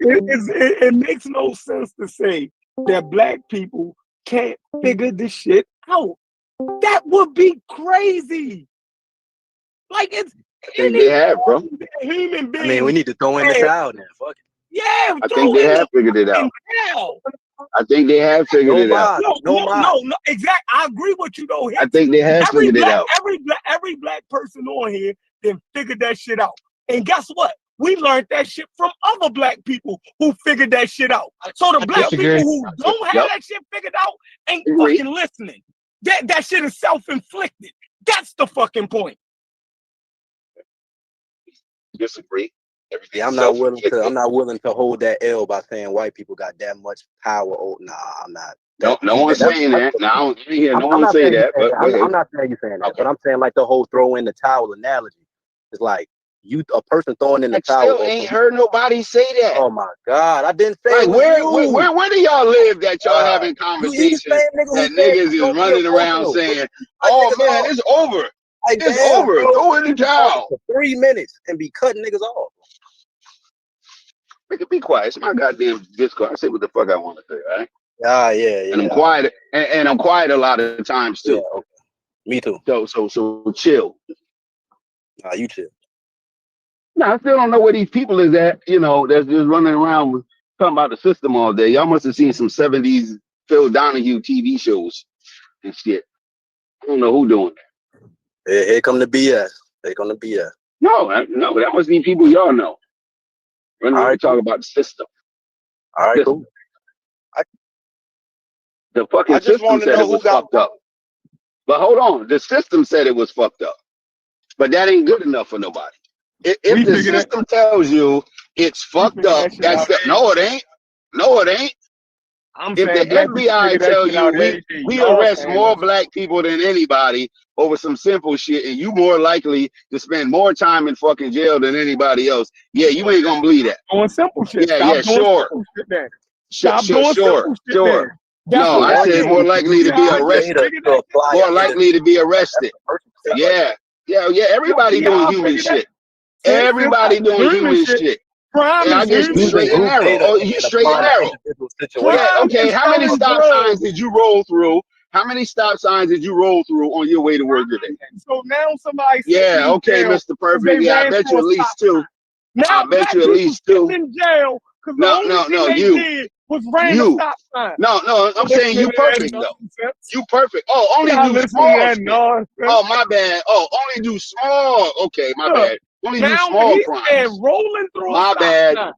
it makes no sense to say that black people can't figure this shit out. That would be crazy. Like it's I think they have, bro. Human being. I mean, we need to throw in the towel now. Fuck it. Yeah, I think they have figured it out. I think they have figured it out. No, exactly. I agree with you though. I think they have figured it out. Every black person on here then figured that shit out. And guess what? We learned that shit from other black people who figured that shit out. So the black people who don't have that shit figured out ain't fucking listening. That shit is self-inflicted. That's the fucking point. Disagree. Yeah, I'm not willing to hold that L by saying white people got that much power. Oh, nah, I'm not. No one's saying that. No, no one say that. But I'm not saying you saying that. Okay. But I'm saying like the whole throw in the towel analogy. It's like a person throwing in the towel. Still ain't heard nobody say that. Oh my God, I didn't say. Like where do y'all live that y'all having conversations that niggas is running around saying, "Oh man, it's over. It's over. Throw in the towel." For 3 minutes and be cutting niggas off. Be quiet. It's my goddamn Discord. I say what the fuck I want to say, right? Yeah. And I'm quiet, and I'm quiet a lot of the times too. Yeah, okay. Me too. So chill. Nah, you chill. No, I still don't know where these people is at. You know, that's just running around talking about the system all day. Y'all must have seen some '70s Phil Donahue TV shows and shit. I don't know who doing that. Here come the BS. Here come the BS. No, that must be people y'all know. Running around talking about the system. All right, cool. The fucking system said it was fucked up. But hold on, the system said it was fucked up. But that ain't good enough for nobody. If the system tells you it's fucked up, no, it ain't. No, it ain't. If the FBI tell you we arrest more black people than anybody over some simple shit, and you more likely to spend more time in fucking jail than anybody else, yeah, you ain't gonna believe that. Doing simple shit. Yeah, sure. Sure. No, I said more likely to be arrested. More likely to be arrested. Yeah. Everybody doing human shit. Everybody doing human shit. And I guess you straight and narrow. Oh, you straight and narrow. Yeah, okay. How many stop signs did you roll through? How many stop signs did you roll through on your way to work today? So now somebody. Yeah, okay, Mr. Perfect. Yeah, I bet you at least two. I bet you at least two. In jail. No, you. You. Stop sign. No, I'm saying you perfect though. You perfect. Oh, only do small. Oh, my bad. Oh, only do small. Okay, my bad. Only do small crimes. Rolling through. My bad.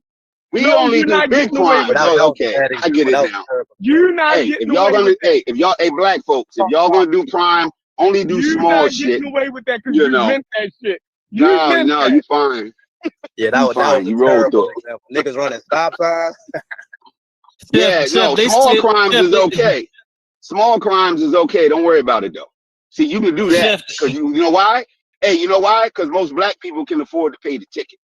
We only do big crimes. Oh, okay, I get it now. You're not getting away with that. Hey, black folks, if y'all gonna do crime, only do small shit. You're not getting away with that because you meant that shit. No, you fine. Yeah, that was fine. You rolled through it. Niggas running stop signs. Small crimes is okay. Small crimes is okay. Don't worry about it though. See, you can do that because you know why? Hey, you know why? Because most black people can afford to pay the ticket.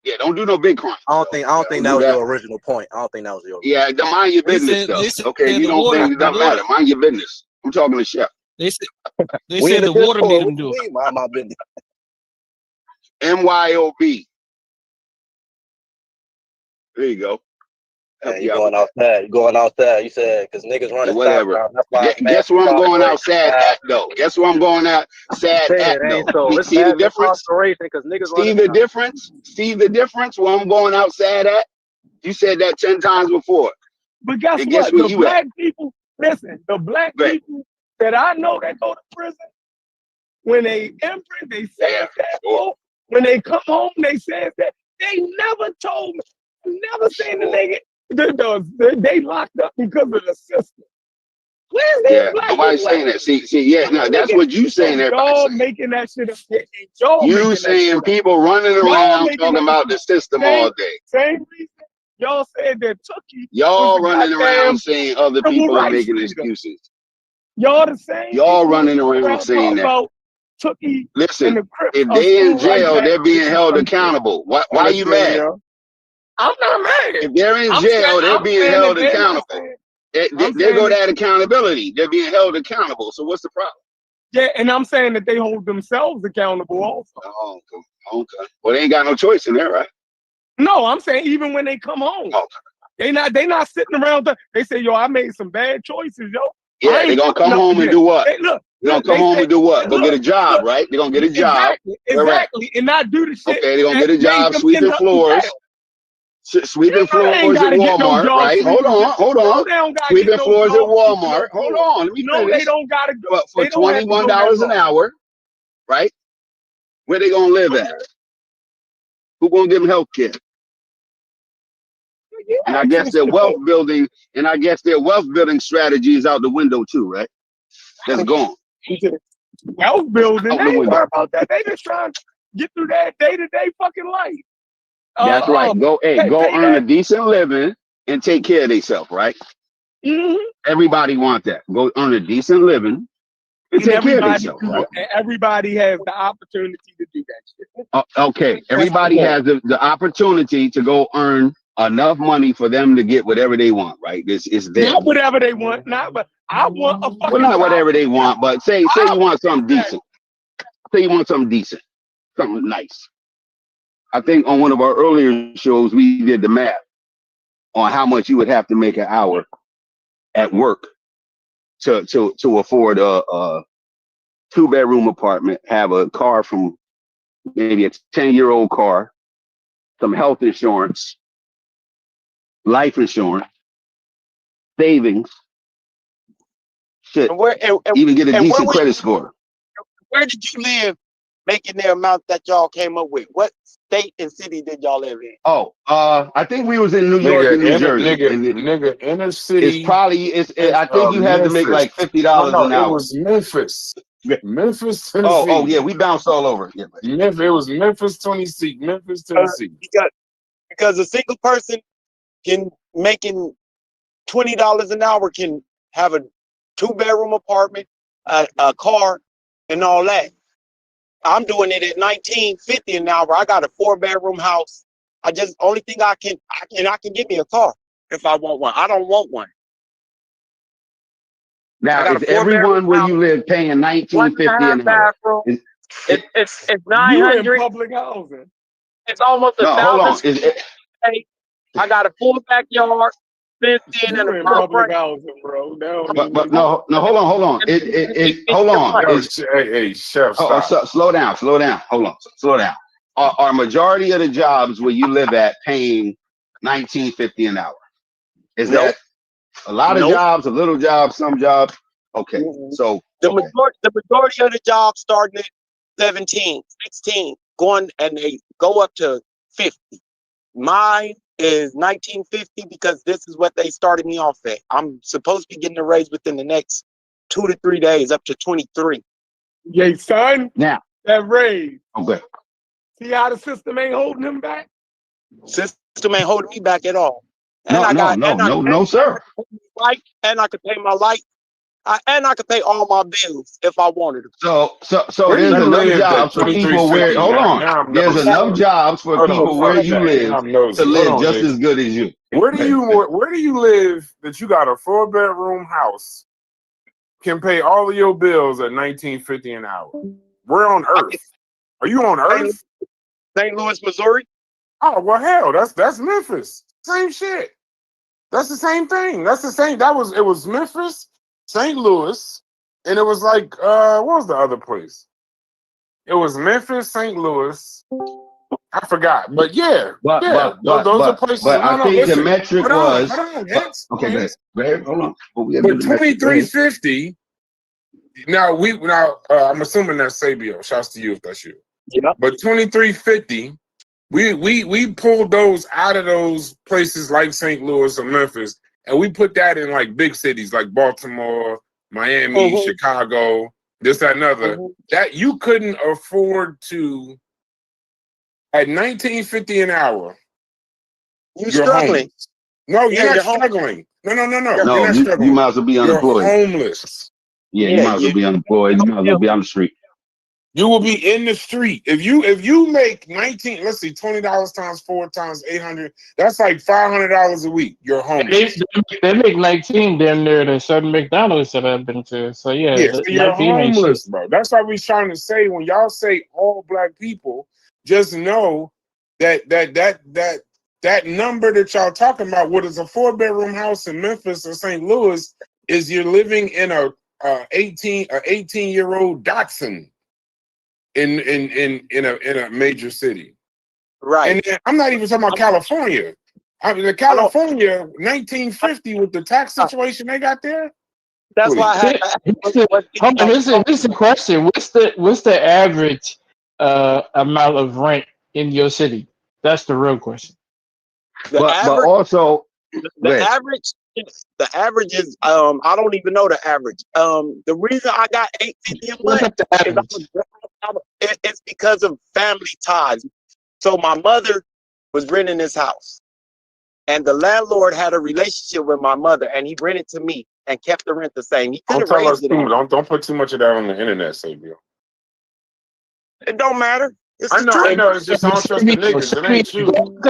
Yeah, don't do no big crime. I don't think that was your original point. I don't think that was your. Yeah, mind your business though. Okay, you don't think it doesn't matter. Mind your business. I'm talking to Chef. They said the water made them do it. Mind my business. MYOB. There you go. You going outside? You going outside? You said because niggas running. Whatever. Guess where I'm going outside at though? Guess where I'm going outside at though? See the difference? See the difference? See the difference where I'm going outside at? You said that 10 times before. But guess what? The black people, listen, the black people that I know that go to prison, when they enter, they say that. When they come home, they say that. They never told me, never seen the nigga. They locked up because of the system. Where's these black nobody's saying that. See, that's what you saying. Y'all making that shit up. You saying people running around talking about the system all day. Same reason y'all said that Tookie. Y'all running around saying other people are making excuses. Y'all the same. Y'all running around saying that. Tookie. Listen, if they in jail, they're being held accountable. Why are you mad? I'm not mad. If they're in jail, they're being held accountable. They go that accountability. They're being held accountable. So what's the problem? Yeah, and I'm saying that they hold themselves accountable also. Oh, okay. Well, they ain't got no choice in there, right? No, I'm saying even when they come home, they not sitting around. They say, "Yo, I made some bad choices, yo." Yeah, they're gonna come home and do what? They're gonna come home and do what? Go get a job, right? They're gonna get a job. Exactly, and not do the shit. Okay, they're gonna get a job sweeping floors. Sweeping floors at Walmart, right? Hold on. Sweeping floors at Walmart. Hold on, let me finish. They don't gotta go. But for $21 an hour, right? Where they gonna live at? Who gonna give them health care? And I guess their wealth building strategy is out the window too, right? That's gone. Wealth building, they ain't worry about that. They just trying to get through that day-to-day fucking life. That's right. Go earn a decent living and take care of themselves, right? Mm-hmm. Everybody want that. Go earn a decent living and take care of themselves, right? Everybody has the opportunity to do that shit. Okay. Everybody has the opportunity to go earn enough money for them to get whatever they want, right? This is there. Not whatever they want, but I want a fucking. Well, not whatever they want, but say you want something decent. Say you want something decent, something nice. I think on one of our earlier shows we did the math on how much you would have to make an hour at work to afford a 2-bedroom apartment, have a car from maybe a 10-year-old car, some health insurance, life insurance, savings, shit, even get a decent credit score. Where did you live making the amount that y'all came up with? What state and city did y'all live in? Oh, I think we was in New York and New Jersey. Nigga, inner city. I think you had to make like $50 an hour. It was Memphis. Memphis, Tennessee. Oh, yeah, we bounced all over. Yeah, it was Memphis, Tennessee. Memphis, Tennessee. Because a single person making $20 an hour can have a 2-bedroom apartment, a car, and all that. I'm doing it at $19.50 an hour. I got a 4-bedroom house. Only thing I can get me a car if I want one. I don't want one. Now, is everyone where you live paying $19.50 an hour? It's 900. You in public housing. It's almost $1,000. Hold on. I got a full backyard, fenced in, and a public housing, bro. But no, hold on. Hold on. Hey, Chef, stop. Slow down. Hold on, slow down. Are majority of the jobs where you live at paying $19.50 an hour? Is that a lot of jobs, a little jobs, some jobs? Okay, so the majority of the jobs starting at 17, 16, and they go up to 50. Mine is $19.50 because this is what they started me off at. I'm supposed to be getting a raise within the next 2 to 3 days, up to 23. Yay, son. Now that raise. Okay. See how the system ain't holding him back? System ain't holding me back at all. No, sir. And I could pay my light. And I could pay all my bills if I wanted to. So there's enough jobs for people where. Hold on. There's enough jobs for people where you live to live just as good as you. Where do you live that you got a 4-bedroom house, can pay all of your bills at $19.50 an hour? Where on earth? Are you on earth? St. Louis, Missouri. Oh well, hell, that's Memphis. Same shit. That's the same thing. That's the same. It was Memphis, St. Louis, and it was like what was the other place? It was Memphis, St. Louis. I forgot, but those are places. But I think the metric was okay. Hold on. But 2350. Now I'm assuming that's Sabio. Shouts to you if that's you. Yeah. But 2350, we pulled those out of those places like St. Louis or Memphis, and we put that in like big cities like Baltimore, Miami, Chicago, this, that, and other. That you couldn't afford to at $19.50 an hour. You're struggling. Homeless. No, you're not struggling. No. You're not struggling. You might as well be unemployed. You're homeless. Yeah, you might as well be unemployed. You might as well be on the street. You will be in the street. If you make $20 times 4 times 800, that's like $500 a week. You're homeless. They make 19 damn near the certain McDonald's that I've been to. So so you're homeless, bro. That's what we're trying to say. When y'all say all black people, just know that that number that y'all talking about, what is a 4-bedroom house in Memphis or St. Louis, is you're living in a 18-year-old Datsun in a major city. Right. And I'm not even talking about California. I mean, California, 1950 with the tax situation they got there. That's why I had Here's the question. What's the average amount of rent in your city? That's the real question. But also the average is I don't even know the average. The reason I got $850 a month it's because of family ties. So my mother was renting this house, and the landlord had a relationship with my mother, and he rented to me and kept the rent the same. He could have raised it. Don't put too much of that on the internet, Savior. It don't matter. I know. It's just I don't trust the niggas. It ain't you. Don't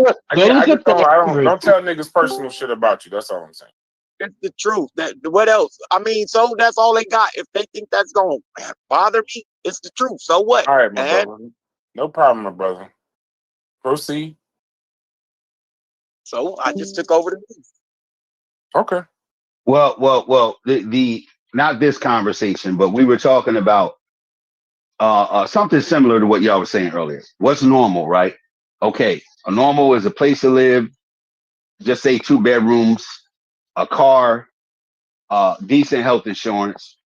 tell niggas personal shit about you. That's all I'm saying. It's the truth. What else? I mean, so that's all they got. If they think that's gonna bother me, it's the truth. So what? All right, my brother. No problem, my brother. Proceed. So I just took over the news. Okay. Well. The not this conversation, but we were talking about something similar to what y'all were saying earlier. What's normal, right? Okay, a normal is a place to live. Just say 2 bedrooms, a car, decent health insurance.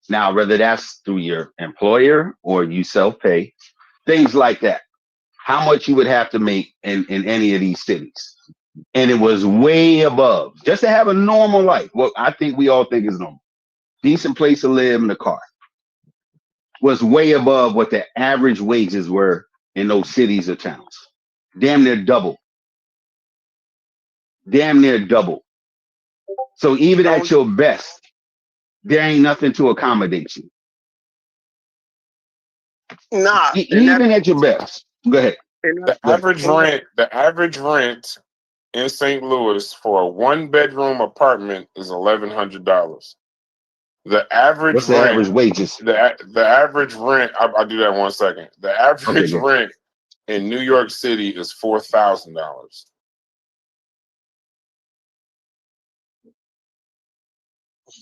Now, whether that's through your employer or you self-pay, things like that. How much you would have to make in any of these cities. And it was way above. Just to have a normal life. What I think we all think is normal. Decent place to live in a car. Was way above what the average wages were in those cities or towns. Damn near double. So even at your best, there ain't nothing to accommodate you. Nah. Even at your best. Go ahead. The average rent in St. Louis for a 1-bedroom apartment is $1,100. The average What's the average wages? The average rent. I'll do that in 1 second. The average rent in New York City is $4,000.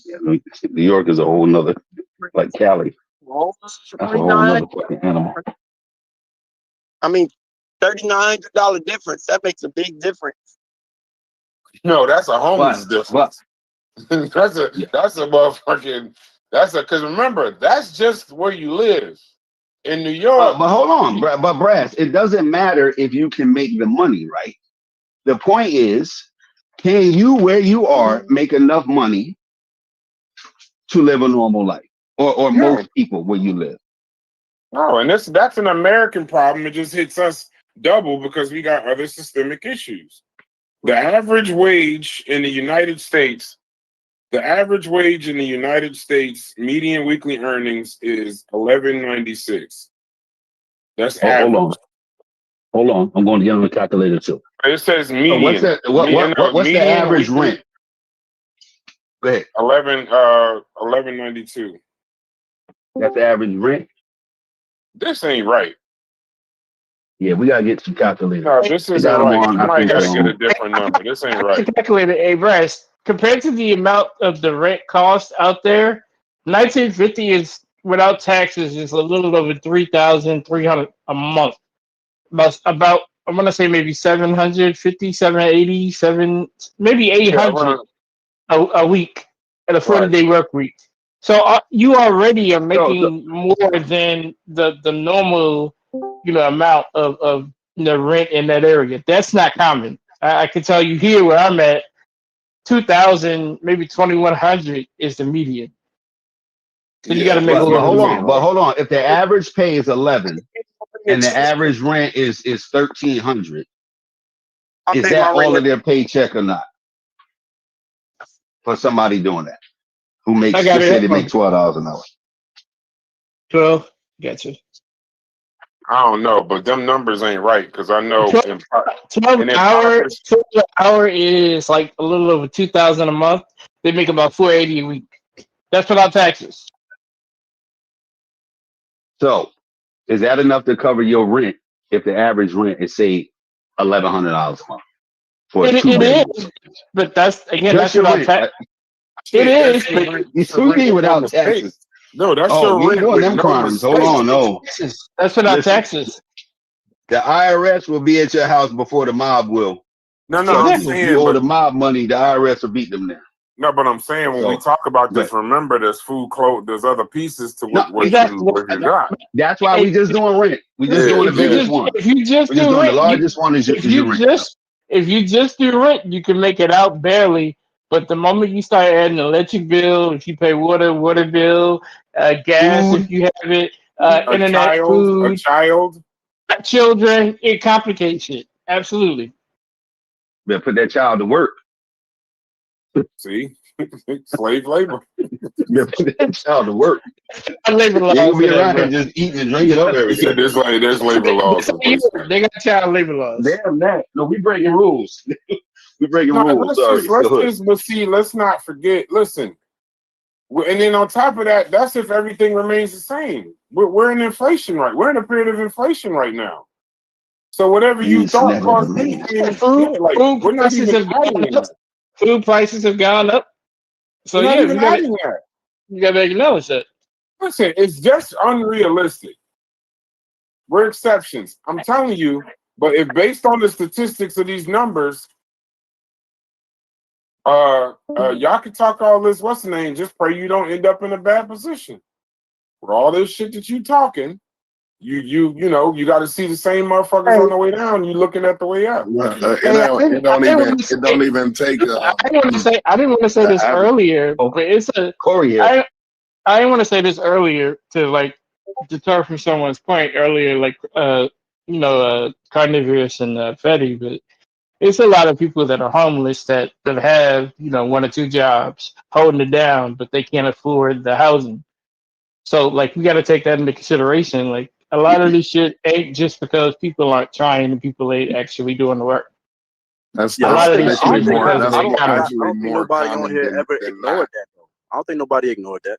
Yeah, New York is a whole nother, like Cali. That's a whole nother fucking animal. I mean, $3,900 difference. That makes a big difference. No, that's a homeless difference. That's a motherfucking. Because remember, that's just where you live in New York. But hold on, but Brass, it doesn't matter if you can make the money, right? The point is, can you, where you are, make enough money to live a normal life, or most people where you live? No, and that's an American problem. It just hits us double because we got other systemic issues. The average wage in the United States. The average wage in the United States, median weekly earnings is $11.96. That's average. Hold on. I'm going to get on the calculator too. It says median. So what's the average rent? Go ahead. $11.92. That's the average rent. This ain't right. Yeah, we gotta get some calculators. No, this isn't right. Somebody gotta get a different number. This ain't right. Calculator, hey, Bryce. Compared to the amount of the rent cost out there, 1950 is without taxes is a little over $3,300 a month. About I'm gonna say maybe 750, 780, maybe 800 a week at a 40-day work week. So you already are making more than the normal, amount of rent in that area. That's not common. I can tell you here where I'm at. 2,000, maybe 2,100 is the median. So you got to make a little. Hold on. If the average pay is 11 and the average rent is 1,300, is that all of their paycheck or not? For somebody doing that, who makes they make $12 an hour. 12, gotcha. I don't know, but them numbers ain't right because I know 12 hour is like a little over 2,000 a month. They make about $480 a week. That's without taxes. So, is that enough to cover your rent if the average rent is say $1,100 a month? for It, a it two-bedroom. is, but that's again, Just that's your without rent. tax. It is, That's your but rent. You That's your rent see in without the state. taxes. No, that's Oh, your we ain't rent doing with them no crimes. Hold mistake. on, no. that's without Listen, taxes. the IRS will be at your house before the mob will. No, So I'm Exactly. you saying, owe but the mob money, the IRS will beat them there. no, but I'm saying when we So, talk about this, but remember there's food, clothes, there's other pieces to no, what Exactly. you got. that's why we just doing rent. We just doing the biggest one. If you just We're just do doing the rent, largest one is your rent. if you just do rent, you can make it out barely. But the moment you start adding electric bill, if you pay water bill, gas, Food, if you have it, A internet, food, child. children, it complicates it. Absolutely. better put that child to work. See, slave labor. Better put that child to work. Labor You ain't laws gonna be for that, around bro. here just eating and drinking up He everything. said there's labor laws in place. They got child labor laws. Damn that. No, we breaking rules. we breaking No, rules. Sorry. but see, let's not forget. Listen, and then on top of that, that's if everything remains the same. We're in inflation we're in a period of inflation right now. So whatever you It's thought never cost remains. Food we're not prices even have adding gone up. that. Food prices have gone up. So We're not yeah, even adding that. you gotta acknowledge that. Listen, it's just unrealistic. We're exceptions. I'm telling you, but if based on the statistics of these numbers, y'all can talk all this, what's the name? Just pray you don't end up in a bad position. With all this shit that you talking, you got to see the same motherfuckers on the way down. You looking at the way up. It don't even take. I didn't want to say this earlier, but it's a Corey. I didn't want to say this earlier to like deter from someone's point earlier, like Carnivorous and Fetty, but it's a lot of people that are homeless that have one or two jobs holding it down, but they can't afford the housing. So like we got to take that into consideration. Like a lot of this shit ain't just because people aren't trying and people ain't actually doing the work. That's A lot of these actually shit more. because That's of the economy. actually I don't think more nobody on common here ever than ignored not. that though. I don't think nobody ignored that.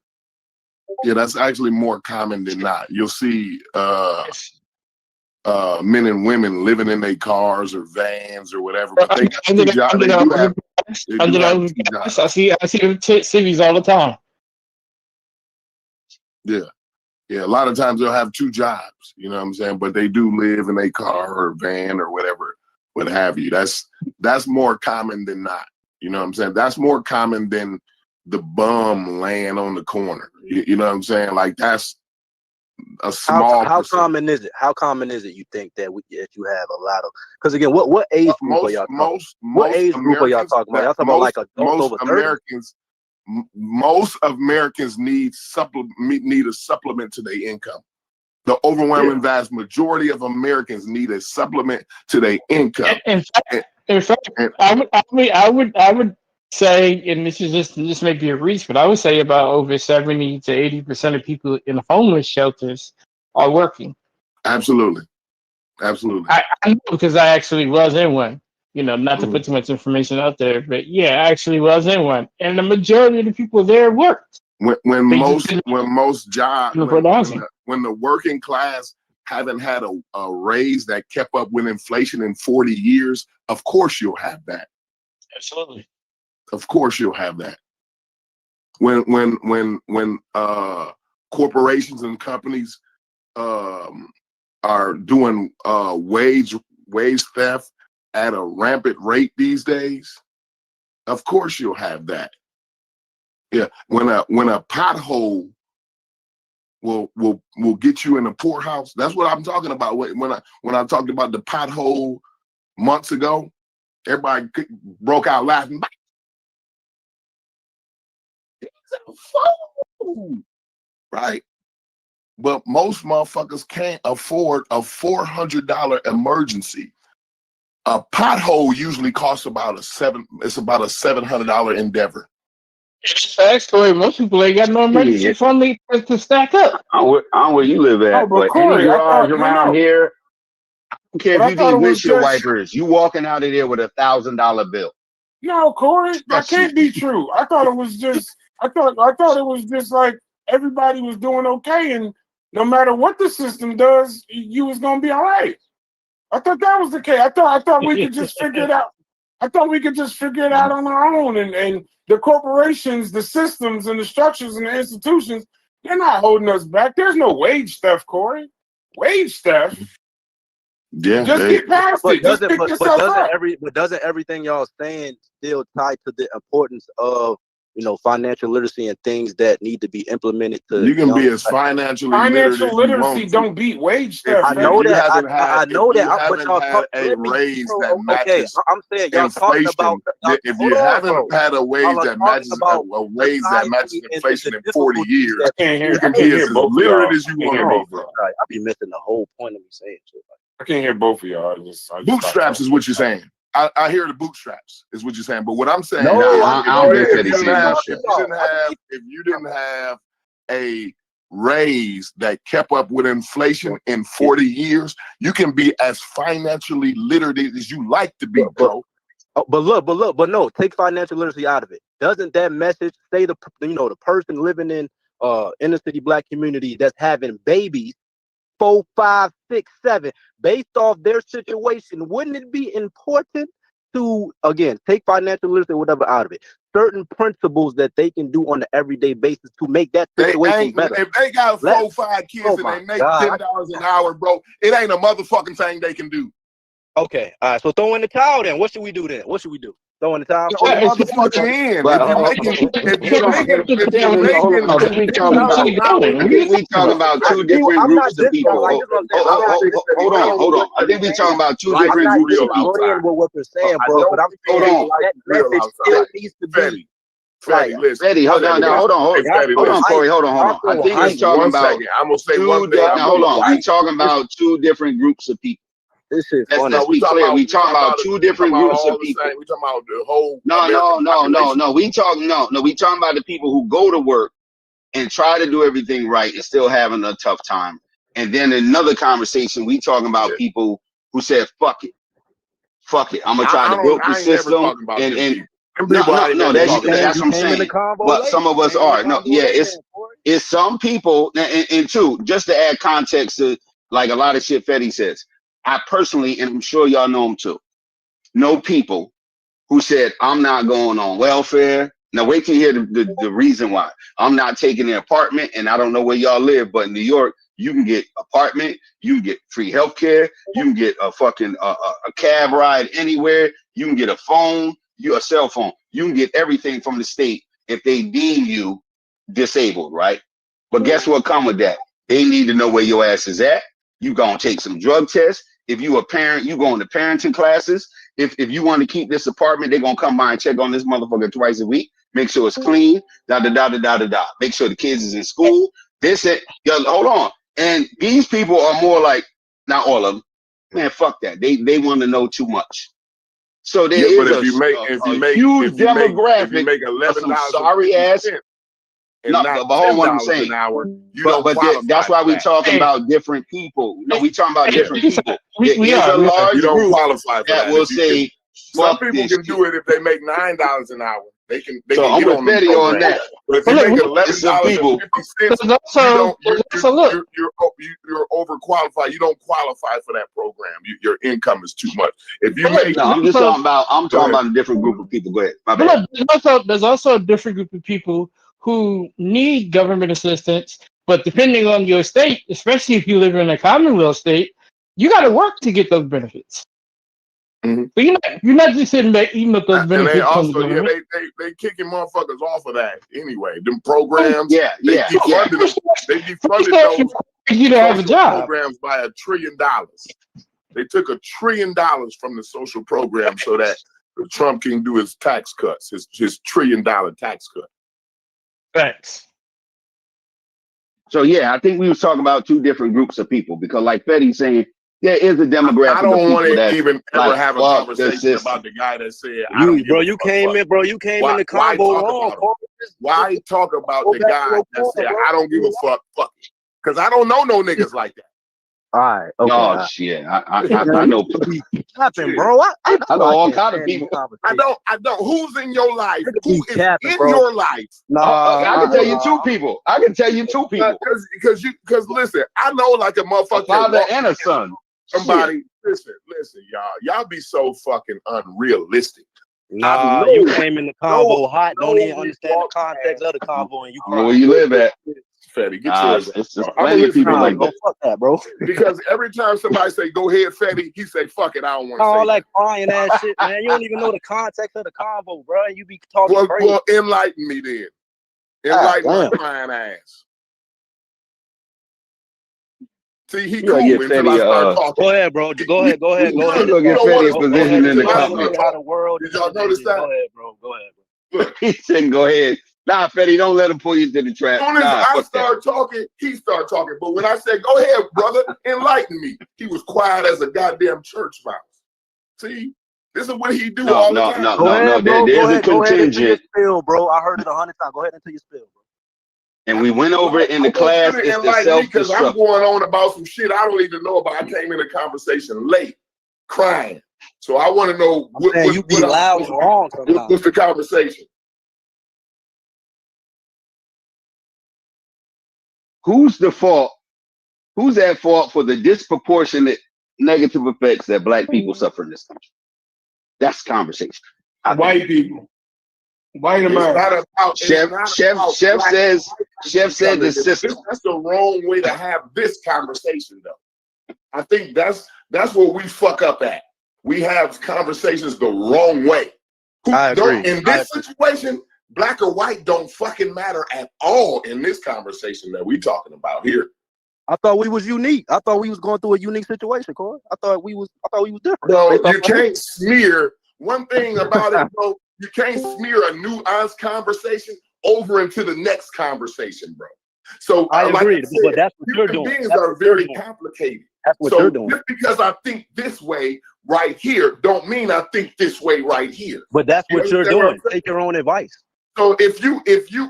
Yeah, that's actually more common than not. You'll see men and women living in their cars or vans or whatever, but they got two jobs. They do have two jobs. I see them cities all the time. Yeah. A lot of times they'll have two jobs, you know what I'm saying? But they do live in a car or van or whatever, what have you. That's more common than not. You know what I'm saying? That's more common than the bum laying on the corner. You know what I'm saying? Like that's a small. How common is it? How common is it? You think that you have a lot of? Because again, what age group are y'all talking? What age group are y'all talking about? Y'all talking about like adults over 30? Most Americans need a supplement to their income. The overwhelming vast majority of Americans need a supplement to their income. In fact, I would say, and this may be a reach, but I would say about over 70 to 80% of people in homeless shelters are working. Absolutely. I know because I actually was in one. Not to put too much information out there, but yeah, I actually was in one, and the majority of the people there worked. When most jobs, when the working class haven't had a raise that kept up with inflation in 40 years, of course you'll have that. Absolutely. Of course you'll have that. When corporations and companies are doing wage theft at a rampant rate these days, of course you'll have that. Yeah, when a pothole will get you in the poorhouse. That's what I'm talking about. When I talked about the pothole months ago, everybody broke out laughing. It's a phone, right? But most motherfuckers can't afford a $400 emergency. A pothole usually costs about a $700 endeavor. Actually, most people ain't got no emergency fund to stack up. I don't know where you live at, but Corey, any garage around here, I don't care if you need windshield wipers. You walking out of there with $1,000 bill. No, Corey, that can't be true. I thought it was just like everybody was doing okay, and no matter what the system does, you was gonna be all right. I thought that was the case. I thought we could just figure it out. I thought we could just figure it out on our own. And the corporations, the systems, and the structures and the institutions, they're not holding us back. There's no wage theft, Corey. Wage theft. Yeah, just get past it. Just pick yourself up. But doesn't everything y'all saying still tie to the importance of financial literacy and things that need to be implemented to you can be as financially literacy don't beat wage theft. I know that. I know that. But y'all had a raise that matches. I'm saying y'all talking about. If you haven't had a wage that matches inflation in 40 years, you can be as literate as you want to be. I be missing the whole point of me saying shit. I can't hear both of y'all. Bootstraps is what you're saying. I hear the bootstraps is what you're saying, but what I'm saying, if you didn't have a raise that kept up with inflation in 40 years, you can be as financially literate as you like to be, bro. But no, take financial literacy out of it. Doesn't that message say the person living in inner city black community that's having babies 4, 5, 6, 7, based off their situation, wouldn't it be important to, again, take financial literacy or whatever out of it? Certain principles that they can do on an everyday basis to make that situation better. If they got 4, 5 kids and they make $10 an hour, bro, it ain't a motherfucking thing they can do. Okay, all right. So throw in the towel then. What should we do then? Throw in the towel. We talking about two different groups of people. Hold on. I think we talking about two different groups of people. What they're saying, bro. But I'm saying that message still needs to be. Fetty, hold on, Corey, hold on. I think we're talking about. I'm gonna say one thing. Hold on. We talking about two different groups of people. This is let's be clear. We talking about two different groups of people. We talking about the whole. No. We talking about the people who go to work and try to do everything right and still having a tough time. And then another conversation, we talking about people who said, "Fuck it, I'm gonna try to build the system." That's what I'm saying. But some of us are. It's some people, and two, just to add context to like a lot of shit Fetty says. I personally, and I'm sure y'all know them too, know people who said, I'm not going on welfare. Now wait till you hear the reason why. I'm not taking an apartment, and I don't know where y'all live, but in New York, you can get apartment, you can get free healthcare, you can get a fucking a cab ride anywhere, you can get a phone, a cell phone, you can get everything from the state if they deem you disabled, right? But guess what come with that? They need to know where your ass is at. You gonna take some drug tests. If you a parent, you going to parenting classes. If you want to keep this apartment, they're gonna come by and check on this motherfucker twice a week. Make sure it's clean. Make sure the kids is in school. Hold on. And these people are more like, not all of them. Man, fuck that. They want to know too much. So there is a huge demographic. If you make $11 sorry ass. No, but hold on what I'm saying. But that's why we're talking about different people. No, we talking about different people. You don't qualify for that. Will say some people can do it if they make $9 an hour. They can I'm get on the on that. But if you make $11.50, you're overqualified. You don't qualify for that program. Your income is too much. If you make, I'm talking about a different group of people. Go ahead. My bad. There's also a different group of people who need government assistance, but depending on your state, especially if you live in a Commonwealth state, you got to work to get those benefits. Mm-hmm. But you're not just sitting back eating up those benefits. And they also, they kicking motherfuckers off of that anyway. Them programs, they defunded those. You don't have a job. Programs by $1 trillion. They took $1 trillion from the social program so that Trump can do his tax cuts, his $1 trillion tax cut. Thanks. So I think we was talking about two different groups of people because, like Fetty's saying, there is a demographic. I don't want to even ever have a conversation about the guy that said, you came in the combo wrong. Why talk about the guy that said, I don't give a fuck, because I don't know no niggas like that. All right. Okay. Oh shit! I know. Capping, bro. I know all kind of people. I don't. Who's in your life? Who is in your life? I can tell you two people. Because listen, I know like a motherfucker. A father and a son. Somebody, listen, y'all be so fucking unrealistic. Nah, you came in the convo hot. Don't even understand the context of the convo, and you crying. Where you live at? Fetty, get yours. It's just I'm plenty of people like that. Fuck that, bro. Because every time somebody say, go ahead, Fetty, he say, fuck it, I don't want to say All that crying ass shit, man. You don't even know the context of the convo, bro. And you be talking crazy. Well, enlighten me then. Enlighten my crying ass. See, he cool until I start talking. Go ahead, bro. Go ahead. Go ahead. Get Fetty a position in the company. How the world Did y'all notice that? Go ahead, bro. Go ahead, Look, he said, go ahead. Nah, Fetty, don't let him pull you into the trap. As soon as I start talking, he start talking. But when I said, go ahead, brother, enlighten me, he was quiet as a goddamn church mouse. See, this is what he do all the time. No. There's a contingent. Spill, bro. I heard it 100 times. Go ahead until you spill, bro. And we went over it in the class. It's the self-destruct. Because I'm going on about some shit I don't even know about. I came in a conversation late, crying. So I want to know you be loud and wrong sometimes. What's the conversation? Who's the fault? Who's at fault for the disproportionate negative effects that Black people suffer in this country? That's the conversation. White people. White America. Chef said the system. That's the wrong way to have this conversation, though. I think that's where we fuck up at. We have conversations the wrong way. I agree. In this situation, Black or white don't fucking matter at all in this conversation that we talking about here. I thought we was unique. I thought we was going through a unique situation, Corey. I thought we was different. No, you can't smear. One thing about it, bro, you can't smear a nuanced conversation over into the next conversation, bro. So I agree, but that's what you're doing. doing. Things are very complicated. That's what you're doing. Just because I think this way right here, don't mean I think this way right here. But that's what you're doing. Take your own advice. So if you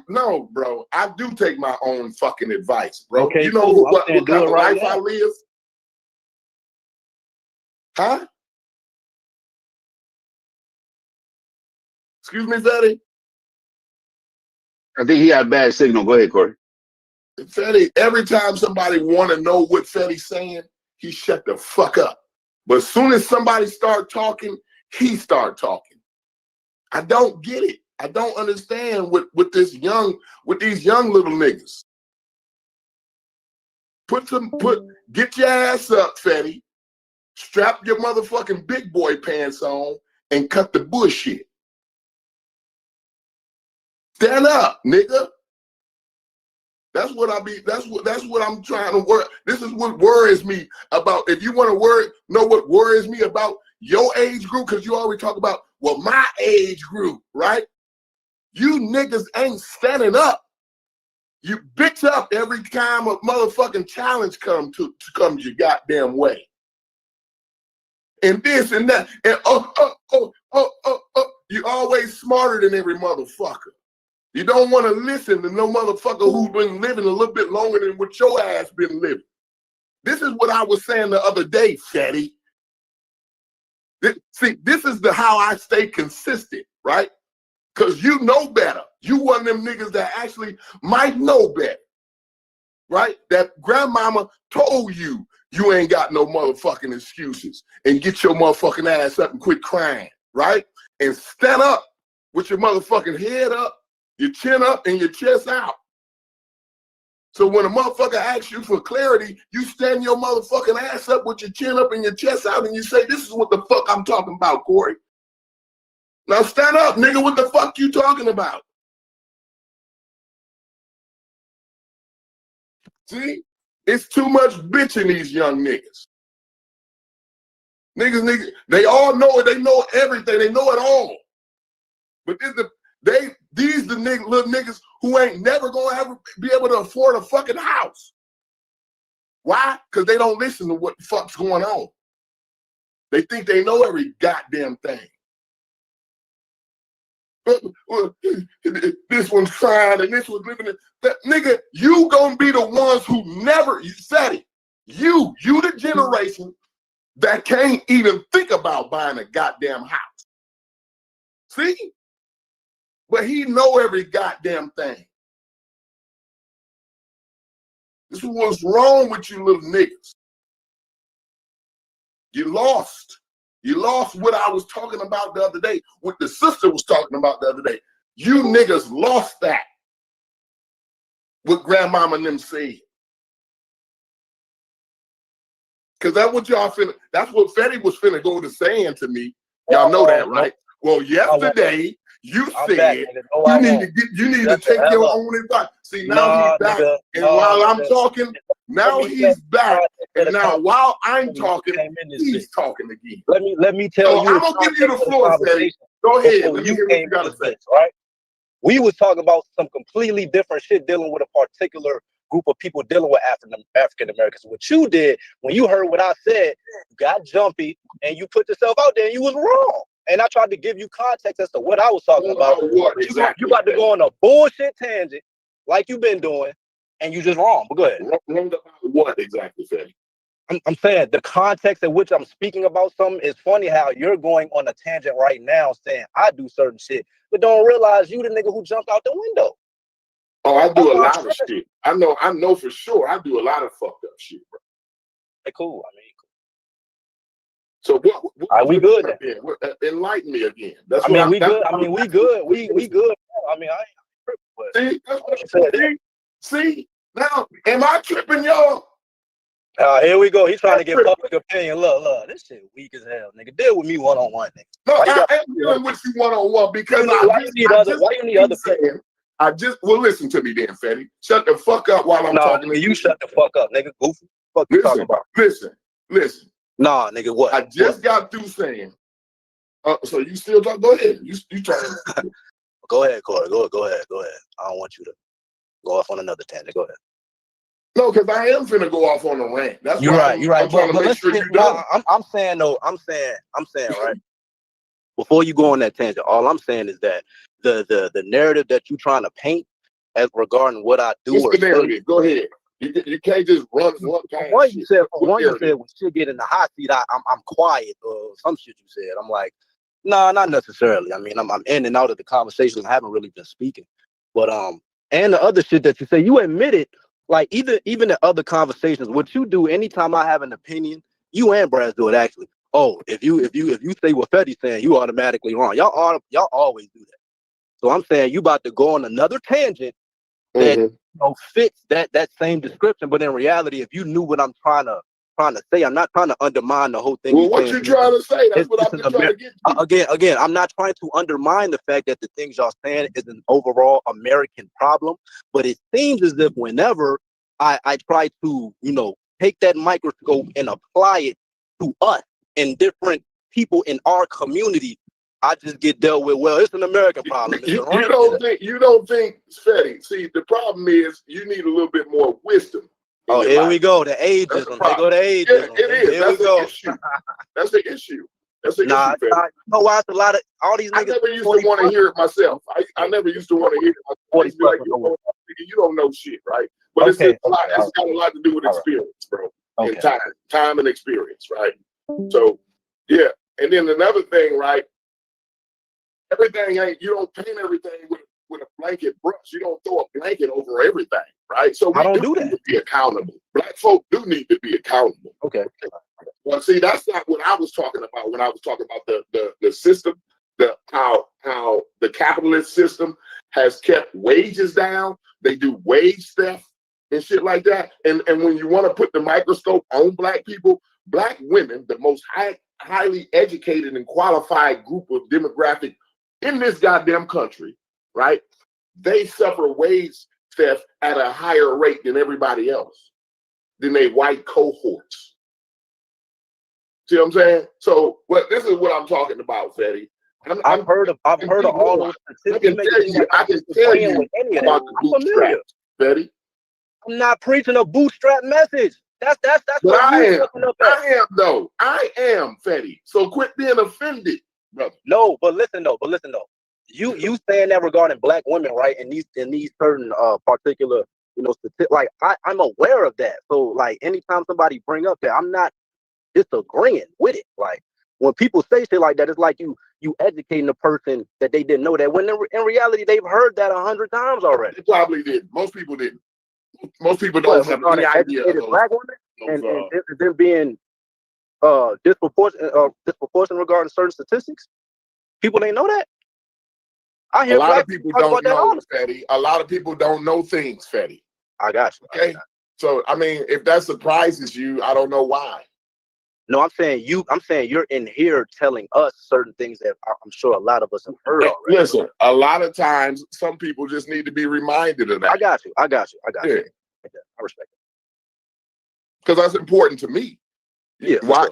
no, bro, I do take my own fucking advice, bro. Okay, you know what kind of life I live? Huh? Excuse me, Fetty? I think he had a bad signal. Go ahead, Corey. Fetty, every time somebody want to know what Fetty's saying, he shut the fuck up. But as soon as somebody start talking, he start talking. I don't get it. I don't understand with these young little niggas. Get your ass up, Fetty. Strap your motherfucking big boy pants on and cut the bullshit. Stand up, nigga. That's what I'm trying to work. This is what worries me about. If you want to know what worries me about your age group, because you always talk about, well, my age group, right? You niggas ain't standing up. You bitch up every time a motherfucking challenge comes your goddamn way. And this and that. And you always smarter than every motherfucker. You don't want to listen to no motherfucker who's been living a little bit longer than what your ass been living. This is what I was saying the other day, Fetty. This is how I stay consistent, right? Because you know better. You one of them niggas that actually might know better, right? That grandmama told you you ain't got no motherfucking excuses, and get your motherfucking ass up and quit crying, right? And stand up with your motherfucking head up, your chin up, and your chest out. So when a motherfucker asks you for clarity, you stand your motherfucking ass up with your chin up and your chest out, and you say, this is what the fuck I'm talking about, Corey. Now stand up, nigga. What the fuck you talking about? See? It's too much bitching these young niggas. Niggas, they all know it. They know everything. They know it all. But these the little niggas who ain't never gonna ever be able to afford a fucking house. Why? Because they don't listen to what the fuck's going on. They think they know every goddamn thing. This one's crying and this one's living in that. Nigga, you gonna be the ones who never, you said it. You the generation that can't even think about buying a goddamn house. See? But he know every goddamn thing. This is what's wrong with you little niggas. You lost. You lost what I was talking about the other day, what the sister was talking about the other day. You niggas lost that. What grandmama and them said. Because that's what y'all finna, that's what Fetty was finna go to saying to me. Y'all know that, right? Well, yesterday you said you need to take your own advice. See, now he's back, and while I'm talking, now he's back, and now while I'm talking, he's talking again. Let me tell you. I'm gonna give you the floor, Fetty. Go ahead. Let me hear what you gotta say. Right? We was talking about some completely different shit dealing with a particular group of people dealing with African Americans. What you did when you heard what I said, you got jumpy and you put yourself out there and you was wrong. And I tried to give you context as to what I was talking about. Exactly. You about to go on a bullshit tangent like you've been doing, and you just wrong. But go ahead. Wrong about what exactly, Fetty? I'm saying the context in which I'm speaking about something is funny how you're going on a tangent right now saying I do certain shit, but don't realize you the nigga who jumped out the window. Oh, I do a lot of shit. I know for sure I do a lot of fucked up shit, bro. Hey, cool. I mean, so what we good then? Enlighten me again. That's we good. We good. We good. I mean, I ain't tripping. See, now am I tripping, y'all? Here we go. He's trying to get public opinion. Look, this shit weak as hell, nigga. Deal with me one-on-one, nigga. No, I am dealing with you one-on-one because why you need other people? Well, listen to me then, Fetty. Shut the fuck up while I'm talking. Nigga, you shut the fuck up, nigga. Goofy. Fuck you talking about? Listen. Nah, nigga, what? I just got through saying. So you still talk? Go ahead. You trying? Go ahead, Corey. Go ahead. I don't want you to go off on another tangent. Go ahead. No, because I am finna go off on a rant. That's you're right. I'm trying to make sure you don't. I'm saying right. Before you go on that tangent, all I'm saying is that the narrative that you're trying to paint as regarding what I do. What's the narrative? Go ahead. You can't just run one past. One you said when shit get in the hot seat, I'm quiet or some shit you said. I'm like, nah, not necessarily. I mean, I'm in and out of the conversation. I haven't really been speaking, but and the other shit that you say, you admitted. Like even in other conversations, what you do anytime I have an opinion, you and Brad do it actually. Oh, if you say what Fetty's saying, you automatically wrong. Y'all always do that. So I'm saying you about to go on another tangent that fits that same description. But in reality, if you knew what I'm trying to say, I'm not trying to undermine the whole thing. Well, what you trying to say? That's what I'm trying to get to. Again, I'm not trying to undermine the fact that the things y'all saying is an overall American problem, but it seems as if whenever I try to, take that microscope and apply it to us and different people in our community, I just get dealt with. Well, it's an American problem. You don't think, Fetty? See, the problem is you need a little bit more wisdom. Oh, here we go. The ageism. They go to ageism. Yeah, it is. That's the issue. That's the issue. That's the issue. You know why it's a lot of all these niggas. I never used to want to hear it myself. I never used to want to hear it myself. Like, you don't know shit, right? But it's got a lot to do with experience, bro. And time and experience, right? So, yeah. And then another thing, right? You don't paint everything with a blanket brush. You don't throw a blanket over everything, right? So we do need to be accountable. Black folk do need to be accountable. Okay. Well, see, that's not what I was talking about when I was talking about the system, how the capitalist system has kept wages down. They do wage theft and shit like that. And when you want to put the microscope on black people, black women, the most highly educated and qualified group of demographic in this goddamn country, right? They suffer wage theft at a higher rate than everybody else, than they white cohorts. See what I'm saying? So, this is what I'm talking about, Fetty. I've heard of all those statistics. I can tell you about the bootstrap, Fetty. I'm not preaching a bootstrap message. That's what I am. I am, Fetty. So quit being offended, brother. No, but listen though. You saying that regarding black women, right? In these certain particular, like I'm aware of that. So like anytime somebody bring up that, I'm not disagreeing with it. Like when people say shit like that, it's like you educating a person that they didn't know that when in reality they've heard that 100 times already. They probably did. Most people didn't. Most people don't have any idea of black women and them being disproportion regarding certain statistics? People ain't know that. I hear a lot of people don't know, that Fetty. A lot of people don't know things, Fetty. I got you. Okay. So I mean, if that surprises you, I don't know why. No, I'm saying you're in here telling us certain things that I'm sure a lot of us have heard already. Listen, a lot of times some people just need to be reminded of that. I got you. Yeah. I respect it. Because that's important to me. Yeah. Why?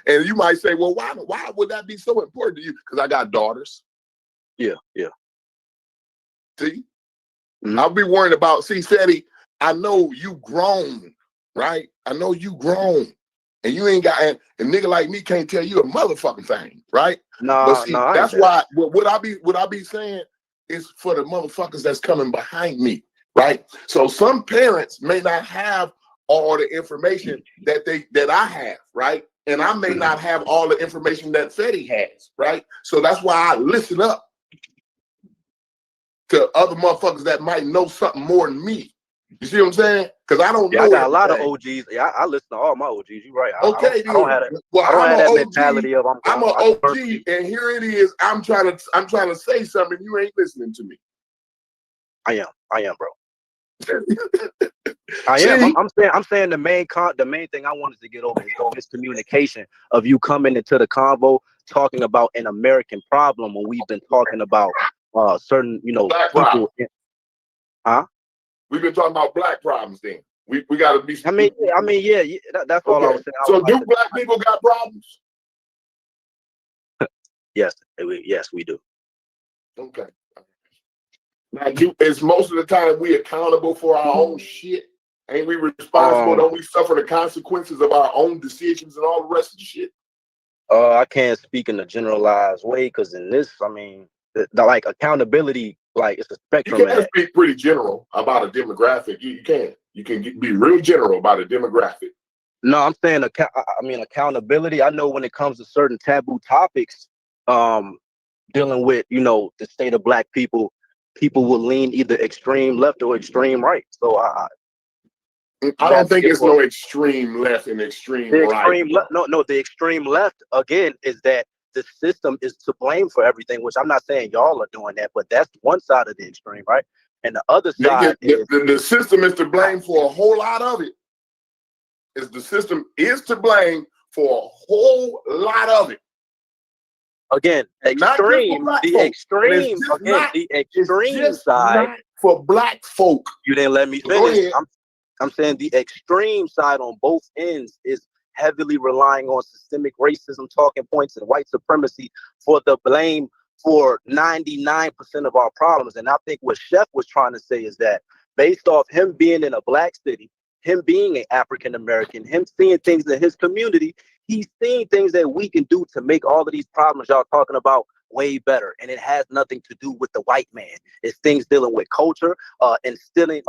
And you might say, well, why would that be so important to you? Because I got daughters. Yeah. See? I'll be worried about, Fetty, I know you grown, right? I know you grown. And you ain't got, and a nigga like me can't tell you a motherfucking thing, right? Nah, that's why what I be saying is for the motherfuckers that's coming behind me, right? So some parents may not have all the information that I have, right? And I may not have all the information that Fetty has, right? So that's why I listen up to other motherfuckers that might know something more than me. You see what I'm saying? Because I don't know. I got a lot of OGs. Yeah, I listen to all my OGs. You're right. I don't have that. Well, I don't have that OG, mentality of I'm an OG, and here it is. I'm trying to say something. You ain't listening to me. I am, bro. I am. I'm saying the main thing I wanted to get over is the miscommunication of you coming into the convo talking about an American problem when we've been talking about certain, Black people. We've been talking about black problems. Then we got to be. I mean, yeah. That's all I was saying. So do black people got problems? Yes, we do. Okay. Now, is most of the time we accountable for our own shit? Ain't we responsible? Don't we suffer the consequences of our own decisions and all the rest of the shit? I can't speak in a generalized way because in this, I mean, the like accountability, like it's a spectrum. You can speak pretty general about a demographic. You can. You can be real general about a demographic. No, I'm saying accountability. I know when it comes to certain taboo topics, dealing with the state of black people will lean either extreme left or extreme right. So I don't think it's no extreme left and extreme right. The extreme left again is that the system is to blame for everything, which I'm not saying y'all are doing that, but that's one side of the extreme, right? And the other side the system is to blame for a whole lot of it. The system is to blame for a whole lot of it. Again, the extreme side for black folk. You didn't let me finish. I'm saying the extreme side on both ends is heavily relying on systemic racism talking points and white supremacy for the blame for 99% of our problems. And I think what Chef was trying to say is that based off him being in a black city, him being an African American, him seeing things in his community, he's seeing things that we can do to make all of these problems y'all talking about way better. And it has nothing to do with the white man. It's things dealing with culture, instilling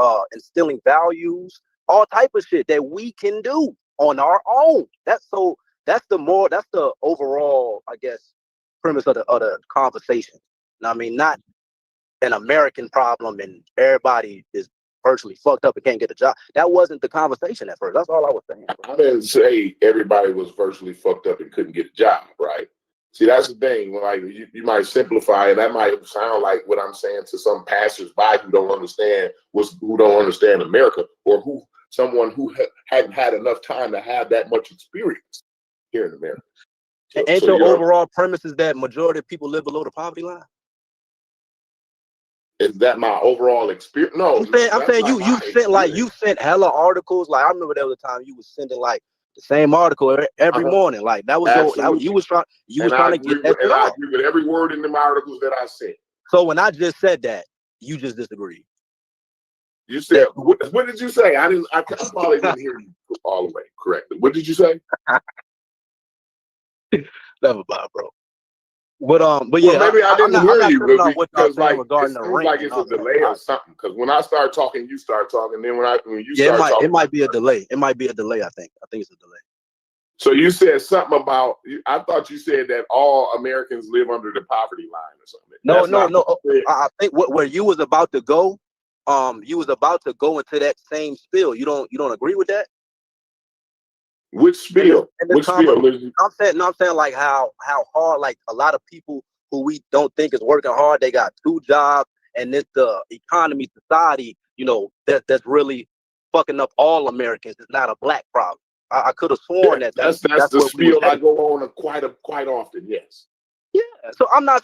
values, all type of shit that we can do on our own. That's the overall, I guess, premise of the conversation. I mean, not an American problem and everybody is virtually fucked up and can't get a job. That wasn't the conversation at first. That's all I was saying. I didn't say everybody was virtually fucked up and couldn't get a job, right? See, that's the thing. Like you might simplify, and that might sound like what I'm saying to some passersby who don't understand America, or someone who hadn't had enough time to have that much experience here in America. Your overall premise is that majority of people live below the poverty line? Is that my overall experience? No, I'm saying you sent hella articles. Like I remember there was a time you was sending like the same article every morning. Like that was you was trying to get that. And I agree with every word in them articles that I said. So when I just said that, you just disagreed. You said what did you say? I probably didn't hear you all the way correctly. What did you say? Never mind, bro. But yeah, well, maybe I didn't hear you because like regarding it seems like it's a delay or something. Because when I start talking, you start talking. Then when you start talking, it might be a delay. I think it's a delay. So you said something about. I thought you said that all Americans live under the poverty line or something. No. I think where you was about to go, you was about to go into that same spill. You don't agree with that? Which spiel? Which spiel? I'm saying like how hard, like a lot of people who we don't think is working hard, they got 2 jobs, and it's the economy, society, you know, that's really fucking up all Americans. It's not a black problem. I could have sworn that's the spiel I go on quite often. Yes. Yeah. So I'm not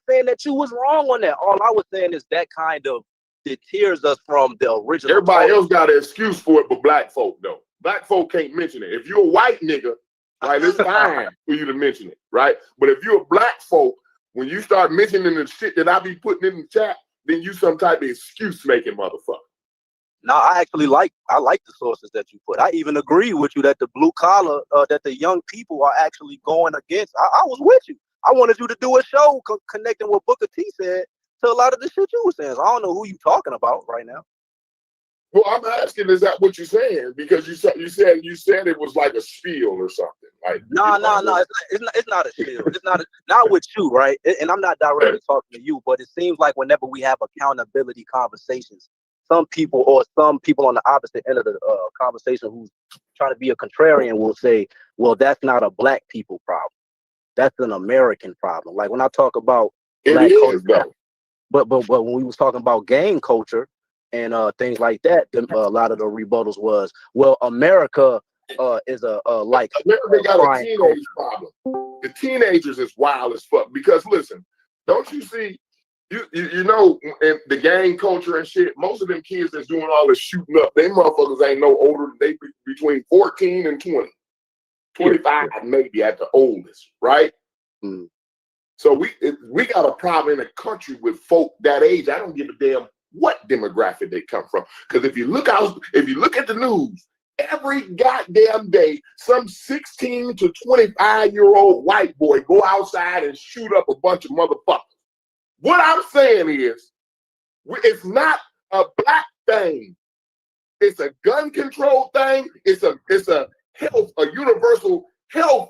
saying that you was wrong on that. All I was saying is that kind of deters us from the original. Everybody else got an excuse for it, but black folk don't. Black folk can't mention it. If you're a white nigga, right, it's fine for you to mention it, right? But if you're a black folk, when you start mentioning the shit that I be putting in the chat, then you some type of excuse making motherfucker. No, I like the sources that you put. I even agree with you that the blue collar, that the young people are actually going against. I was with you. I wanted you to do a show connecting what Booker T said to a lot of the shit you were saying. So I don't know who you talking about right now. Well, I'm asking, is that what you're saying? Because you said it was like a spiel or something. Like no, it's not a spiel. It's not with you, right? And I'm not directly talking to you, but it seems like whenever we have accountability conversations, some people on the opposite end of the conversation who's trying to be a contrarian will say, well, that's not a black people problem. That's an American problem. Like when I talk about black culture, but when we was talking about gang culture and things like that, a lot of the rebuttals was, well, America is like America got a teenage problem. The teenagers is wild as fuck because listen, don't you see? You know, in the gang culture and shit, most of them kids that's doing all this shooting up, they motherfuckers ain't no older than they between 14 and 20. 25 maybe at the oldest, right? Mm. So we got a problem in the country with folk that age. I don't give a damn what demographic they come from. Because if you look at the news, every goddamn day, some 16 to 25-year-old white boy go outside and shoot up a bunch of motherfuckers. What I'm saying is, it's not a black thing. It's a gun control thing. It's a universal health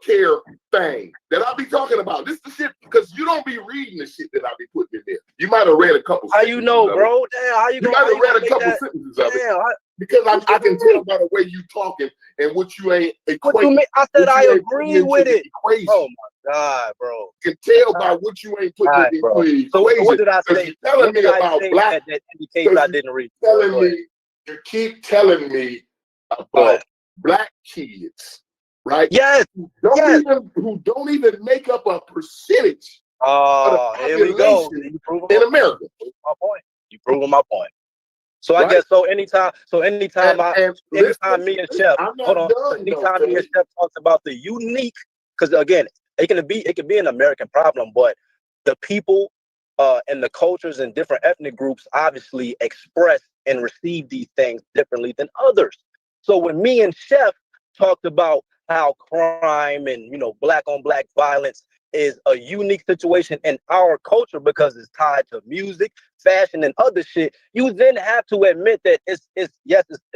care thing that I'll be talking about. This is the shit because you don't be reading the shit that I be putting in there. You might have read a couple. How you know, bro? Damn, how you might have read a couple sentences of it. Because I can tell by the way you talking and what you ain't equating. I said I agree with it. Oh my God, bro! You can tell by what you ain't putting in the equation. So what did I say? Telling me about black that indicates I didn't read. You keep telling me about black kids, right? Yes. Who don't even make up a percentage. Here we go. In America. You proving my point. So I guess anytime me and Chef talks about the unique, because again, it can be an American problem, but the people and the cultures and different ethnic groups obviously express and receive these things differently than others. So when me and Chef talked about how crime and black on black violence is a unique situation in our culture because it's tied to music, fashion, and other shit, you then have to admit that it's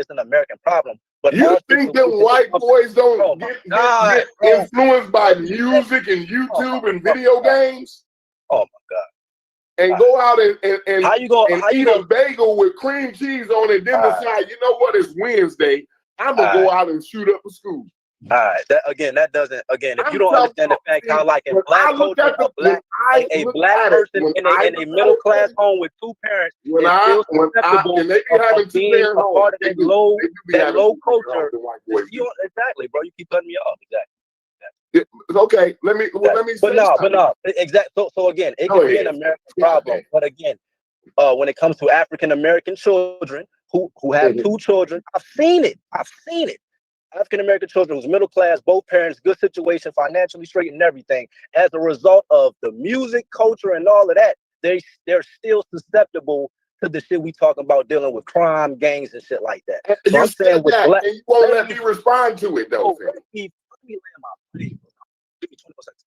an American problem. But you think that white boys don't get influenced by music and YouTube and video games? Oh my God. And go out and how you gonna eat a bagel with cream cheese on it, then decide, you know what, it's Wednesday, I'm gonna go out and shoot up a school. All right. If you don't understand the fact how, like, in black culture, a black person in a middle class home with 2 parents is still susceptible of being a part of that low culture. Exactly, bro. You keep cutting me off. Exactly. Okay, let me exactly. So again, it can be an American problem, but again, when it comes to African American children who have 2 children, I've seen it. African American children who's middle class, both parents, good situation, financially straight and everything. As a result of the music, culture, and all of that, they're still susceptible to the shit we talking about, dealing with crime, gangs, and shit like that. So I'm saying with black, and you won't let me respond to it though. Let me land my plane. Give me 20 seconds.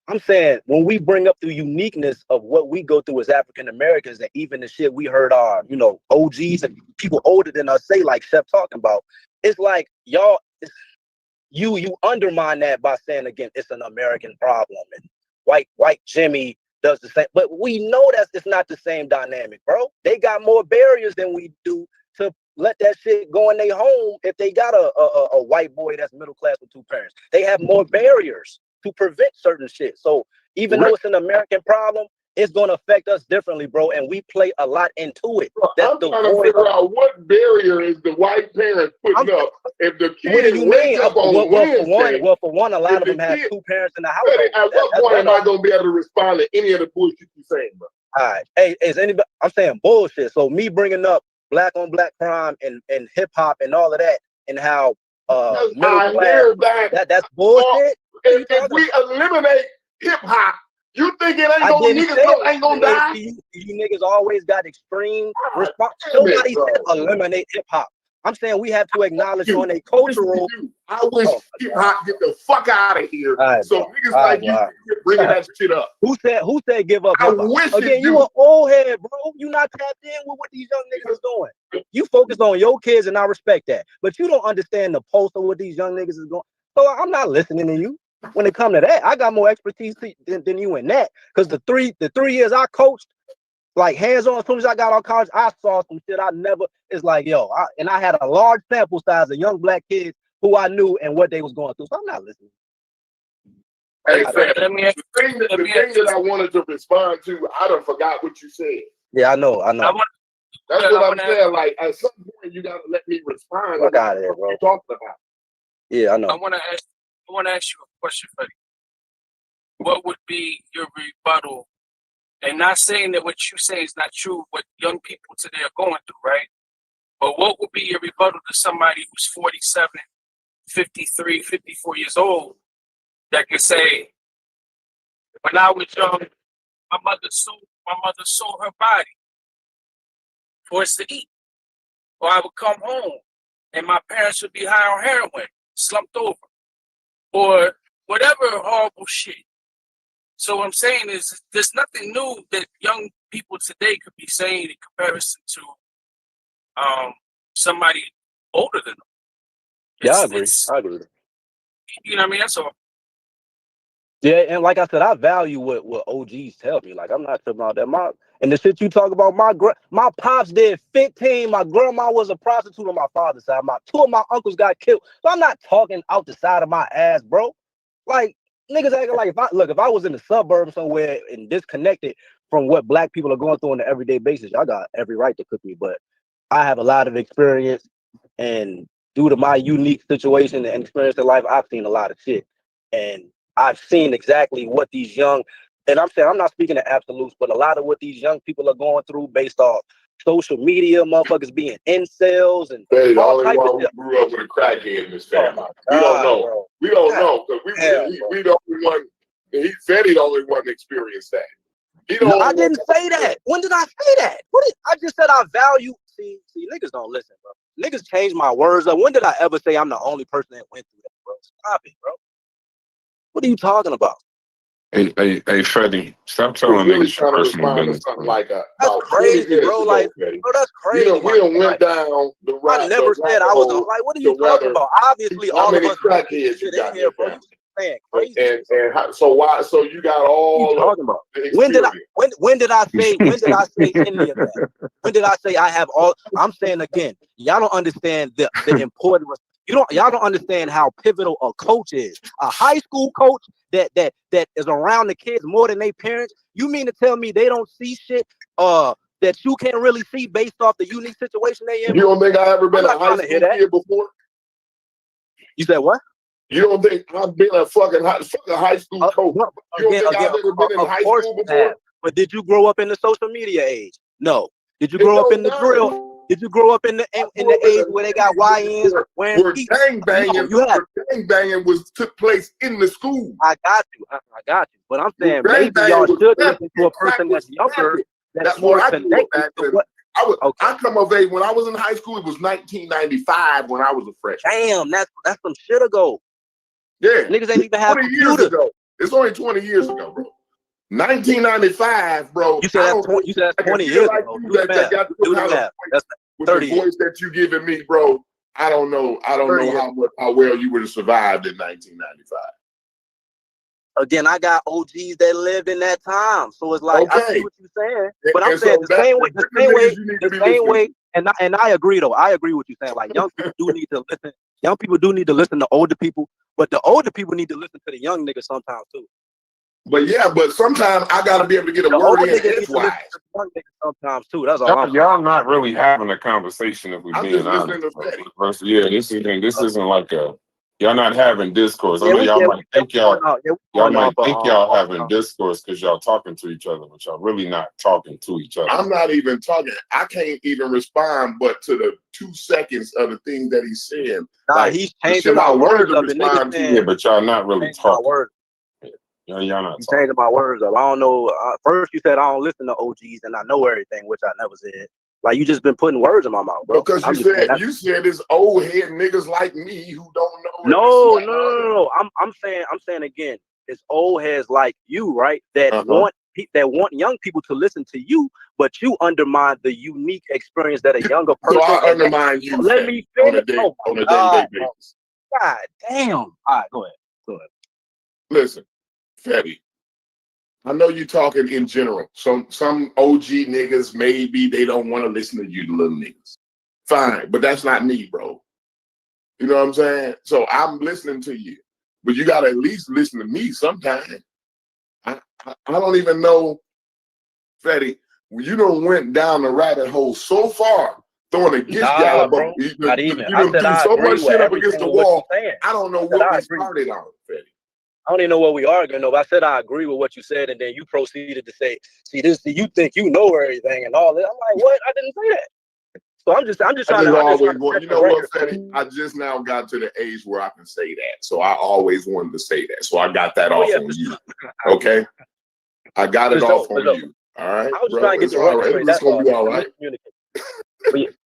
I'm saying when we bring up the uniqueness of what we go through as African Americans, and even the shit we heard our, OGs and people older than us say, like Chef talking about, it's like y'all, you undermine that by saying again it's an American problem and white Jimmy does the same. But we know that it's not the same dynamic, bro. They got more barriers than we do to let that shit go in their home if they got a white boy that's middle class with 2 parents. They have more barriers to prevent certain shit. So even though it's an American problem, it's going to affect us differently, bro. And we play a lot into it. That's I'm trying to figure out what barrier is the white parents putting up if the kid wakes up on Wednesday. For one, a lot of them have 2 parents in the house. At what point am I going to be able to respond to any of the bullshit you're saying, bro? All right. Hey, is anybody? I'm saying bullshit. So me bringing up black on black crime and hip hop and all of that and how middle class, that's bullshit. If we eliminate hip hop, you think it ain't gonna die? You niggas always got extreme response. Nobody said eliminate hip hop. I'm saying we have to acknowledge on a cultural. I wish hip hop get the fuck out of here. Right, so niggas like you bringing that shit up. Who said give up? I wish again, you an old head, bro. You not tapped in with what these young niggas is doing. You focus on your kids, and I respect that. But you don't understand the pulse of what these young niggas is going. So I'm not listening to you. When it comes to that, I got more expertise than you in that. Because the three years I coached, like hands-on, as soon as I got out of college, I saw some shit I never. It's like, yo, I had a large sample size of young black kids who I knew and what they was going through. So I'm not listening. Hey, Sam, the thing that I wanted to respond to, I done forgot what you said. Yeah, I know. That's what I'm saying. Like, at some point, you gotta let me respond. I got it, bro. What you're talking about. Yeah, I know. I want to ask you a question, Freddie. What would be your rebuttal? And not saying that what you say is not true, what young people today are going through, right? But what would be your rebuttal to somebody who's 47, 53, 54 years old that can say, when I was young, my mother sold her body for us to eat. Or I would come home and my parents would be high on heroin, slumped over, or whatever horrible shit. So what I'm saying is there's nothing new that young people today could be saying in comparison to somebody older than them. Yeah, I agree. You know what I mean? That's all. Yeah, and like I said, I value what OGs tell me. Like, I'm not tripping about that. And the shit you talk about, my pops did 15. My grandma was a prostitute on my father's side. 2 of my uncles got killed. So I'm not talking out the side of my ass, bro. Like, niggas acting like if I was in the suburbs somewhere and disconnected from what black people are going through on an everyday basis, y'all got every right to cook me. But I have a lot of experience, and due to my unique situation and experience in life, I've seen a lot of shit. And I've seen exactly what these young, and I'm saying I'm not speaking to absolutes, but a lot of what these young people are going through based off social media, motherfuckers being incels and all type of shit. Grew up with a crackhead in this family. We don't know. Bro. We don't know because we the only one. He said he the only one to experience that. I didn't say that. When did I say that? I just said I value. See, niggas don't listen, bro. Niggas change my words up. When did I ever say I'm the only person that went through that, bro? Stop it, bro. What are you talking about? Hey, Freddie, stop telling niggas your personal business. That's crazy, bro. Like, bro, that's crazy. We done went down the route. I never said I was like, what are you talking about? Obviously, all of us crackheads you got here, bro. You saying crazy. So you got all what you talking about? When did I say any of that? When did I say I have all? I'm saying again, y'all don't understand the importance. Y'all don't understand how pivotal a coach is. A high school coach that is around the kids more than their parents. You mean to tell me they don't see shit that you can't really see based off the unique situation they in? You don't think I ever been a high school kid before? You said what? You don't think I've been a fucking high school coach? You don't think I've ever been in high school before? But did you grow up in the social media age? No. Did you grow up in the drill? Did you grow up in the age where they got YNs wearing gangbanging took place in the school? I got you. But I'm saying maybe y'all should listen to a person that's younger, that's more connected to what. I come of age when I was in high school. It was 1995 when I was a freshman. Damn, that's some shit ago. Yeah, niggas ain't even have 20 years ago. It's only 20 years ago, bro. 1995, bro. You said that's 20 years ago. Do the math. That's 30 with the voice that you giving me, bro. I don't know how well you would have survived in 1995. Again, I got OGs that lived in that time, so it's like I see what you're saying, but I'm saying the same way And I agree though. I agree with you saying like young people do need to listen. Young people do need to listen to older people, but the older people need to listen to the young niggas sometimes too. But sometimes I gotta be able to get a word in edgewise. Young niggas sometimes too. That's all. Y'all not really having a conversation if we're being honest. Yeah, this isn't like a. Y'all not having discourse. I know y'all might think y'all having discourse because y'all talking to each other, but y'all really not talking to each other. I'm not even talking. I can't even respond but to the 2 seconds of the thing that he's saying. Nah, like, he's changing my words up. Yeah, but y'all not really talking. Y'all not changing my words up. I don't know. First you said I don't listen to OGs and I know everything, which I never said. Like you just been putting words in my mouth, bro. Because you said it's old head niggas like me who don't know. No. I'm saying again, it's old heads like you, right? That want young people to listen to you, but you undermine the unique experience that a younger person. So I undermine you. Let me finish. On a day-to-day basis. God damn. All right, go ahead. Listen, Fetty. I know you're talking in general. Some OG niggas, maybe they don't want to listen to you little niggas. Fine, but that's not me, bro. You know what I'm saying? So I'm listening to you, but you got to at least listen to me sometime. I don't even know, Fetty, you done went down the rabbit hole so far, throwing against Gallup. You done threw so much shit up against the wall. I don't know what we started on, Fetty. I don't even know what we arguing over. I said I agree with what you said, and then you proceeded to say, "See, you think you know everything and all that." I'm like, "What? I didn't say that." So I'm just trying to. You know what, Fetty? I just now got to the age where I can say that. So I always wanted to say that. So I got that off on you. Okay, I got it off on you. All right, I was trying to get the right. It's gonna be all right.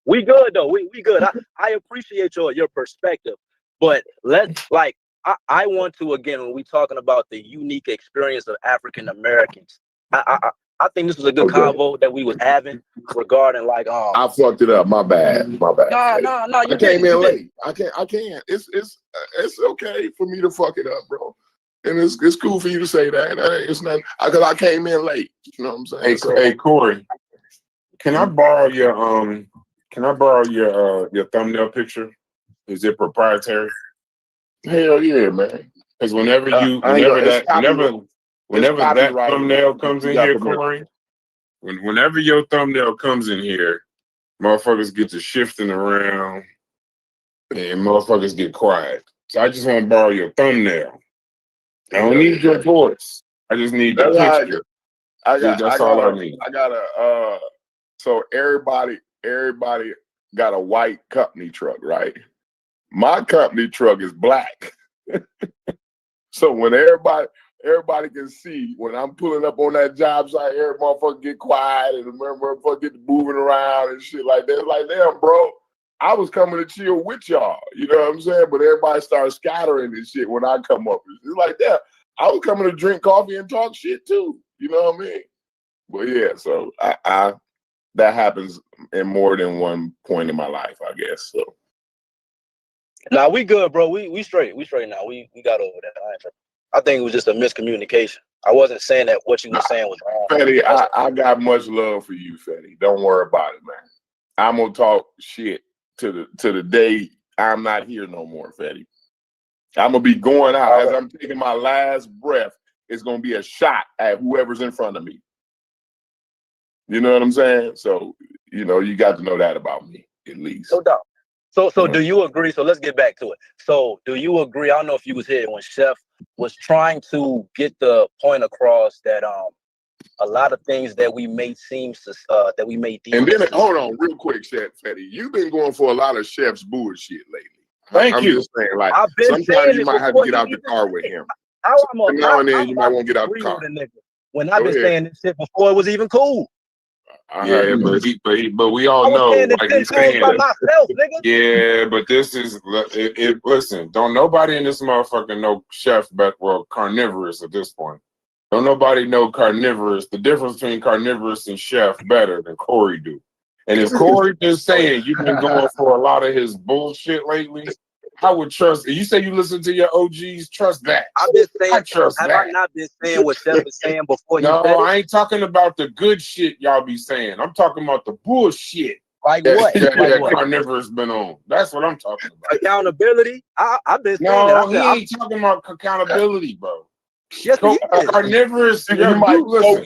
We good though. We good. I appreciate your perspective, but let's like. I want to, again, when we're talking about the unique experience of African Americans, I think this was a good convo that we was having regarding like I fucked it up. My bad. No. I came in late. I can't. It's okay for me to fuck it up, bro. And it's cool for you to say that. It's not because I came in late. You know what I'm saying? Hey, Corey, can I borrow your thumbnail picture? Is it proprietary? Hell yeah, man. Because whenever that thumbnail comes in here, Corey, whenever your thumbnail comes in here, motherfuckers get to shifting around and motherfuckers get quiet. So I just want to borrow your thumbnail. I don't need your voice. I just need the picture. That's all I need. I got so everybody got a white company truck, right? My company truck is black. So when everybody can see when I'm pulling up on that job site, every motherfucker get quiet and the motherfucker get moving around and shit like that. It's like, damn, bro, I was coming to chill with y'all. You know what I'm saying? But everybody starts scattering and shit when I come up. It's like that. I was coming to drink coffee and talk shit too. You know what I mean? But yeah, so I that happens in more than one point in my life, I guess. So. Nah, we good, bro. We straight. We straight now. We got over that. I think it was just a miscommunication. I wasn't saying that what you were saying was wrong. Fetty, I got much love for you, Fetty. Don't worry about it, man. I'm gonna talk shit to the day I'm not here no more, Fetty. I'm gonna be going out as I'm taking my last breath. It's gonna be a shot at whoever's in front of me. You know what I'm saying? So you got to know that about me at least. No doubt. So do you agree? So let's get back to it. So do you agree? I don't know if you was here when Chef was trying to get the point across that a lot of things that we may deem. And then hold on, real quick, Chef Fetty. You've been going for a lot of Chef's bullshit lately. Thank you. Just saying, like sometimes you might have to get out the car with him. Now and then you might want to get out the car. When I've been saying this shit before it was even cool. Yeah, but we all know, like he's saying, myself, nigga. Yeah, but this is listen. Don't nobody in this motherfucker know Chef, but well, carnivorous at this point. Don't nobody know carnivorous. The difference between carnivorous and Chef better than Corey do. And if Corey just saying you've been going for a lot of his bullshit lately, I would trust. You say you listen to your OGs, trust that. I've been saying, I trust that. Have I not been saying what Chef was saying before? No, I ain't talking about the good shit y'all be saying. I'm talking about the bullshit. Like what? That Carnivorous been on. That's what I'm talking about. Accountability. I've been saying no, that. he ain't talking about accountability, bro. Yes, he is. Carnivorous. Listen,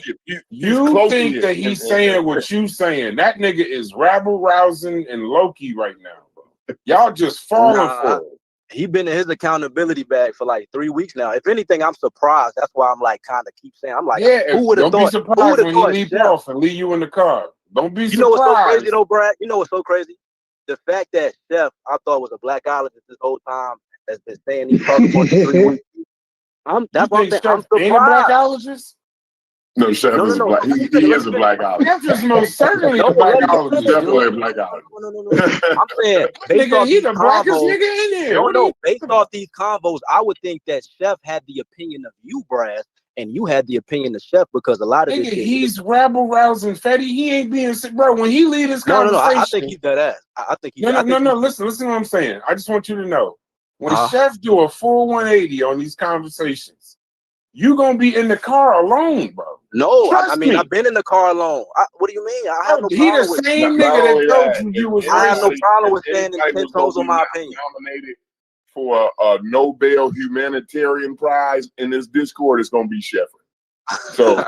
you think that he's saying what you saying? That nigga is rabble rousing and Loki right now, bro. Y'all just falling for it. He been in his accountability bag for like 3 weeks now. If anything, I'm surprised. That's why I'm like kind of keep saying. I'm like, who would have thought? Don't be surprised when he leave off and leave you in the car. Don't be surprised. You know what's so crazy though, Brad? You know what's so crazy? The fact that Chef, I thought was a blackologist this whole time, has been saying these talking points for 3 weeks. That's what I'm saying. I'm surprised. Ain't a blackologist? No, Chef is a black. He is a blackologist. Chef is most certainly a blackologist. Definitely a blackologist. No. I'm saying, he's the blackest nigga in there. No, based off these convos, I would think that Chef had the opinion of you, Brad, and you had the opinion of Chef because a lot of this shit. He's rabble rousing, Fetty. He ain't being sick, bro. When he lead his conversation, I think he's dead ass. I think he's no. Listen to what I'm saying. I just want you to know when Chef do a full 180 on these conversations, you gonna be in the car alone, bro. No, I mean I've been in the car alone. What do you mean? I have no he problem the with same nigga that told you was. I have no problem with saying 10 toes on my opinion. Nominated for a Nobel humanitarian prize in this Discord is gonna be Shepard. So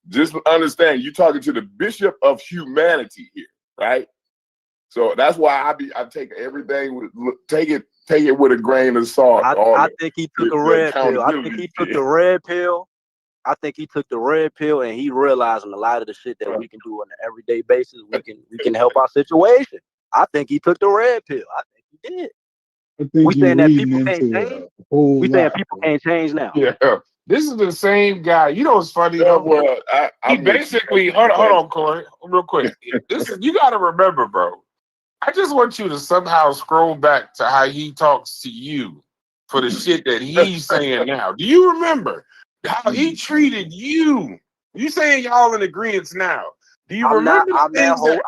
just understand, you're talking to the bishop of humanity here, right? So that's why I take everything take it with a grain of salt. I think he took a red pill. I think he took the red pill. I think he took the red pill and he realized a lot of the shit that we can do on an everyday basis, we can help our situation. I think he took the red pill. I think he did. We saying that people can't change. We saying people can't change now. Yeah. This is the same guy. You know what's funny though? Well, he basically hold on, Corey, real quick. You gotta remember, bro. I just want you to somehow scroll back to how he talks to you for the shit that he's saying now. Do you remember how he treated you? You saying y'all in agreement now? Do you remember? I'm not holding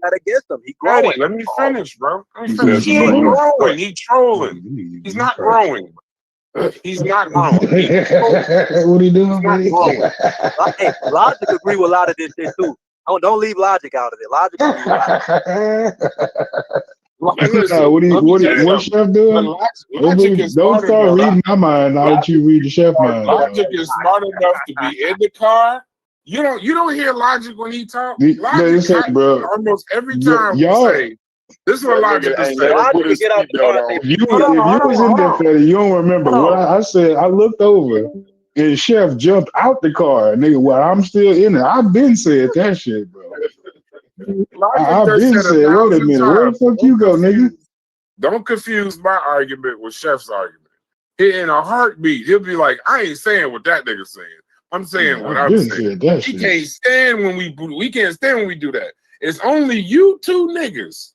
that against him. He growing. Let me finish, bro. He ain't growing. He trolling. He's not growing. He's not growing. What are you doing, buddy? Hey, Logic agree with a lot of this shit too. Don't leave Logic out of it. Logic agree with What's Chef doing? Don't start reading my mind now that you read the Chef mind. Logic is smart enough to be in the car. You don't hear Logic when he talks. Logic, bro. Almost every time this is what Logic is saying. Logic get out the car. If you was in there, Fetty, you don't remember what I said. I looked over and Chef jumped out the car. Nigga, well, I'm still in it. I've been said that shit, bro. I've been said, wait a minute, where the fuck you go, nigga? Don't confuse my argument with Chef's argument. In a heartbeat, he'll be like, I ain't saying what that nigga's saying. I'm saying what I'm saying. We can't stand when we can't stand when we do that. It's only you two niggas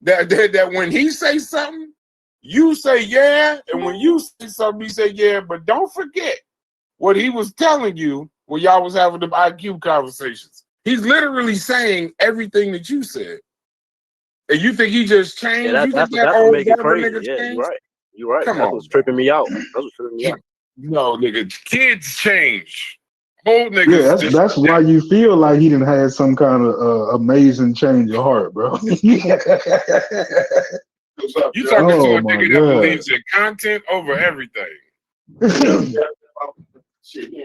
that when he say something, you say yeah, and when you say something, he say yeah. But don't forget what he was telling you when y'all was having the IQ conversations. He's literally saying everything that you said. And you think he just changed? Yeah, that's what make it crazy. Yeah, you're right. Come that's on, what's tripping me out. That's what's tripping me out. No, nigga, kids change. Old niggas. Yeah, that's why you feel like he didn't have some kind of amazing change of heart, bro. You talking to a nigga that believes in content over everything.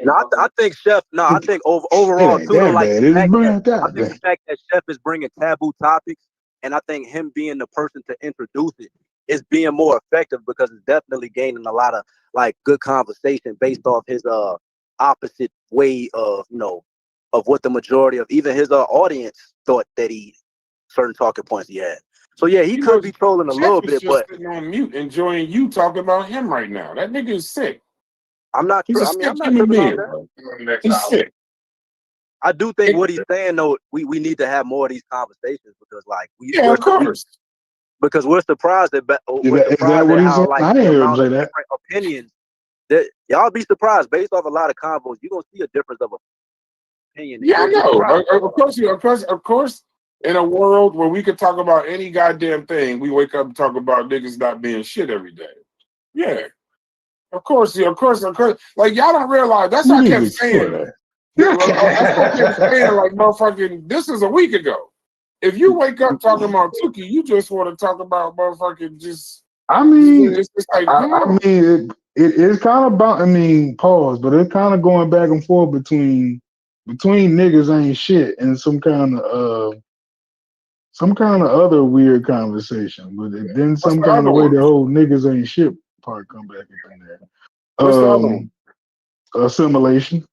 No, I think Chef. No, I think overall too. Like I think the fact that Chef is bringing taboo topics, and I think him being the person to introduce it is being more effective because it's definitely gaining a lot of like good conversation based off his opposite way of of what the majority of even his audience thought that certain talking points he had. So yeah, he could be trolling a little bit, but sitting on mute, enjoying you talking about him right now. That nigga is sick. I'm not. He's I'm not tripping on that. He's sick. I do think what he's saying though, we need to have more of these conversations because like of course. Because we're surprised at how like I didn't hear him say that. Opinions that y'all be surprised based off a lot of combos. You're gonna see a difference of opinion. Yeah, I know. Of course. In a world where we could talk about any goddamn thing, we wake up and talk about niggas not being shit every day. Yeah. Of course. Like y'all don't realize that's what I kept saying. That's what I'm saying. Like, motherfucking, this is a week ago. If you wake up talking about Tuki, you just want to talk about motherfucking just. I mean, it's just like, I mean, it is kind of about. I mean, pause, but it's kind of going back and forth between niggas ain't shit and some kind of other weird conversation. But then some kind of way the whole niggas ain't shit part come back in there. What's the other one? Assimilation.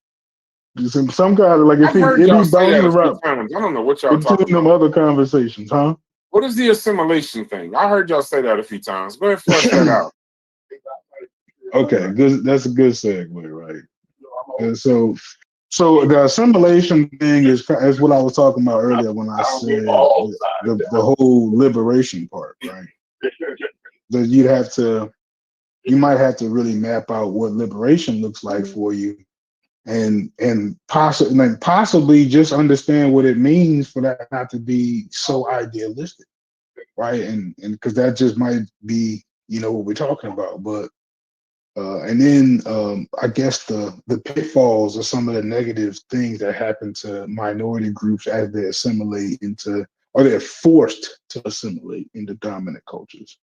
Some kind of like if I've heard it y'all be say that bouncing a few around. times. I don't know what y'all Between talking them about. other conversations, huh? What is the assimilation thing? I heard y'all say that a few times. Go ahead, flesh that out. Okay, good. That's a good segue, right? And so the assimilation thing is what I was talking about earlier when I said the whole liberation part, right? That you might have to really map out what liberation looks like for you, and possibly just understand what it means for that not to be so idealistic, right? And because that just might be what we're talking about, but and then I guess the pitfalls of some of the negative things that happen to minority groups as they assimilate into, or they're forced to assimilate into dominant cultures.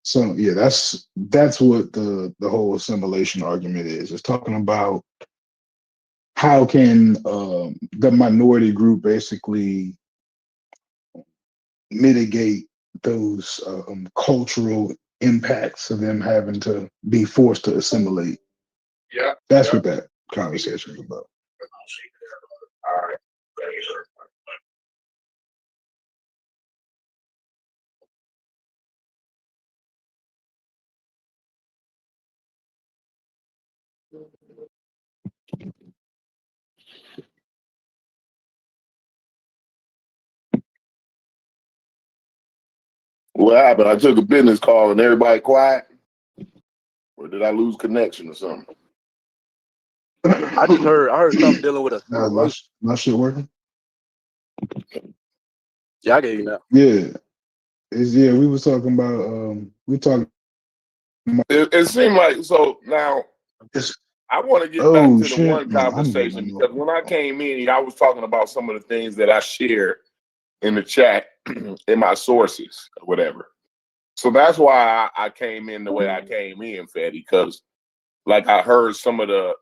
So yeah, that's what the whole assimilation argument is. It's talking about how can the minority group basically mitigate those cultural impacts of them having to be forced to assimilate. Yeah, that's what that conversation is about. All right. What happened? I took a business call and everybody quiet? Or did I lose connection or something? I heard something dealing with a my shit working? Yeah, I get you now. Yeah. We was talking about It seemed like, so now I want to get back to the one conversation, because when I came in, I was talking about some of the things that I shared in the chat in my sources or whatever. So that's why I came in the way I came in, Fetty, because like I heard some of the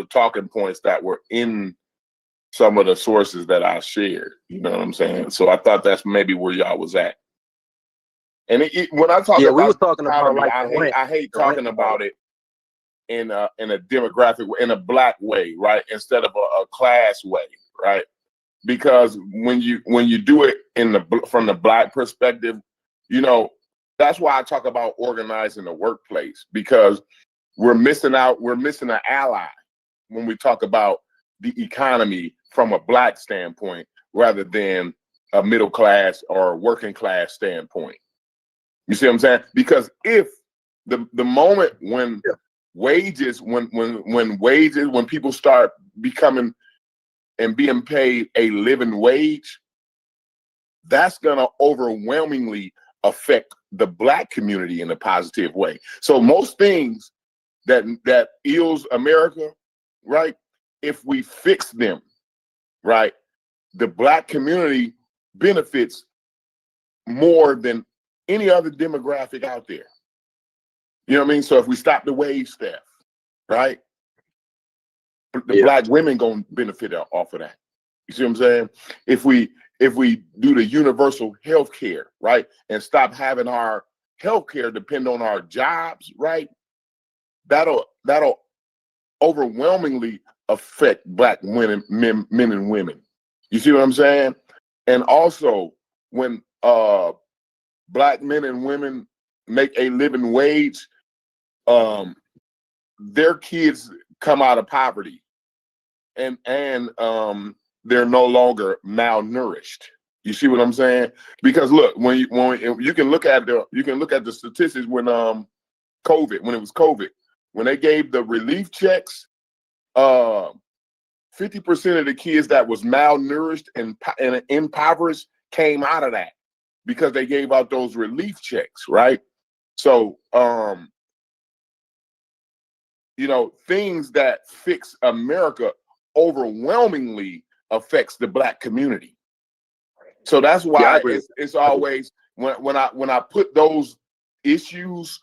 talking points that were in some of the sources that I shared. You know what I'm saying? So I thought that's maybe where y'all was at. And when I talk about, we was talking about like I hate talking about it in a demographic, in a black way, right, instead of a class way, right? Because when you do it from the black perspective, that's why I talk about organizing the workplace, because we're missing out. We're missing an ally when we talk about the economy from a black standpoint rather than a middle class or working class standpoint. You see what I'm saying? Because if the moment when wages, when people start becoming and being paid a living wage, that's gonna overwhelmingly affect the black community in a positive way. So most things that ills America, right? If we fix them, right, the black community benefits more than any other demographic out there. You know what I mean? So if we stop the wage theft, right, the black women gonna benefit off of that. You see what I'm saying? If we do the universal health care, right, and stop having our health care depend on our jobs, right, that'll overwhelmingly affect black men and women. You see what I'm saying? And also, when black men and women make a living wage, their kids come out of poverty, and they're no longer malnourished. You see what I'm saying? Because look, when you can look at the statistics when it was COVID, when they gave the relief checks, 50% of the kids that was malnourished and impoverished came out of that because they gave out those relief checks, right? So, things that fix America overwhelmingly affects the black community. So that's why it's always when I put those issues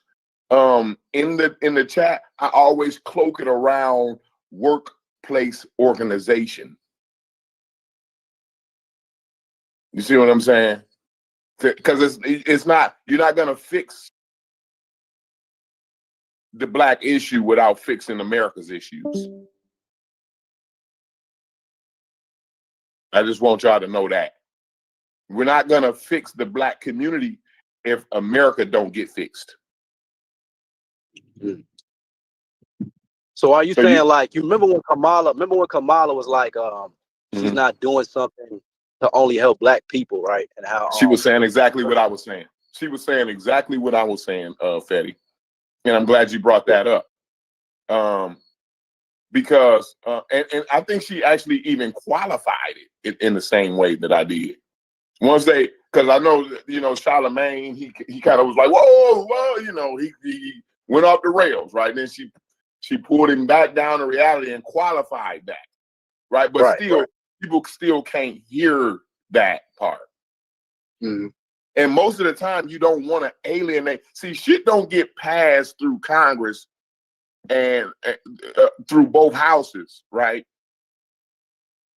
in the chat, I always cloak it around workplace organization. You see what I'm saying? Because it's not, you're not gonna fix the black issue without fixing America's issues. I just want y'all to know that. We're not gonna fix the black community if America don't get fixed. So are you saying like, you remember when Kamala was like, she's not doing something to only help black people, right? And how she was saying exactly what I was saying. She was saying exactly what I was saying, Fetty. And I'm glad you brought that up. Because and I think she actually even qualified it in the same way that I did. Once because I know, Charlemagne, he kind of was like, whoa, he went off the rails, right? And then she pulled him back down to reality and qualified that, right? But people still can't hear that part. Mm-hmm. And most of the time, you don't want to alienate. See, shit don't get passed through Congress and through both houses, right?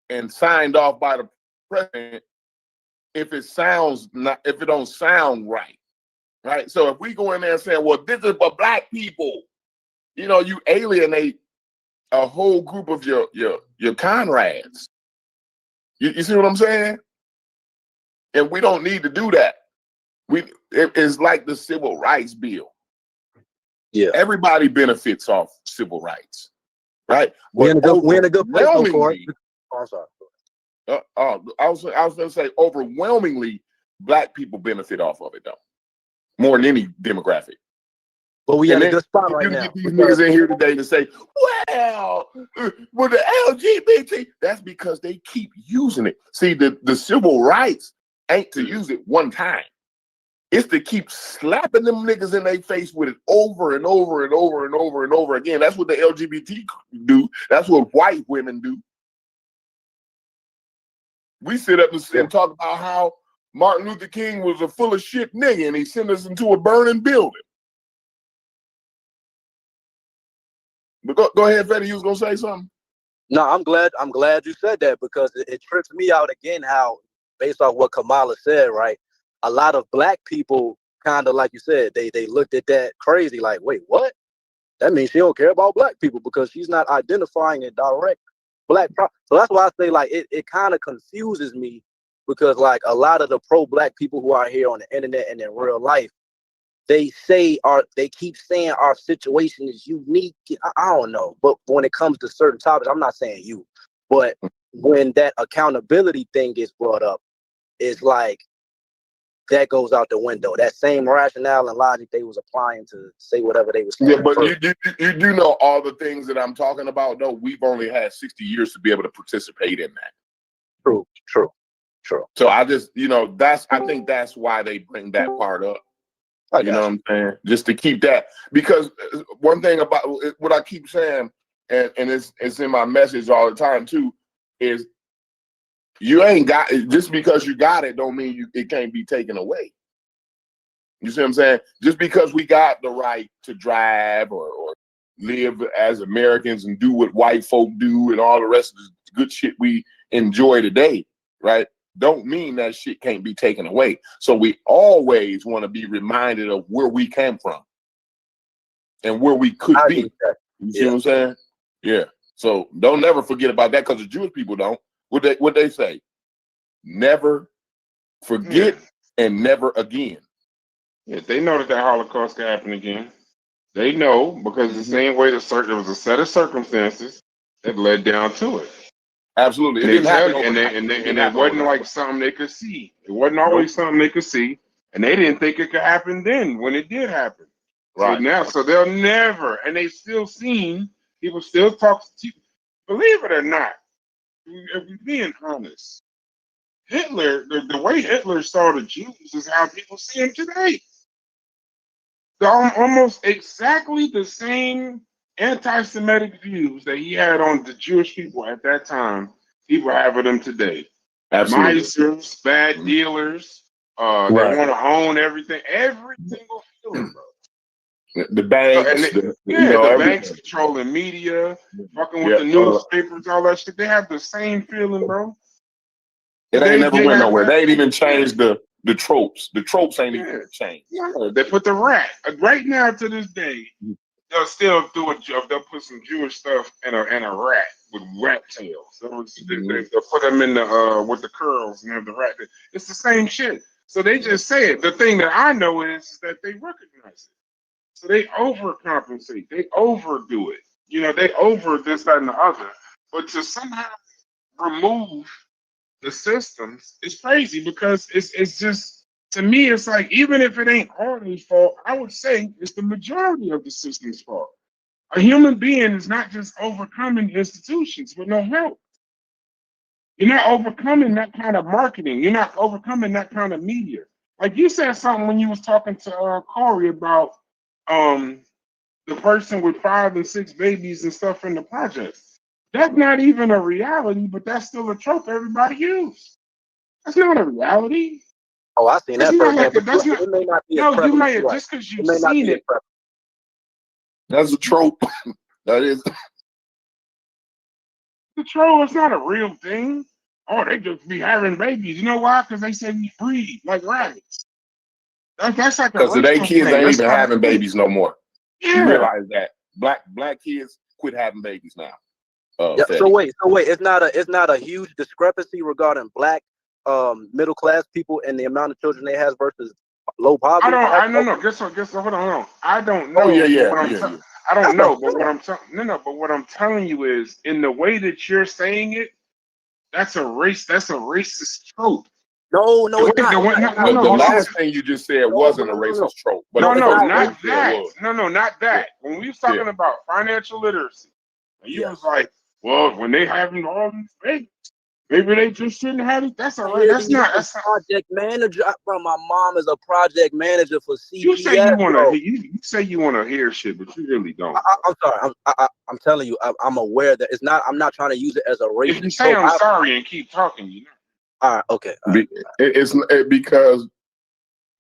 And signed off by the president if it don't sound right, right? So if we go in there and say, well, this is for black people, you alienate a whole group of your comrades. You see what I'm saying? And we don't need to do that. It's like the Civil Rights Bill. Yeah, everybody benefits off civil rights, right? We're in a good place for it. Oh, sorry. I was going to say overwhelmingly, black people benefit off of it though, more than any demographic. But we in a good spot right now. These niggas in here today to say, well, with the LGBT, that's because they keep using it. See, the civil rights ain't to use it one time. It's to keep slapping them niggas in their face with it over and over and over and over and over again. That's what the LGBT do. That's what white women do. We sit up and talk about how Martin Luther King was a full of shit nigga and he sent us into a burning building. But go ahead, Fetty, you was gonna say something? No, I'm glad you said that, because it trips me out again how, based off what Kamala said, right? A lot of black people kind of, like you said, they looked at that crazy, like, wait, what? That means she don't care about black people because she's not identifying a direct black problem. So that's why I say, like, it kind of confuses me, because like a lot of the pro-black people who are here on the internet and in real life, they keep saying our situation is unique. I don't know, but when it comes to certain topics, I'm not saying you, but when that accountability thing gets brought up, it's like that goes out the window. That same rationale and logic they was applying to say whatever they was saying. Yeah, but you do know all the things that I'm talking about, though. We've only had 60 years to be able to participate in that. True. So I just, I think that's why they bring that part up. You know what I'm saying? Just to keep that, because one thing about what I keep saying, and it's in my message all the time too, is you ain't got it. Just because you got it don't mean it can't be taken away. You see what I'm saying? Just because we got the right to drive or live as Americans and do what white folk do and all the rest of the good shit we enjoy today, right? Don't mean that shit can't be taken away. So we always want to be reminded of where we came from and where we could be. You see what I'm saying? Yeah. So don't never forget about that, because the Jewish people don't. What they say? Never forget and never again. Yeah, they know that Holocaust can happen again. They know, because the same way there was a set of circumstances that led down to it. Absolutely. And it wasn't like something they could see. It wasn't always something they could see. And they didn't think it could happen then when it did happen. Right. So they'll never, and they still seen, people still talk to, believe it or not, if we're being honest, Hitler, the way Hitler saw the Jews is how people see them today. They're almost exactly the same anti-Semitic views that he had on the Jewish people at that time, he will have them today. Absolutely. Misers, bad dealers, they Right. want to own everything, every single feeling, bro. The banks, And the banks everything. controlling media, fucking with Yeah. the newspapers, all that shit. They have the same feeling, bro. It ain't never went nowhere. They ain't even changed changed the tropes. The tropes ain't even changed. Yeah, they put the rat right now to this day. They'll still do a job. They'll put some Jewish stuff in a rat with rat tails. They'll put them in the with the curls and have the rat. It's the same shit. So they just say it. The thing that I know is that they recognize it. So they overcompensate. They overdo it. You know, they over this, that, and the other. But to somehow remove the systems, it's crazy because it's just, to me, it's like, even if it ain't all their fault, I would say it's the majority of the system's fault. A human being is not just overcoming institutions with no help. You're not overcoming that kind of marketing. You're not overcoming that kind of media. Like you said something when you was talking to Corey about the person with 5 and 6 babies and stuff in the projects. That's not even a reality, but that's still a trope everybody uses. That's not a reality. Oh, I seen that firsthand. But That's not, it may not be no, a you prevalent. may Right. just because It you've may not seen be a it. prevalent. That's a trope. That is The troll is not a real thing. Oh, they just be having babies. You know why? Because they say we breed like rabbits. That's like a because today racial kids thing. ain't That's even not a having thing. babies no more. You Yeah. realize that black kids quit having babies now. Yeah, so wait, it's not a huge discrepancy regarding black middle class people and the amount of children they have versus low poverty. I don't know. Guess what? Hold on. I don't know. Oh yeah. I don't know, but what I'm telling but what I'm telling you is, in the way that you're saying it, that's a racist trope. No, it's not. The last thing you just said wasn't a racist trope. But not that. Not that. When we was talking about financial literacy, and you was like, well, when they having all these babies, maybe they just shouldn't have it. That's all right. That's not project manager. Bro, my mom is a project manager for CPS. You say you want to. You say you want to hear shit, but you really don't. I'm sorry. I'm telling you. I'm aware that it's not. I'm not trying to use it as a racist. If you say I'm sorry and keep talking, you know. All right. Okay. All right. It's because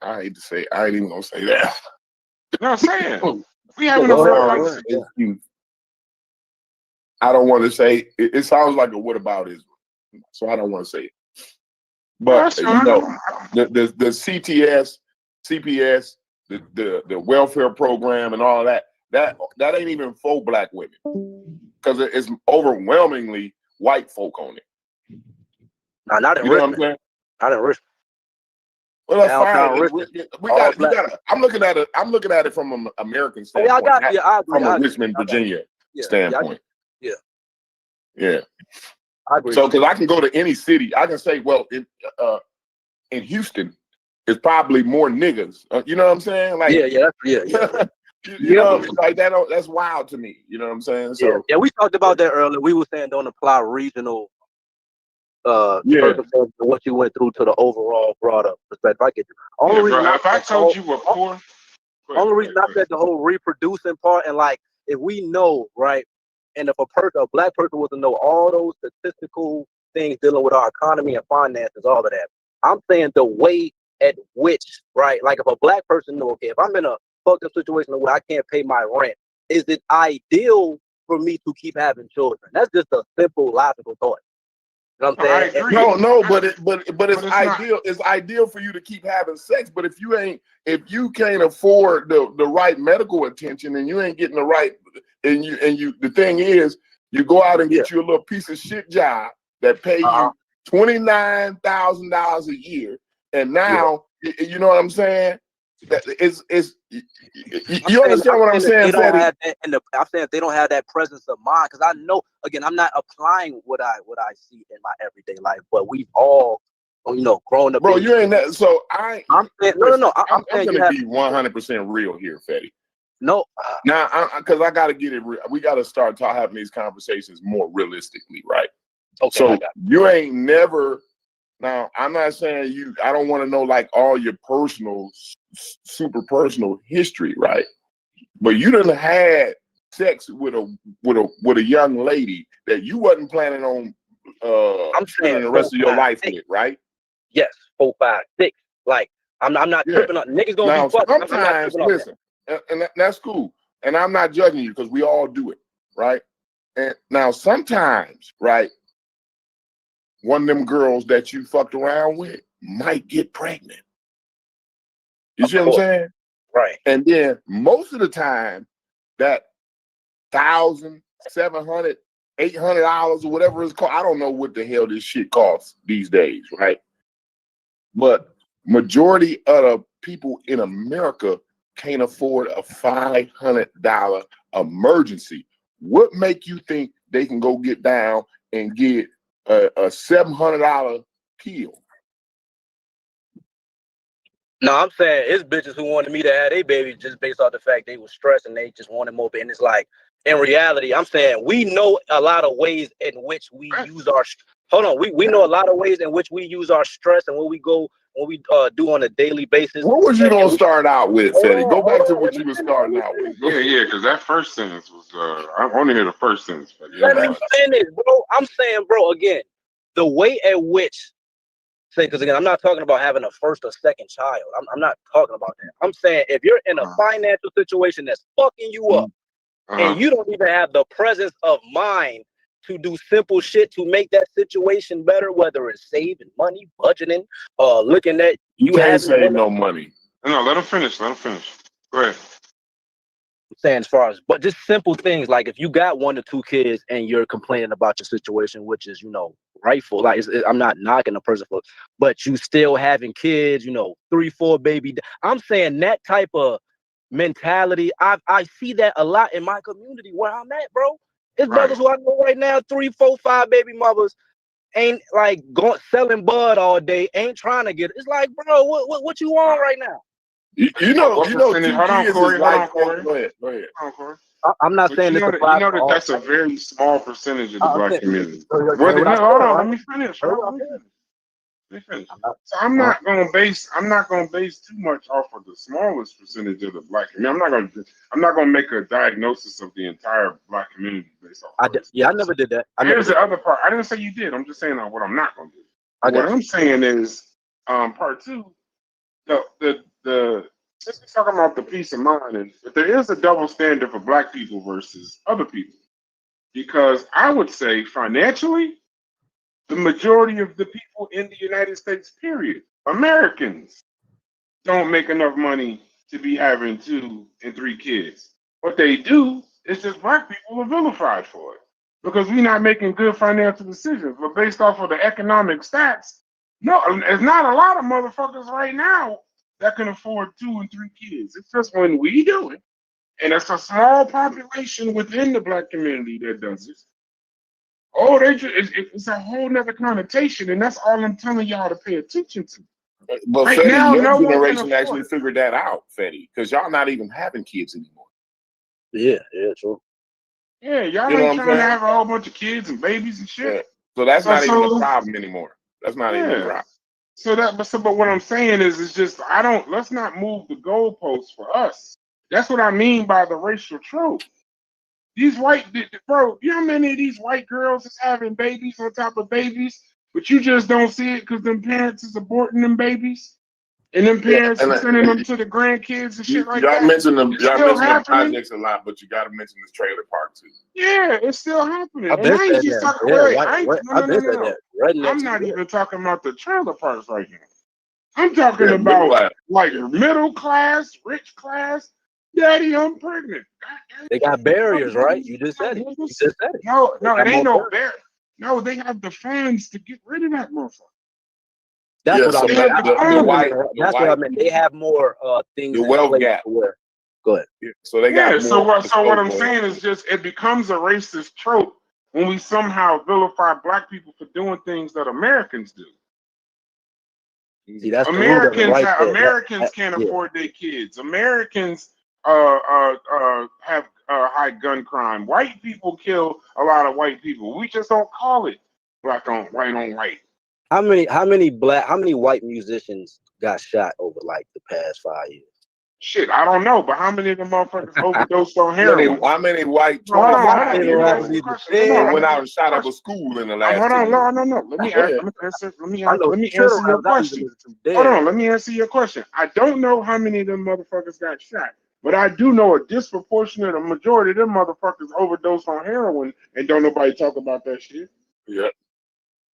I hate to say. I ain't even gonna say that. No, I'm saying we having a real. I don't want to say. It sounds like a whataboutism, so I don't want to say it. But the CPS, the welfare program, and all that ain't even for black women, because it's overwhelmingly white folk on it. No, not in Richmond. Not in Richmond. Well, that's fine. I'm looking at it from an American standpoint, from a Richmond, Virginia standpoint. Yeah. I agree. So, because I can go to any city, I can say, well, in Houston, it's probably more niggas. You know what I'm saying? Like, yeah. You know, like that. That's wild to me. You know what I'm saying? So, yeah, we talked about that earlier. We were saying don't apply regional circumstances to what you went through to the overall broader perspective. I get you. Only reason I said the whole reproducing part, and like, if we know, right, and if a black person was to know all those statistical things dealing with our economy and finances, all of that, I'm saying the way at which, right, like if a black person know, okay, if I'm in a fucked up situation where I can't pay my rent, is it ideal for me to keep having children? That's just a simple, logical thought. You know what I'm saying? No, but it's ideal. It's ideal for you to keep having sex. But if you can't afford the right medical attention, and you ain't getting the right, and you the thing is, you go out and get you a little piece of shit job that pay you $29,000 a year, and now you know what I'm saying? That you understand what I'm saying? I'm saying if they don't have that presence of mind, because I know, again, I'm not applying what I see in my everyday life, but we've all, grown up. Bro, you ain't that. So I'm saying no. I'm gonna be 100% real here, Fetty. No, now because I gotta get it. We gotta start having these conversations more realistically, right? Okay. So you ain't never. Now, I'm not saying I don't want to know like all your personal, super personal history, right? But you done had sex with a young lady that you wasn't planning on I'm spending saying the rest 4, of your 5, life 6. with, right? Yes, 4, 5, 6. Like I'm not Yeah. tripping on niggas gonna Now be fucking. I'm not sometimes, tripping on that. listen, and that's cool. And I'm not judging you because we all do it, right? And now sometimes, right, one of them girls that you fucked around with might get pregnant. You Of see what I'm course. saying? Right. And then most of the time, that $1,700, $800 or whatever it's called, I don't know what the hell this shit costs these days, right? But majority of the people in America can't afford a $500 emergency. What make you think they can go get down and get a $700 pill? No, I'm saying it's bitches who wanted me to have a baby just based off the fact they were stressed and they just wanted more. And it's like, in reality, I'm saying we know a lot of ways in which we use our. Hold on, we know a lot of ways in which we use our stress and what we do on a daily basis. What was you gonna start out with, Fetty? Go back to what you were starting out with. Yeah, because that first sentence was I only hear the first sentence, but Let me finish, bro. I'm saying, bro, again, the way at which because again, I'm not talking about having a first or second child. I'm not talking about that. I'm saying if you're in a financial situation that's fucking you up and you don't even have the presence of mind to do simple shit to make that situation better, whether it's saving money, budgeting, looking at you can't save no money. No, let him finish. Let him finish. Go ahead. I'm saying as far as, but just simple things like if you got 1 or 2 kids and you're complaining about your situation, which is, rightful. Like I'm not knocking a person for, but you still having kids, 3, 4 baby. I'm saying that type of mentality. I see that a lot in my community where I'm at, bro. It's brothers who I know right now, 3, 4, 5 baby mothers ain't like going selling bud all day, ain't trying to get it. It's like, bro, what you on right now? You know, 2 hold kids on, Corey. is like. Go ahead. Go ahead. Hold on, Corey. I'm not saying this applies to all. That's a very small percentage of the black community. Hold on, let me finish. So I'm not gonna base too much off of the smallest percentage of the black community. I'm not gonna make a diagnosis of the entire black community based off. I never did that. Here's the other part. I didn't say you did. I'm just saying what I'm not gonna do. What I'm saying is, part 2, the since we're talking about the peace of mind, and there is a double standard for black people versus other people, because I would say financially, the majority of the people in the United States, period, Americans, don't make enough money to be having 2 and 3 kids. What they do is just black people are vilified for it because we're not making good financial decisions. But based off of the economic stats, no, there's not a lot of motherfuckers right now that can afford 2 and 3 kids. It's just when we do it, and it's a small population within the black community that does it. Oh, it's a whole nother connotation, and that's all I'm telling y'all to pay attention to. But right Fetty, now, your no generation actually figured that out, Fetty, because y'all not even having kids anymore. Yeah, true. Yeah, y'all ain't trying to have a whole bunch of kids and babies and shit. Yeah. So that's not even a problem anymore. That's not even a problem. But what I'm saying is just let's not move the goalposts for us. That's what I mean by the racial trope. These bro, you know how many of these white girls is having babies on top of babies, but you just don't see it because them parents is aborting them babies, and them parents are sending them to the grandkids and shit like that. Y'all mention the projects a lot, but you got to mention this trailer park too. Yeah, it's still happening. I'm not even talking about the trailer parks right now. I'm talking about like middle class, rich class. Daddy, I'm pregnant. They got barriers, right? You just said it. No, it ain't no barrier. No, they have the funds to get rid of that motherfucker. That's what I meant. That's what I meant. They have more things. The wealth gap. Go ahead. So they got. So what I'm saying is just it becomes a racist trope when we somehow vilify black people for doing things that Americans do. See, that's Americans can't afford their kids. Americans have high gun crime. White people kill a lot of white people. We just don't call it white on white. How many white musicians got shot over like the past 5 years? Shit, I don't know, but how many of them motherfuckers overdosed on heroin? How many white Hold on, 25 let me year ask olds you a question. went out and shot up a school in the last Hold 10 on, years? no. Let me Go ask, ahead. let me I know answer children your have not even question. listened to dead. Hold on, let me answer your question. I don't know how many of them motherfuckers got shot, but I do know a disproportionate, a majority of them motherfuckers overdosed on heroin, and don't nobody talk about that shit. Yeah.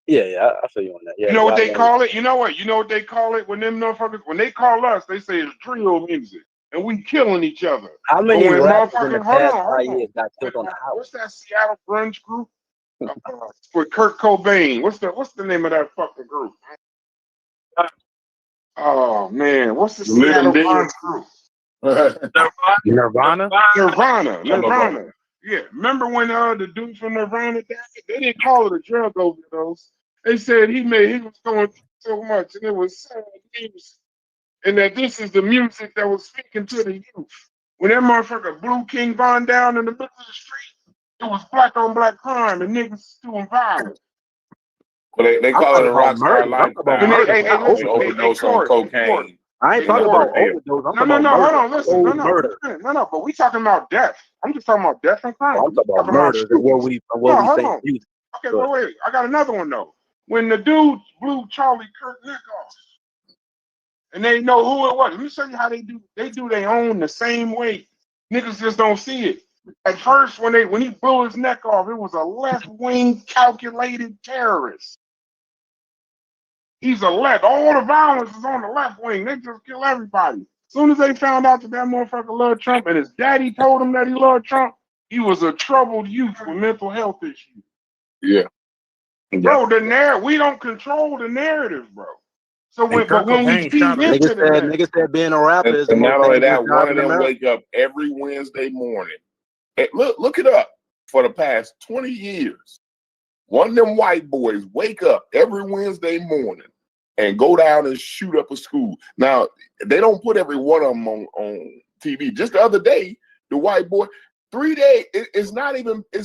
Yeah, I feel you on that. Yeah, You know what why- they call it? You know what? You know what they call it when them motherfuckers, when they call us, they say it's drill music, and we killing each other. How But many when rappers in the motherfuckers, hold past on, 5 years got killed on the house? what's that Seattle grunge group with Kurt Cobain? What's the name of that fucking group? Oh man, what's the Seattle Living grunge Dead. group? Nirvana? Nirvana. Yeah, remember when the dude from Nirvana died? They didn't call it a drug overdose. They said he was going through so much, and it was sad news, and that this is the music that was speaking to the youth. When that motherfucker blew King Von down in the middle of the street, it was black on black crime, and niggas doing violence. Well, they call it a rock star lifestyle. Listen, Overdose on cocaine. I ain't talking about overdose. I'm talking about murder. Hold on, listen, murder. no, but we talking about death. I'm just talking about death and crime. I'm talking about murder. What we hold say. on. Okay, but wait, I got another one though. When the dude blew Charlie Kirk neck off, and they know who it was. Let me show you how they do. They do their own the same way. Niggas just don't see it. At first, when he blew his neck off, it was a left-wing calculated terrorist. He's a left. All the violence is on the left wing. They just kill everybody. As soon as they found out that motherfucker loved Trump and his daddy told him that he loved Trump, he was a troubled youth with mental health issues. Yeah. Bro, we don't control the narrative, bro. So when we feed into niggas said being a rapper is and not only that, one of them wake up every Wednesday morning. And look it up. For the past 20 years, one of them white boys wake up every Wednesday morning and go down and shoot up a school. Now, they don't put every one of them on TV. Just the other day, the white boy, 3 days, it's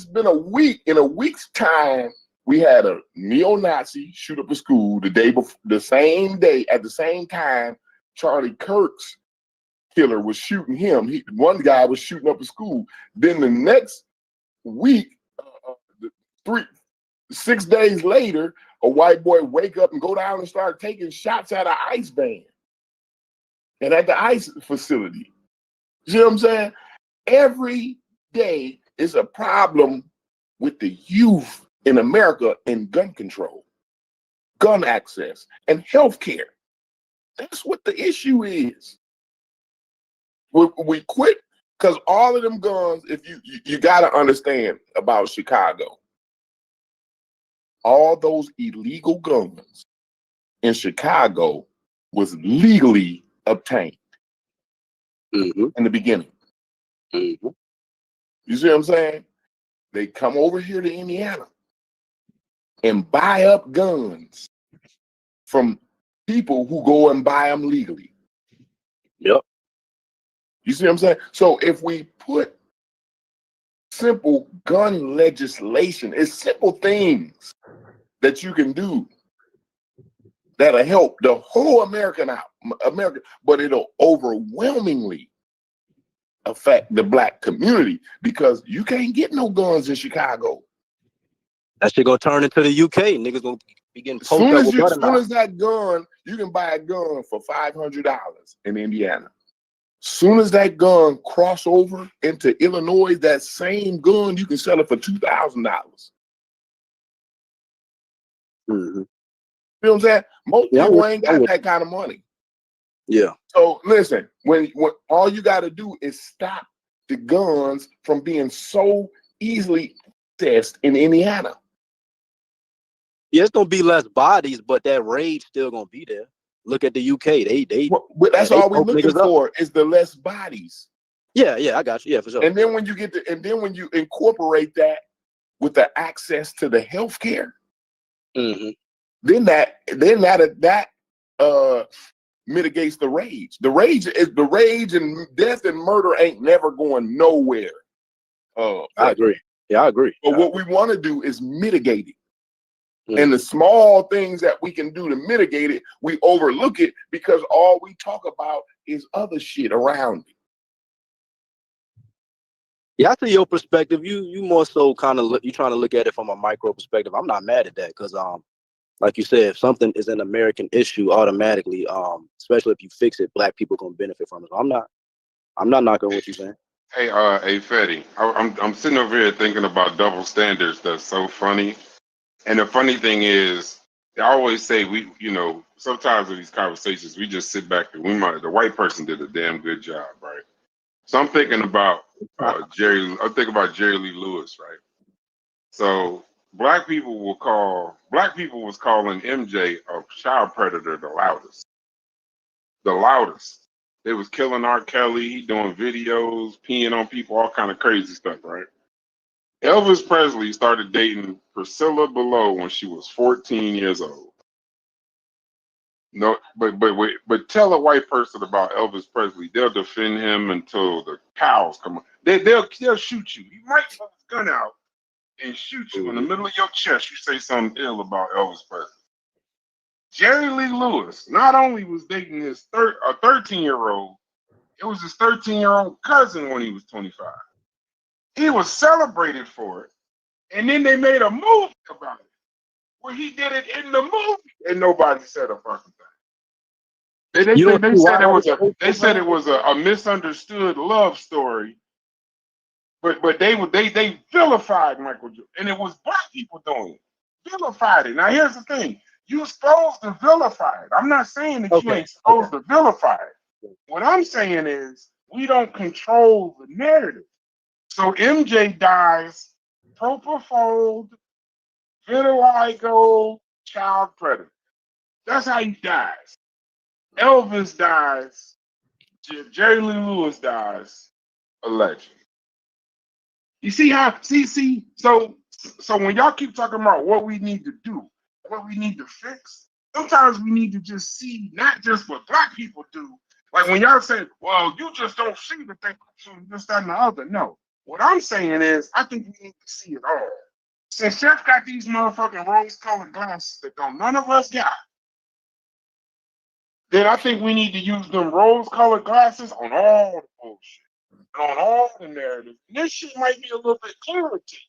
been a week. In a week's time, we had a neo-Nazi shoot up a school the same day, at the same time, Charlie Kirk's killer was shooting him. One guy was shooting up a school. Then the next week, 6 days later, a white boy wake up and go down and start taking shots at an ICE van and at the ICE facility. You see what I'm saying? Every day is a problem with the youth in America in gun control, gun access, and healthcare. That's what the issue is. We quit because all of them guns, if you got to understand about Chicago, all those illegal guns in Chicago was legally obtained in the beginning. You see what I'm saying? They come over here to Indiana and buy up guns from people who go and buy them legally. Yep. You see what I'm saying? So if we put simple gun legislation, it's simple things that you can do that'll help the whole America, but it'll overwhelmingly affect the black community because you can't get no guns in Chicago. That shit gonna turn into the UK. Niggas gonna be getting Soon as that gun, you can buy a gun for $500 in Indiana. Soon as that gun cross over into Illinois, that same gun, you can sell it for $2,000. You know what I'm saying? Most people ain't got that kind of money. Yeah. So listen, when all you got to do is stop the guns from being so easily accessed in Indiana. Yeah, it's gonna be less bodies, but that rage still gonna be there. Look at the UK. That's all we're looking for is the less bodies. Yeah, I got you. Yeah, for sure. And then when you incorporate that with the access to the healthcare, then that mitigates the rage. The rage and death and murder ain't never going nowhere. I agree. Yeah, I agree. But what we want to do is mitigate it. And the small things that we can do to mitigate it, we overlook it because all we talk about is other shit around it. Yeah, I see your perspective. You more so kind of you trying to look at it from a micro perspective. I'm not mad at that because like you said, if something is an American issue, automatically, especially if you fix it, Black people gonna benefit from it. So I'm not knocking what you're saying. Hey, Fetty, I'm sitting over here thinking about double standards. That's so funny. And the funny thing is, they always say sometimes in these conversations we just sit back and the white person did a damn good job, right? So I'm thinking about Jerry Lee Lewis, right? So black people was calling MJ a child predator the loudest. The loudest. They was killing R. Kelly, he doing videos, peeing on people, all kind of crazy stuff, right? Elvis Presley started dating Priscilla Below when she was 14 years old. No, but tell a white person about Elvis Presley, they'll defend him until the cows come on. They'll shoot you. You might pull his gun out and shoot you in the middle of your chest. You say something ill about Elvis Presley. Jerry Lee Lewis not only was dating his 13-year-old, it was his 13-year-old cousin when he was 25. He was celebrated for it, and then they made a movie about it where he did it in the movie, and nobody said a fucking thing. They said it was a misunderstood love story, but they vilified Michael Jordan, and it was black people doing it, vilified it. Now here's the thing: you're supposed to vilify it. I'm not saying that you ain't supposed to vilify it. What I'm saying is we don't control the narrative. So MJ dies, propofol, vitiligo, child predator. That's how he dies. Elvis dies. Jerry Lee Lewis dies. A legend. You see how? See. So when y'all keep talking about what we need to do, what we need to fix, sometimes we need to just see not just what black people do. Like when y'all say, "Well, you just don't see the thing, this, that, and the other." No. What I'm saying is, I think we need to see it all. Since Chef got these motherfucking rose-colored glasses that none of us got, then I think we need to use them rose-colored glasses on all the bullshit, and on all the narratives. And this shit might be a little bit clearer to you.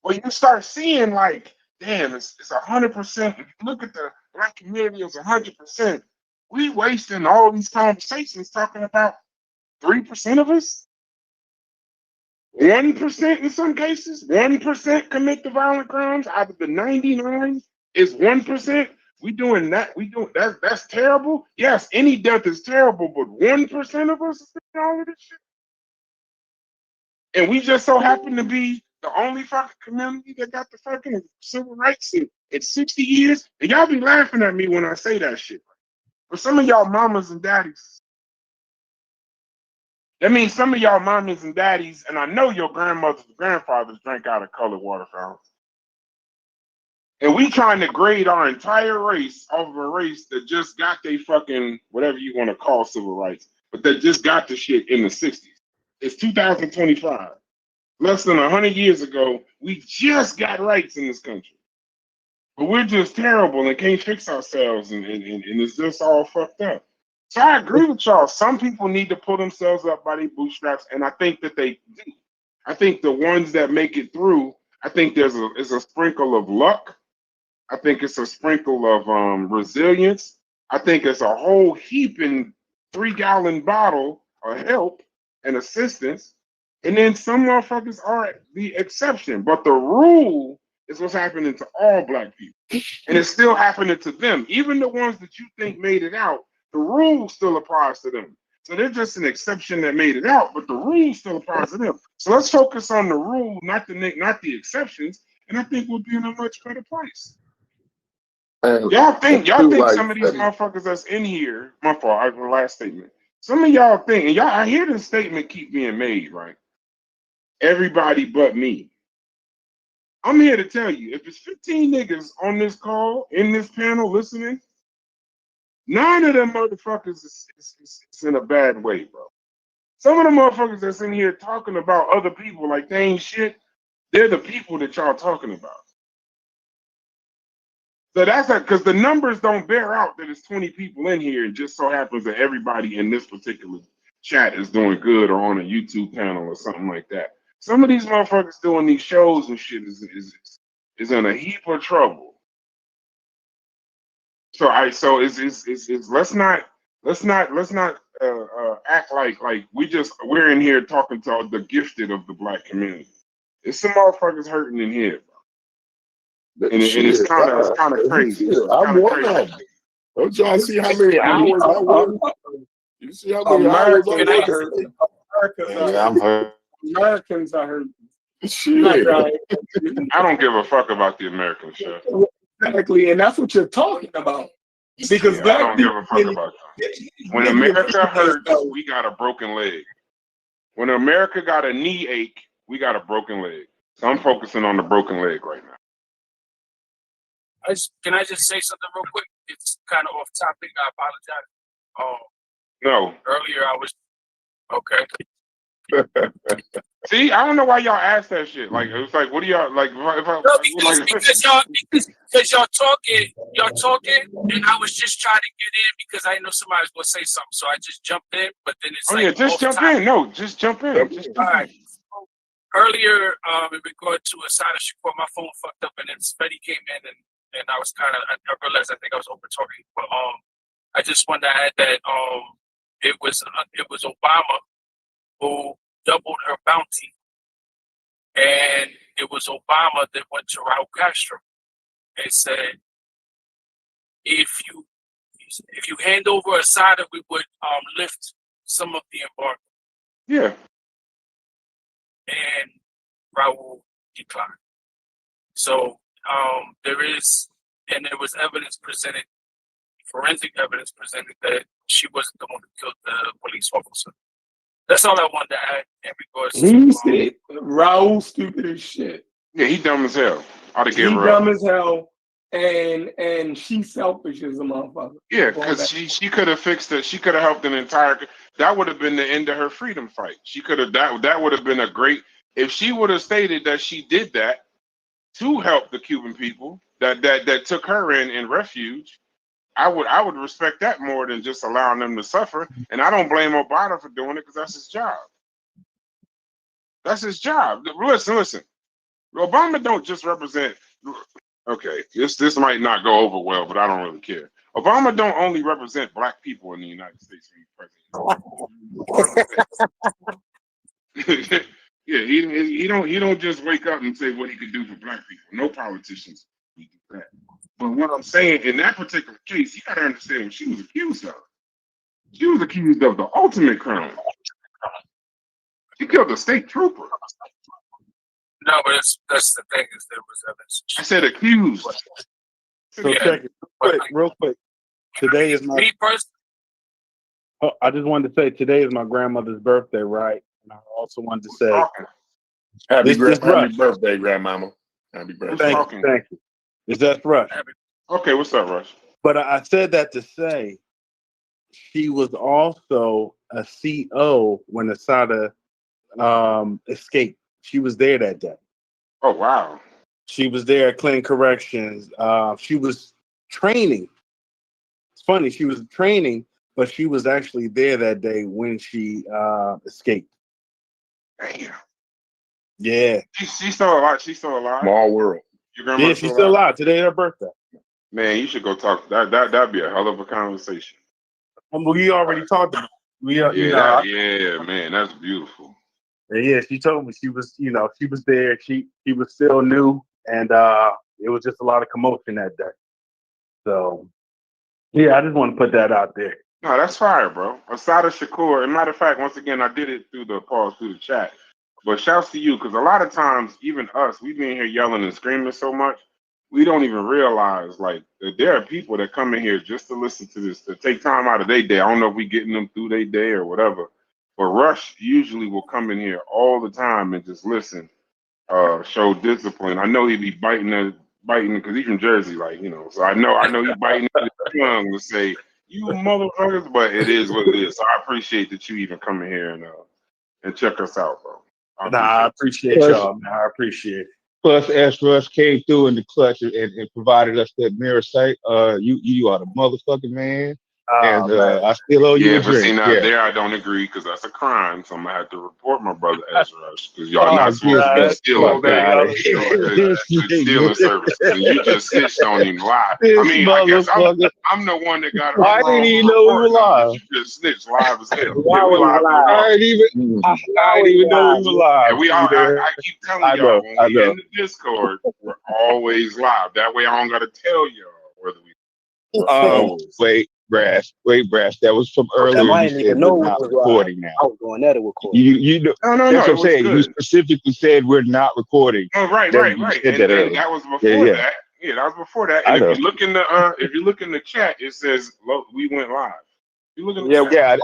When you start seeing, like, damn, it's 100%. If you look at the black community, it's 100%. We wasting all these conversations talking about 3% of us. 1% in some cases, 1% commit the violent crimes out of the 99 is 1%. We doing that. That's terrible. Yes, any death is terrible, but 1% of us is doing all of this shit. And we just so happen to be the only fucking community that got the fucking civil rights in 60 years. And y'all be laughing at me when I say that shit. But some of y'all mamas and daddies, that means some of y'all mommies and daddies, and I know your grandmothers and grandfathers drank out of colored water fountains. And we trying to grade our entire race off of a race that just got their fucking, whatever you want to call civil rights, but that just got the shit in the 60s. It's 2025. Less than 100 years ago, we just got rights in this country. But we're just terrible and can't fix ourselves, and it's just all fucked up. So I agree with y'all. Some people need to pull themselves up by their bootstraps, and I think that they do. I think the ones that make it through, I think there's a sprinkle of luck. I think it's a sprinkle of resilience. I think it's a whole heaping 3-gallon bottle of help and assistance. And then some motherfuckers are the exception. But the rule is what's happening to all black people. And it's still happening to them. Even the ones that you think made it out, the rule still applies to them. So they're just an exception that made it out, but the rule still applies to them. So let's focus on the rule, not the exceptions, and I think we'll be in a much better place. Y'all think some of these motherfuckers that's in here, my fault, I have the last statement. Some of y'all think, and y'all, I hear this statement keep being made, right? Everybody but me. I'm here to tell you, if it's 15 niggas on this call, in this panel listening, 9 of them motherfuckers is in a bad way, bro. Some of the motherfuckers that's in here talking about other people like they ain't shit, they're the people that y'all talking about. So that's because the numbers don't bear out that it's 20 people in here. It just so happens that everybody in this particular chat is doing good or on a YouTube panel or something like that. Some of these motherfuckers doing these shows and shit is in a heap of trouble. So let's not act like we're in here talking to the gifted of the black community. It's some motherfuckers hurting in here, bro. And it's kind of crazy. I'm one of them. Don't y'all see how many hours I work? You see how many hours I work? Yeah, I'm hurt. Americans are hurt. Shit. I don't give a fuck about the American shit. Exactly, and that's what you're talking about. Because I don't give a fuck about that. When America hurts, we got a broken leg. When America got a knee ache, we got a broken leg. So I'm focusing on the broken leg right now. Can I just say something real quick? It's kind of off topic. I apologize. No. Earlier I was okay. See, I don't know why y'all asked that shit. Like, it's like, what do y'all like? Because y'all talking, and I was just trying to get in because I know somebody was gonna say something, so I just jumped in. But then it's just jump in. No, just jump in. All right. Earlier, in regard to Asada Shakur, my phone fucked up, and then Spetty came in, and I was I realized I think I was over talking, but I just wanted to add that it was Obama who doubled her bounty, and it was Obama that went to Raul Castro and said, if you hand over Asada, we would lift some of the embargo. Yeah. And Raul declined. So there was evidence presented, forensic evidence presented that she wasn't the one who killed the police officer. That's all I wanted to add in regards to. He said Raul stupid as shit. Yeah, he dumb as hell. He dumb as hell, and she selfish as a motherfucker. Yeah, because she could have fixed it. She could have helped an entire. That would have been the end of her freedom fight. She could have. That would have been a great. If she would have stated that she did that to help the Cuban people that took her in refuge, I would respect that more than just allowing them to suffer. And I don't blame Obama for doing it because that's his job. That's his job. Listen. Obama don't just represent. Okay, this might not go over well, but I don't really care. Obama don't only represent black people in the United States president. Yeah, he don't just wake up and say what he could do for black people. No politicians do that. But what I'm saying in that particular case, you gotta understand what she was accused of. She was accused of the ultimate crime. She killed a state trooper. No, but that's the thing is there was evidence. I said accused. So check it real quick. Today is my. I just wanted to say today is my grandmother's birthday, right? And I also wanted to say happy birthday, grandmama. Happy birthday. Thank you. Is that Rush? Okay, what's up, Rush? But I said that to say she was also a CO when Asada escaped. She was there that day. Oh, wow. She was there at Clinton Corrections. She was training. It's funny, she was training, but she was actually there that day when she escaped. Damn. Yeah. She's still alive. She's still alive. Small world. Yeah, she's still alive. Today her birthday. Man, you should go talk. That'd be a hell of a conversation. We already talked about it. Yeah, man, that's beautiful. Yeah, she told me she was there. She was still new, and it was just a lot of commotion that day. So, yeah, I just want to put that out there. No, that's fire, bro. Asada Shakur. As a matter of fact, once again, I did it through the chat. But shouts to you, because a lot of times, even us, we've been here yelling and screaming so much, we don't even realize like that there are people that come in here just to listen to this, to take time out of their day. I don't know if we getting them through their day or whatever. But Rush usually will come in here all the time and just listen, show discipline. I know he be biting because he's from Jersey, so I know he biting his tongue to say, you motherfuckers, but it is what it is. So I appreciate that you even come in here and check us out, bro. I appreciate y'all, man. I appreciate it. Plus, S. Rush came through in the clutch and provided us that mirror sight. You are the motherfucking man, and I still owe you Yeah, a but see drink. now Yeah. there I don't agree because that's a crime. So I'm gonna have to report my brother Ezra because y'all Oh, not supposed to be get stealing fuck out of good here. This stealing nigga. services, and you just snitched on him live. I This mean, I guess motherfucker. I'm the one that got it I wrong didn't for even know we were reporting him, live. but you just snitched live as hell. Why Yeah, we was live, no live? problem. I didn't even know we were live. And we all, I keep telling I y'all know. when I we know. in the Discord, we're always live. That way I don't gotta tell y'all whether we're always. Wait, Brass. That was from earlier. I You didn't said even know we're it not was recording live. now. I was going at it with Corey. You know. No, That's what it I'm was saying. You good. specifically said we're not recording. Oh, right. You said And that earlier. that was before Yeah. that. Yeah, that was before that. I And know. if you look in the chat, it says we went live. You look in the chat. Yeah,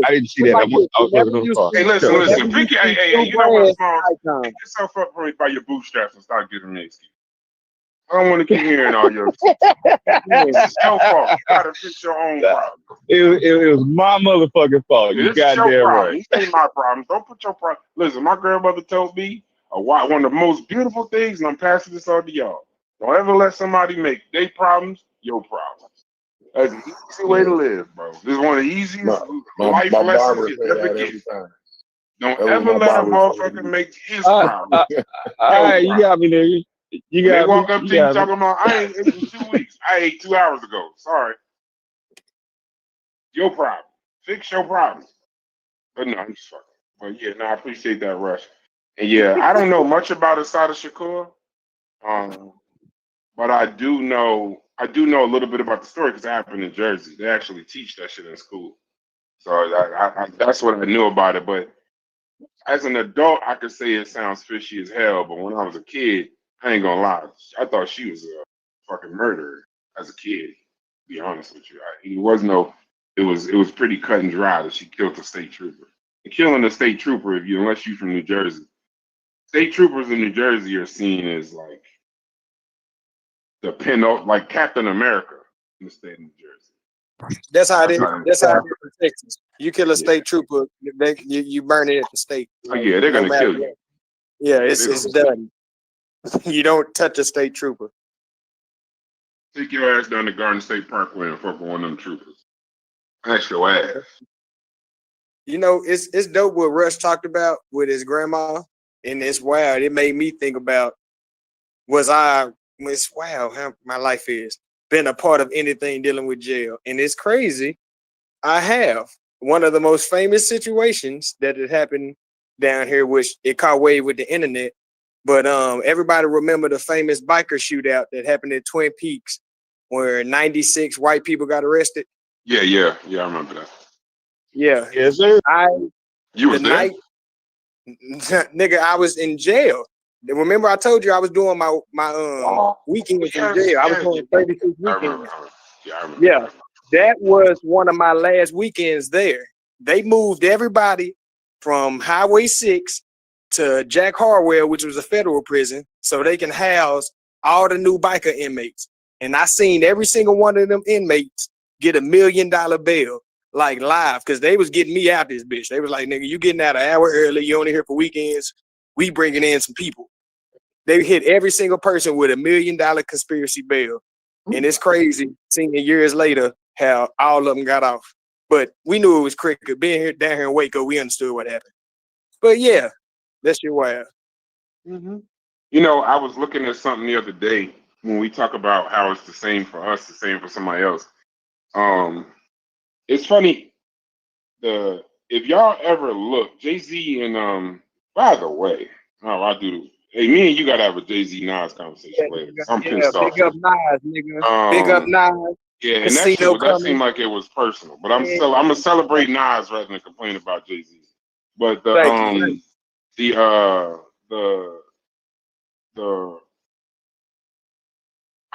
I didn't see that. I was looking on the car. Hey, listen. Pick it. Hey, you know what, Small? Pick yourself up by your bootstraps and start giving me excuses. I don't want to keep hearing all your excuses. It's your fault. You gotta fix your own problem. It was my motherfucking fault. You This is your goddamn problem. right. This ain't my problem. Don't put your problem. Listen, my grandmother told me one of the most beautiful things, and I'm passing this on to y'all. Don't ever let somebody make their problems your problems. That's an easy way to live, bro. This is one of the easiest life lessons you ever get. Don't ever let a motherfucker make his problem. All right, you got me, nigga. They walk up to you talking about, I ain't ate in 2 weeks. I ate 2 hours ago. Sorry. Your problem. Fix your problem. But no, I'm just fucking. But yeah, no, I appreciate that, Rush. And yeah, I don't know much about Assata Shakur. But I do know a little bit about the story because it happened in Jersey. They actually teach that shit in school. So that's what I knew about it. But as an adult, I could say it sounds fishy as hell. But when I was a kid, I ain't gonna lie, I thought she was a fucking murderer as a kid. To be honest with you, it was pretty cut and dry that she killed a state trooper. And killing a state trooper, unless you're from New Jersey, state troopers in New Jersey are seen as like like Captain America in the state of New Jersey. That's how it is. That's how it is in Texas. You kill a state trooper, you burn it at the stake. Oh yeah, they're gonna kill you. Yeah, it's done. You don't touch a state trooper. Take your ass down to Garden State Parkway and fuck with one of them troopers. That's your ass. You know, it's dope what Rush talked about with his grandma, and it's wild. It made me think about it's wow how my life is. Been a part of anything dealing with jail. And it's crazy. I have one of the most famous situations that had happened down here, which it caught wave with the internet. But everybody remember the famous biker shootout that happened at Twin Peaks where 96 white people got arrested? Yeah, I remember that. Yeah. Yes, sir. You was there? Nigga, I was in jail. Remember I told you I was doing my weekends in jail. I was doing 36 weekends. I remember. Yeah, that was one of my last weekends there. They moved everybody from Highway 6 to Jack Harwell, which was a federal prison, so they can house all the new biker inmates. And I seen every single one of them inmates get $1 million bail, like live, because they was getting me out this bitch. They was like, nigga, you getting out an hour early, you only here for weekends, we bringing in some people. They hit every single person with $1 million conspiracy bail. And it's crazy seeing years later how all of them got off. But we knew it was cricket. Being down here in Waco, we understood what happened. But yeah, that's your wild. Mm-hmm. You know, I was looking at something the other day when we talk about how it's the same for us, the same for somebody else. It's funny. If y'all ever look, Jay-Z and by the way, I do. Hey, me and you gotta have a Jay-Z Nas conversation later. I'm pissed off. Big up Nas, nigga. Big up Nas. Yeah, and that seemed like it was personal. But I'm gonna celebrate Nas rather than complain about Jay-Z. But I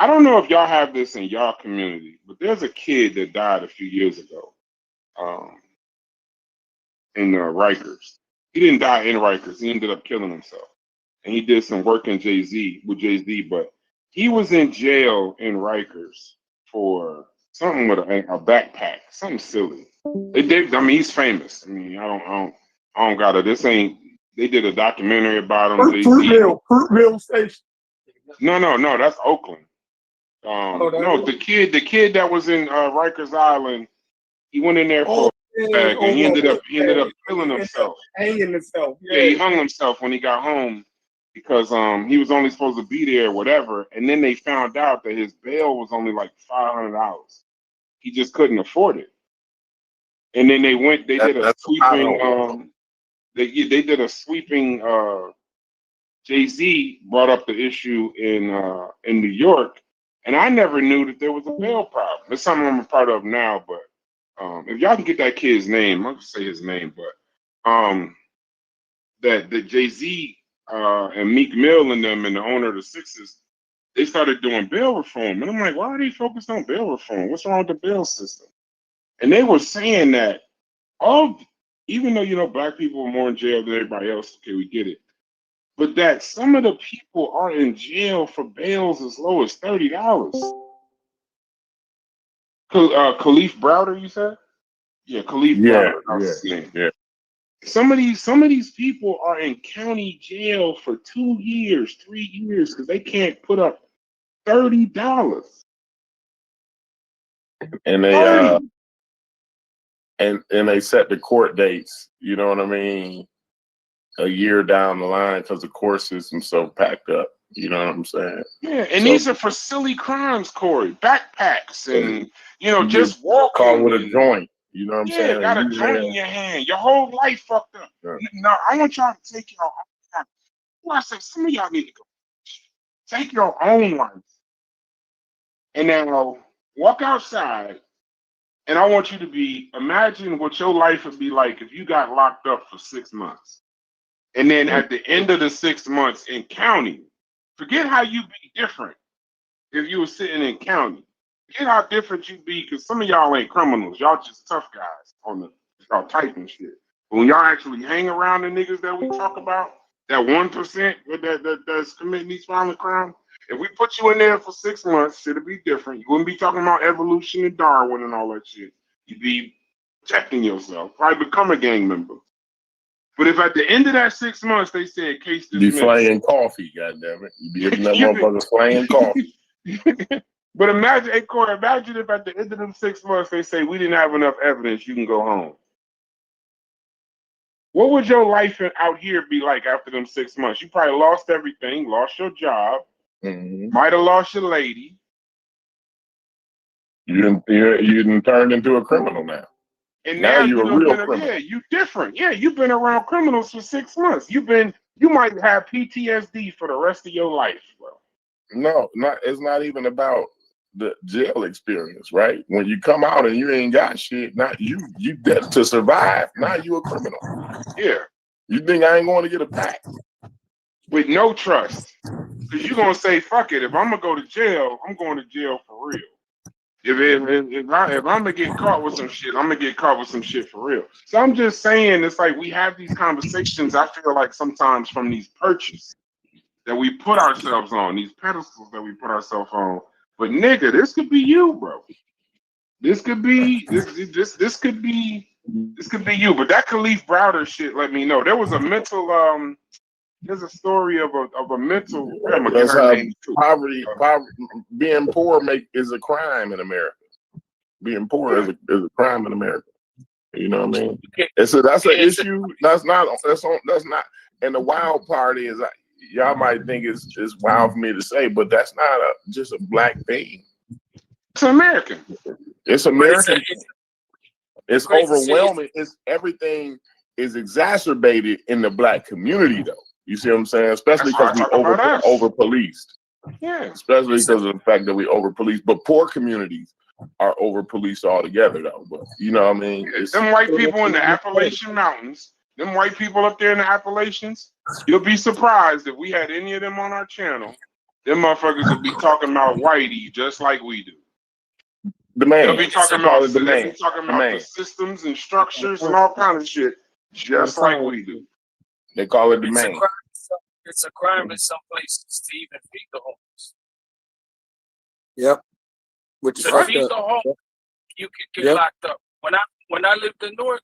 don't know if y'all have this in y'all community, but there's a kid that died a few years ago. In Rikers. He didn't die in Rikers. He ended up killing himself. And he did some work with Jay-Z, but he was in jail in Rikers for something with a backpack, something silly. He's famous. I mean, I don't gotta. This ain't They did a documentary about him. Fruitville Station. No, that's Oakland. No, the kid that was in Rikers Island, he went in there for a bag, and he ended up killing himself. Hanging himself. Yeah, he hung himself when he got home because he was only supposed to be there or whatever, and then they found out that his bail was only like $500. He just couldn't afford it. And then they did a sweeping Jay-Z brought up the issue in New York, and I never knew that there was a bail problem. It's something I'm a part of now, but if y'all can get that kid's name, I'll just say his name, but that Jay-Z and Meek Mill and them and the owner of the Sixers, they started doing bail reform. And I'm like, why are they focused on bail reform? What's wrong with the bail system? And they were saying that even though, black people are more in jail than everybody else, okay, we get it. But that some of the people are in jail for bails as low as $30. Khalif Browder, you said? Yeah, Khalif Browder. That's his name. Yeah. Some of these people are in county jail for 2 years, 3 years, because they can't put up $30. And they and they set the court dates, you know what I mean, a year down the line because the court system's so packed up. You know what I'm saying? Yeah, and these are for silly crimes, Corey. Backpacks and just walking. Caught with a joint. You know what I'm saying? Got a joint in your hand. Your whole life fucked up. Yeah. Now I want y'all to take your own. Well, I say some of y'all need to go take your own life, and now walk outside. And I want you to imagine what your life would be like if you got locked up for 6 months, and then at the end of the 6 months in county, forget how you'd be different if you were sitting in county. Forget how different you'd be, because some of y'all ain't criminals. Y'all just tough guys y'all typing shit. But when y'all actually hang around the niggas that we talk about, that 1% that's committing these violent crimes, if we put you in there for 6 months, it'd be different. You wouldn't be talking about evolution and Darwin and all that shit. You'd be protecting yourself, probably become a gang member. But if at the end of that 6 months they said case dismissed, you flaying coffee, goddammit. You be hitting that motherfucker flaying coffee. But imagine if at the end of them 6 months they say we didn't have enough evidence, you can go home. What would your life out here be like after them 6 months? You probably lost everything, lost your job, might have lost your lady. You didn't turn into a criminal now. And now you're a real criminal. Yeah, you different. Yeah, you've been around criminals for 6 months. You might have PTSD for the rest of your life, bro. No, it's not even about the jail experience, right? When you come out and you ain't got shit, not you dead to survive. Now you a criminal. Yeah. You think I ain't going to get a pack? With no trust. Because you're going to say, fuck it, if I'm going to go to jail, I'm going to jail for real. If I'm going to get caught with some shit, I'm going to get caught with some shit for real. So I'm just saying, it's like we have these conversations, I feel like sometimes from these perches that we put ourselves on, these pedestals that we put ourselves on. But nigga, this could be you, bro. This could be this could be you. But that Khalif Browder shit let me know. There was a mental there's a story of a mental that's how poverty being poor is a crime in America. Being poor is a crime in America. You know what I mean? That's an issue. That's not. And the wild part is, y'all might think it's wild for me to say, but that's not just a black thing. It's American. It's American. It's overwhelming. It's everything is exacerbated in the black community, though. You see what I'm saying? Especially because we over policed. Yeah. Especially because of the fact that we over policed. But poor communities are over policed altogether, though. But you know what I mean? Them white people in the Appalachian Mountains, them white people up there in the Appalachians, you'll be surprised if we had any of them on our channel. Them motherfuckers would be talking about whitey just like we do. They'll be talking about the systems and structures and all kinds of shit just like we do. They call it the man. It's a crime in some places to even feed the homeless. Yep. Which is to feed the homeless, you can get locked up. When I lived in North,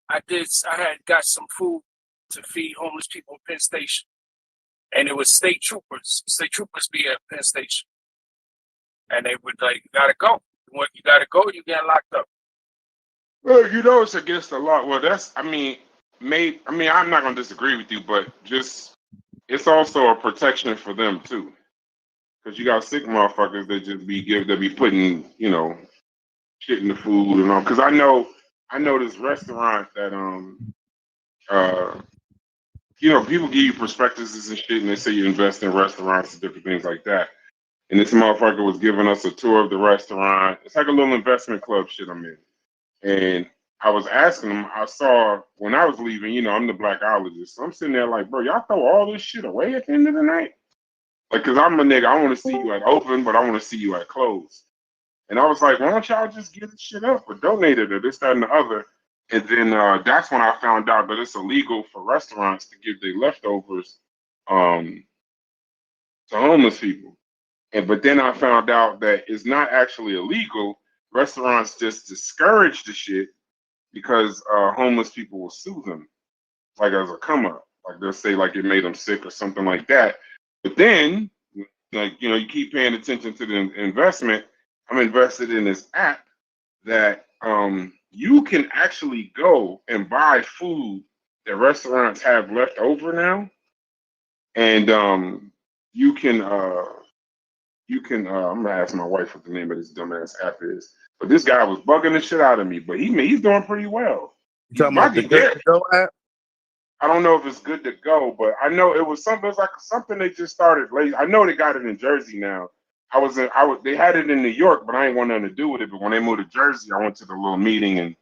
I had got some food to feed homeless people in Penn Station. And it was state troopers. State troopers be at Penn Station. And they would like, you gotta go. When you gotta go, you get locked up. Well, you know it's against the law. Well, that's I'm not gonna disagree with you, but just it's also a protection for them too. Because you got sick motherfuckers that just be putting, shit in the food and all. Because I know this restaurant that people give you prospectuses and shit, and they say you invest in restaurants and different things like that. And this motherfucker was giving us a tour of the restaurant. It's like a little investment club shit I'm in. And I was asking him, I saw when I was leaving, I'm the blackologist. So I'm sitting there like, bro, y'all throw all this shit away at the end of the night? Like, because I'm a nigga, I want to see you at open, but I want to see you at close. And I was like, why don't y'all just give this shit up or donate it or this, that, and the other? And then that's when I found out that it's illegal for restaurants to give their leftovers to homeless people. But then I found out that it's not actually illegal. Restaurants just discourage the shit because homeless people will sue them, like as a come up. Like they'll say like it made them sick or something like that. But then, you keep paying attention to the investment. I'm invested in this app that you can actually go and buy food that restaurants have left over now, and you can. I'm gonna ask my wife what the name of this dumbass app is. But this guy was bugging the shit out of me. But he's doing pretty well. You talking about the Good to Go app? I don't know if it's good to go, but I know it was something. It was like something they just started late. I know they got it in Jersey now. They had it in New York, but I ain't want nothing to do with it. But when they moved to Jersey, I went to the little meeting and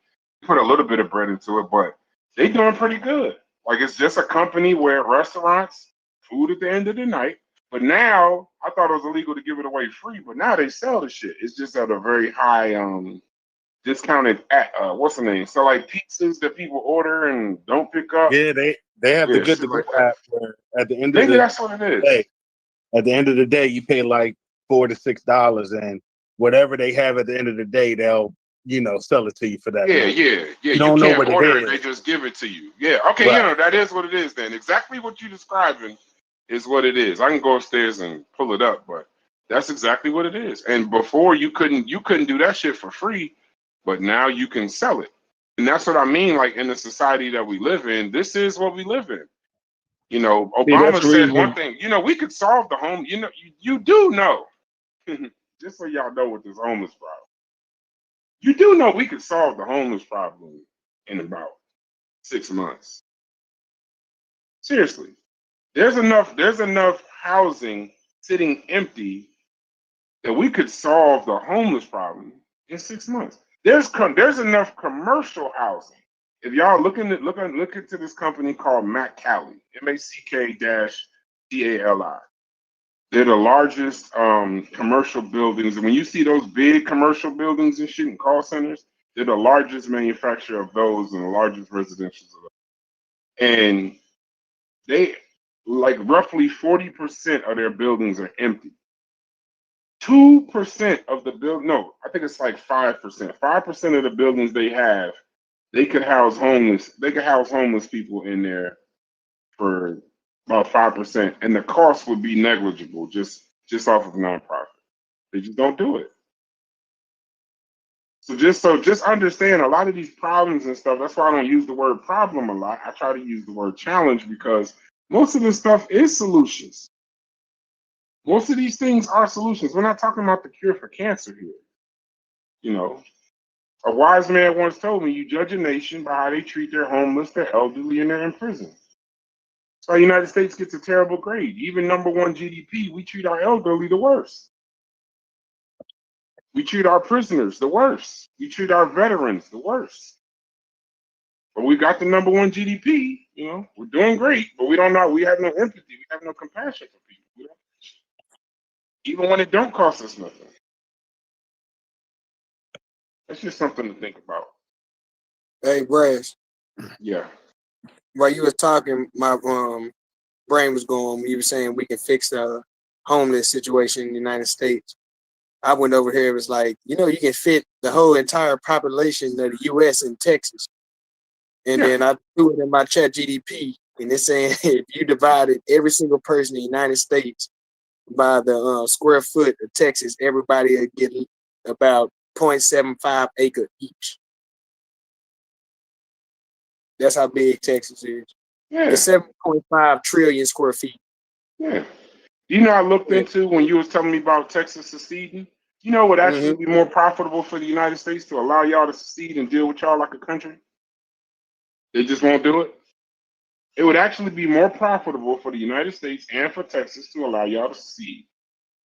put a little bit of bread into it. But they doing pretty good. Like it's just a company where restaurants, food at the end of the night. But now I thought it was illegal to give it away free, but now they sell the shit. It's just at a very high discounted what's the name? So like pizzas that people order and don't pick up. Yeah, they have the Good to Go app where at the end of maybe the that's what it is. day, at the end of the day, you pay like $4 to $6, and whatever they have at the end of the day, they'll sell it to you for that. Yeah. You don't know what order it is. They just give it to you. Yeah. Okay. Right. That is what it is then. Exactly what you're describing is what it is. I can go upstairs and pull it up, but that's exactly what it is. And before you couldn't do that shit for free, but now you can sell it. And that's what I mean. Like in the society that we live in, this is what we live in. Obama said one thing. We could solve the home. You do know. Just so y'all know what this homeless problem. You do know we could solve the homeless problem in about 6 months. Seriously. There's enough housing sitting empty that we could solve the homeless problem in 6 months. There's enough commercial housing. If y'all look into this company called MacCali, MACK-CALI. They're the largest commercial buildings. And when you see those big commercial buildings and shit in call centers, they're the largest manufacturer of those and the largest residential of those. And they like roughly 40% of their buildings are empty. 2% of the I think it's like 5%. 5% of the buildings they could house homeless people in there for about 5%, and the cost would be negligible just off of nonprofit. They just don't do it. So just understand a lot of these problems and stuff. That's why I don't use the word problem a lot. I try to use the word challenge because most of this stuff is solutions. Most of these things are solutions. We're not talking about the cure for cancer here. A wise man once told me, you judge a nation by how they treat their homeless, their elderly, and their in prison. So the United States gets a terrible grade. Even number one GDP, we treat our elderly the worst. We treat our prisoners the worst. We treat our veterans the worst. But we got the number one GDP, we're doing great, but we have no empathy. We have no compassion for people. Even when it don't cost us nothing. That's just something to think about. Hey, Brash. Yeah. While you were talking, my brain was going. You were saying we can fix the homeless situation in the United States. I went over here. It was like, you can fit the whole entire population of the U.S. in Texas. And then I threw it in my chat GDP. And it's saying if you divided every single person in the United States by the square foot of Texas, everybody would get about 0.75 acre each. That's how big Texas is. Yeah. It's 7.5 trillion square feet. Yeah. You know, I looked into when you was telling me about Texas seceding. You know, it would actually be more profitable for the United States to allow y'all to secede and deal with y'all like a country. They just won't do it. It would actually be more profitable for the United States and for Texas to allow y'all to secede.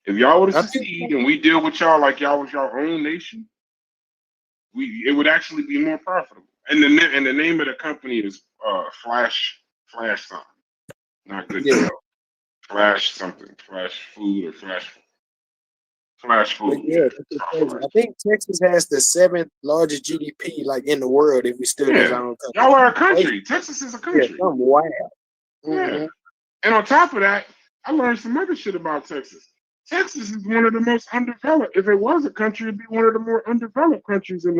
If y'all were to secede and we deal with y'all like y'all was your own nation, it would actually be more profitable. And the name of the company is Flash something. Not good to know. Flash something. Flash food or Flash food. Yeah, I think Texas has the 7th largest GDP like in the world if we stood as our own country. Y'all are a country. Texas is a country. Yeah, something wild. Yeah. And on top of that, I learned some other shit about Texas. Texas is one of the most undeveloped. If it was a country, it'd be one of the more undeveloped countries on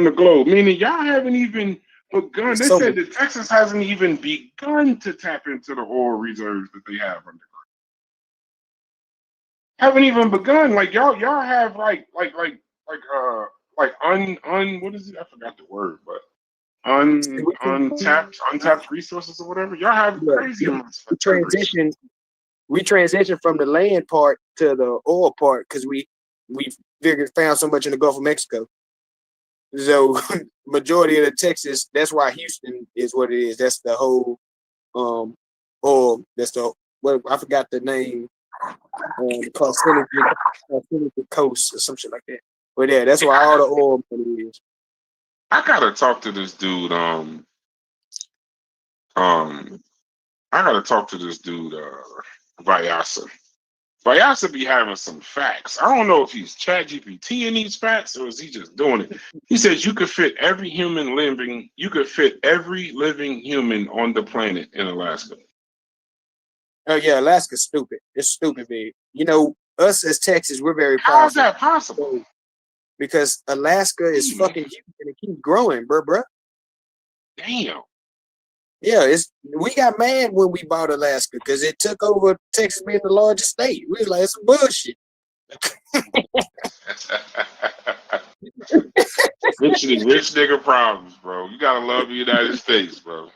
the globe. Meaning y'all haven't even begun. They said that Texas hasn't even begun to tap into the oil reserves that they have underground. Haven't even begun. Like y'all have what is it? I forgot the word, but untapped resources or whatever. Y'all have crazy amounts. We transitioned from the land part to the oil part because we found so much in the Gulf of Mexico. So majority of the Texas, that's why Houston is what it is. That's the whole oil. That's I forgot the name. Called Seneca Coast or some shit like that. But yeah, that's why all the oil money is. I gotta talk to this dude. Vyasa. Vyasa be having some facts. I don't know if he's ChatGPT in these facts or is he just doing it. He says you could fit every living human on the planet in Alaska. Oh yeah, Alaska's stupid. It's stupid big. You know, us as Texas, we're very proud. How's that possible? Because Alaska is fucking huge and it keeps growing, bruh. Damn. Yeah, we got mad when we bought Alaska because it took over Texas being the largest state. We was like, it's some bullshit. Rich nigga problems, bro. You gotta love the United States, bro.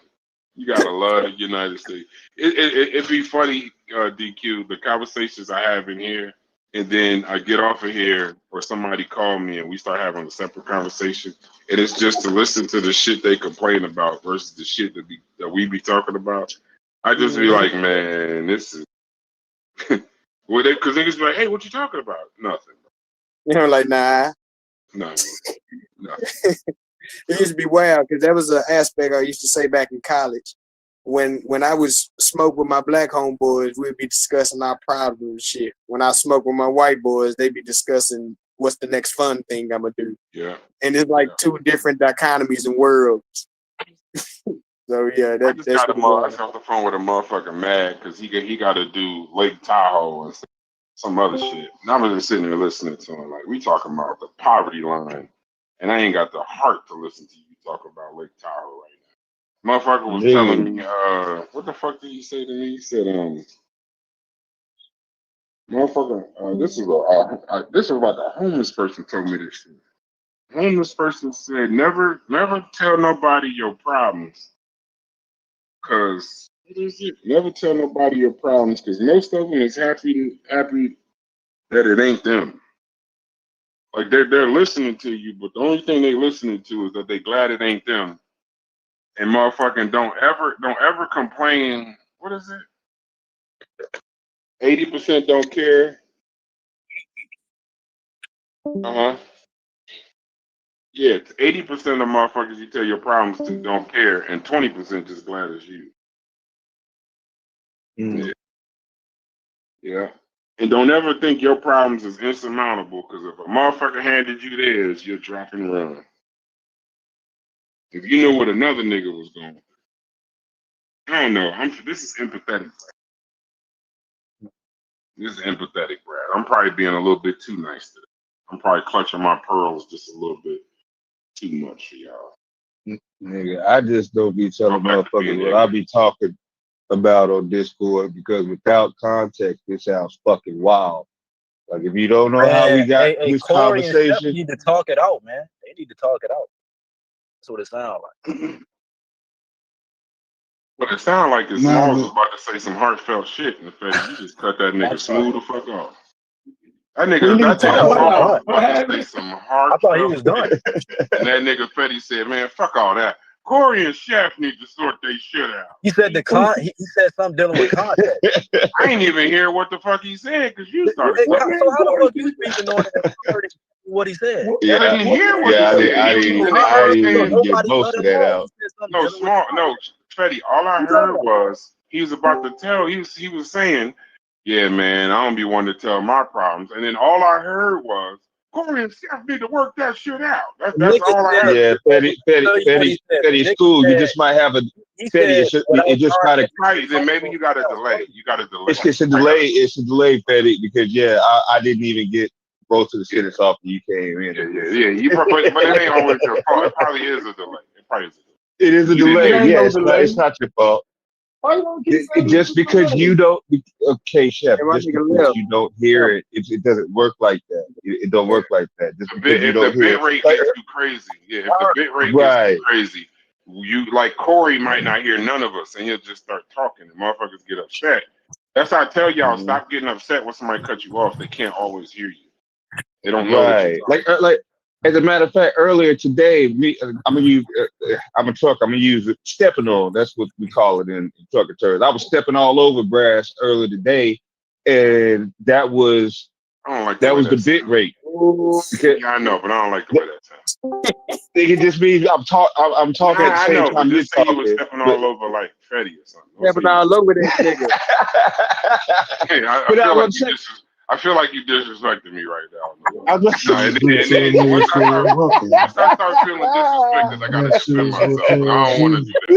You gotta love the United States. It'd be funny, DQ, the conversations I have in here, and then I get off of here, or somebody call me, and we start having a separate conversation, and it's just to listen to the shit they complain about versus the shit that we be talking about. I just be like, man, this is. Well, because niggas be like, hey, what you talking about? Nothing. You know, like, nah. Nothing. It used to be wild because that was an aspect I used to say back in college. When I was smoke with my black homeboys, we'd be discussing our problems and shit. When I smoke with my white boys, they'd be discussing what's the next fun thing I'm gonna do. Yeah. And it's like two different dichotomies in worlds. So yeah, I just got off the phone with a motherfucker mad because he got to do Lake Tahoe and some other shit. And I'm just sitting there listening to him like we talking about the poverty line, and I ain't got the heart to listen to you talk about Lake Tahoe right now. Motherfucker was telling me, what the fuck did he say to me? He said, motherfucker, this is about the homeless person told me this shit. Homeless person said, never tell nobody your problems. Cause what is it? Never tell nobody your problems, cause most of them is happy that it ain't them. Like they're listening to you, but the only thing they listening to is that they glad it ain't them. And motherfucking don't ever complain. What is it? 80% don't care. Yeah, 80% of motherfuckers you tell your problems to don't care, and 20% just glad it's you. Yeah. And don't ever think your problems is insurmountable, because if a motherfucker handed you theirs, you'll drop and run. If you know what another nigga was going, I don't know. This is empathetic. This is empathetic, Brad. I'm probably being a little bit too nice today. I'm probably clutching my pearls just a little bit too much for y'all. Nigga, I just don't be telling motherfuckers what I be talking about on Discord because without context, it sounds fucking wild. Like if you don't know how we got this Corey conversation, and Shep need to talk it out, man. They need to talk it out. That's what it sounds like. But it sounds like it's Smalls was about to say some heartfelt shit, and you just cut that nigga smooth the fuck off. That nigga was about to say some heartfelt I thought he was done. And that nigga Fetty said, man, fuck all that. Corey and Chef need to sort their shit out. He said he said something dealing with content. I ain't even hear what the fuck he said because you started. So how the fuck you speaking on what he said? Yeah, I didn't hear what he said. I didn't get most of that out. No, Fetty, all I heard was he was about to tell, he was saying, yeah, man, I don't be wanting to tell my problems. And then all I heard was, Corey and Chef need to work that shit out. That's all I heard. Yeah, Fetty's cool. You just might have a Fetty. It just kind of right. Then maybe you got a delay. It's a delay. It's a delay, Fetty, because I didn't even get both of the sentences off when you came in. Yeah. You probably, but it ain't always your fault. It probably is a delay. It is a delay. Yeah, it's not your fault. Just because you don't, okay, Chef. Just because you don't hear it doesn't work like that. It don't work like that. Just because you don't hear it. If the bit rate gets too crazy, if the bit rate gets too crazy, you like Corey might not hear none of us, and he'll just start talking, and motherfuckers get upset. That's how I tell y'all, stop getting upset when somebody cut you off. They can't always hear you. They don't know. Right. Like. As a matter of fact, earlier today, I'm a truck. I'm gonna use it, stepping on. That's what we call it in trucker terms. I was stepping all over Brass earlier today, and that was the bit rate. Yeah, I know, but I don't like the way that sounds. It just means I'm talking at the same time you're talking. You was stepping all over like Fetty or something. Stepping all over this nigga. Hey, I feel like you disrespected me right now. Once I start feeling disrespected, I gotta defend myself. I don't want to do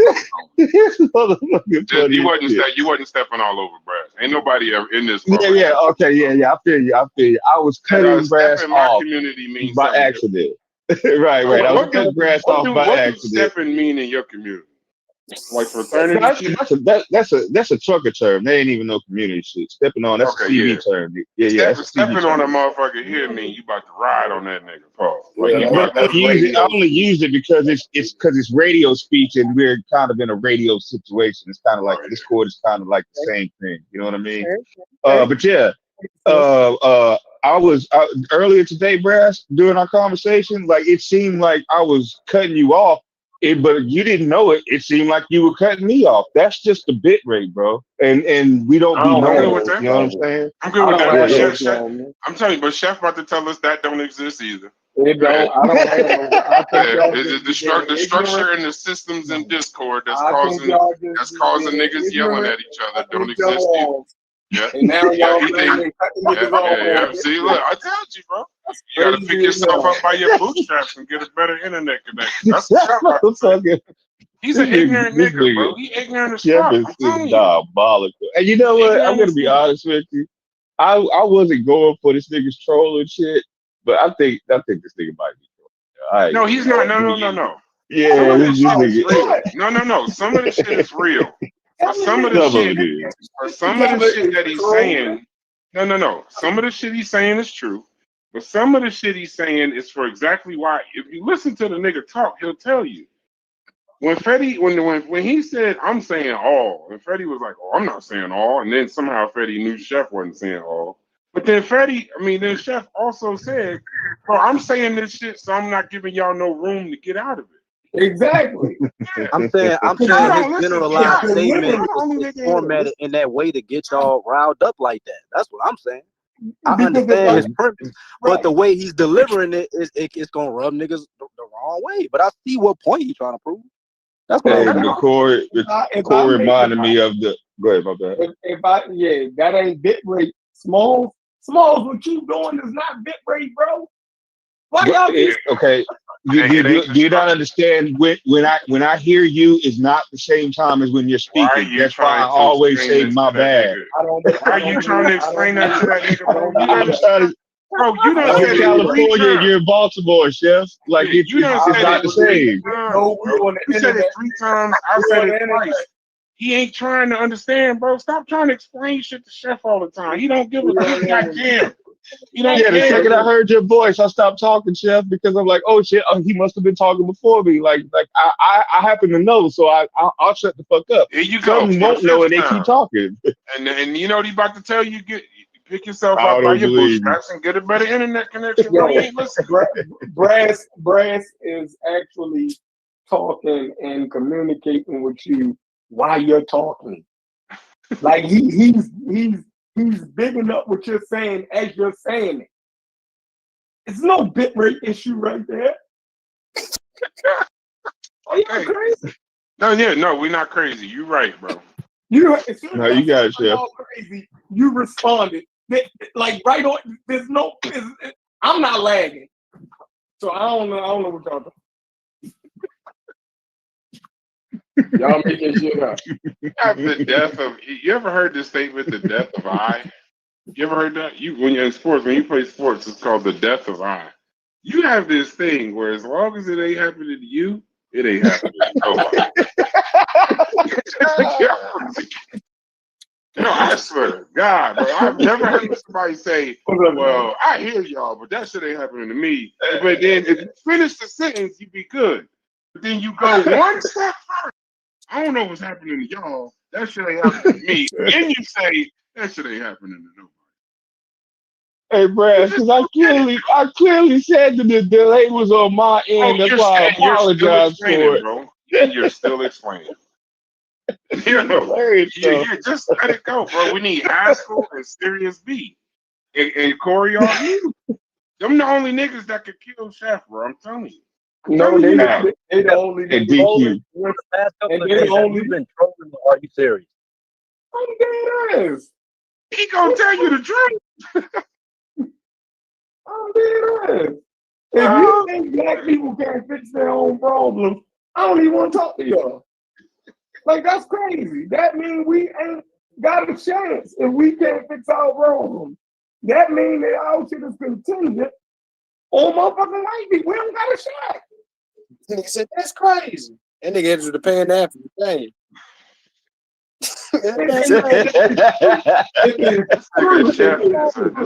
that. You wasn't stepping all over Brass. Ain't nobody ever in this. Yeah. Okay. Yeah. I feel you. I was cutting Brass off community means by accident. Right. I was cutting Brass off by accident. What does stepping mean in your community? Like fraternity? That's a trucker term. They ain't even no community shit. Stepping on, that's a TV term. Yeah. Stepping on a motherfucker here mean you about to ride on that nigga, Paul. I only use it because it's radio speech and we're kind of in a radio situation. It's kind of like Discord is kind of like the same thing. You know what I mean? But yeah, I was earlier today, Brass, during our conversation, like it seemed like I was cutting you off. But you didn't know it. It seemed like you were cutting me off. That's just the bit rate, bro. And we don't be normal. You know what I'm saying? I'm good with that. Chef, I'm telling you, but Chef about to tell us that don't exist either. It don't. The structure and the systems in Discord that's causing niggas yelling at each other don't exist either. Yeah. And now y'all See, look, I told you, bro. You gotta pick yourself up by your bootstraps and get a better internet connection. That's what he's an ignorant nigga, bro. He ignorant as fuck. It's diabolical. And you know what? I'm gonna be honest with you. I wasn't going for this nigga's trolling shit, but I think this nigga might be trolling. No, he's not. No. Yeah, this nigga. No. Some of the shit is real. Some of the shit that he's saying, no. Some of the shit he's saying is true, but some of the shit he's saying is for exactly why. If you listen to the nigga talk, he'll tell you. When he said, I'm saying all, and Fetty was like, oh, I'm not saying all, and then somehow Fetty knew Chef wasn't saying all. But then then Chef also said, bro, I'm saying this shit, so I'm not giving y'all no room to get out of it. Exactly. I'm saying his generalized statement is formatted in that way to get y'all riled up like that. That's what I'm saying. I understand his purpose, but the way he's delivering it's gonna rub niggas the wrong way. But I see what point he's trying to prove. That's what Corey reminded me of the. Go ahead, my bad. That ain't bit rate. Smalls, what you doing is not bit rate, bro. Why y'all? Okay. Do you not understand when I hear you is not the same time as when you're speaking? That's why I always say my bad. Are you trying to explain that to that nigga? Bro, you done You're said in it 3 California, times. you're in Baltimore, Chef. Like Yeah, you done it's said not it the 3 same. times. No, we Bro. on the You said it internet. 3 times. I We said on it the internet. twice. He ain't trying to understand, bro. Stop trying to explain shit to Chef all the time. He don't give a goddamn. He don't Yeah, the care. second I heard your voice, I stopped talking, Chef, because I'm like, oh shit, he must have been talking before me. Like I happen to know, so I'll shut the fuck up. Here you go. Some For won't the know 5th and they time. keep talking. And you know what he about to tell you? Pick yourself I up by don't your believe you. bootstraps and get a better internet connection. Bro, you ain't listening. Brass is actually talking and communicating with you while you're talking. Like he's bigging up what you're saying as you're saying it. It's no bit rate issue right there. Are you crazy? No, we're not crazy. You're right, bro. As soon as No, you got it, Chef. all crazy, you responded. Like right on. There's no. I'm not lagging, so I don't know what y'all doing. Y'all making shit up. The death of. You ever heard this statement? The death of I. You ever heard that? When you're in sports, when you play sports, it's called the death of I. You have this thing where as long as it ain't happening to you, it ain't happening to nobody. No, I swear to God, bro. I've never heard somebody say, well, I hear y'all, but that shit ain't happening to me. But then if you finish the sentence, you be good. But then you go one step further. I don't know what's happening to y'all. That shit ain't happening to me. Then you say, that shit ain't happening to nobody. Hey, Brad, because I clearly said that the delay was on my end. That's why I apologize for it. Bro. And you're still explaining. Hilarious, just let it go, bro. We need Haskell and Sirius B. And Corey are you. Them the only niggas that could kill Chef, bro. I'm telling you. No, they the only and DQ. For the past couple And of they days, only- you've been trolling. Are you serious? I'm dead ass. He gonna tell you the truth. I'm dead ass. If you think black people can't fix their own problems, I don't even want to talk to y'all. Like, that's crazy. That means we ain't got a chance if we can't fix our problems. That means that our shit is contingent on motherfucking white people. We don't got a shot. Nigga said, that's crazy. That nigga entered the pan after the thing. This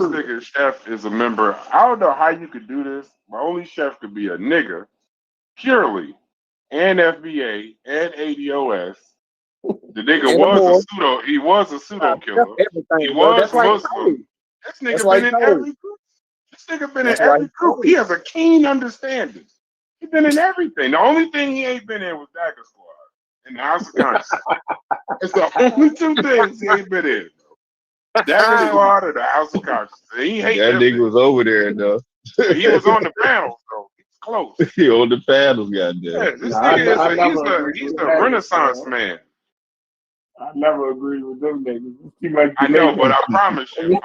nigga Chef is a member. I don't know how you could do this. My only Chef could be a nigga, purely, and FBA and ADOS. The nigga he was a pseudo killer. He was Muslim. This nigga been in every group. This nigga been in every group. He has a keen understanding. He been in everything. The only thing he ain't been in was Dagger Squad and the House of Conscience. It's the only 2 things he ain't been in. Dagger Squad or the House of Conscience. He hate that nigga was over there though. He was on the panel, though. He's close. He on the panels, goddamn. Yeah, this nigga he's a Renaissance man. I never agreed with them niggas. I know, but I promise you.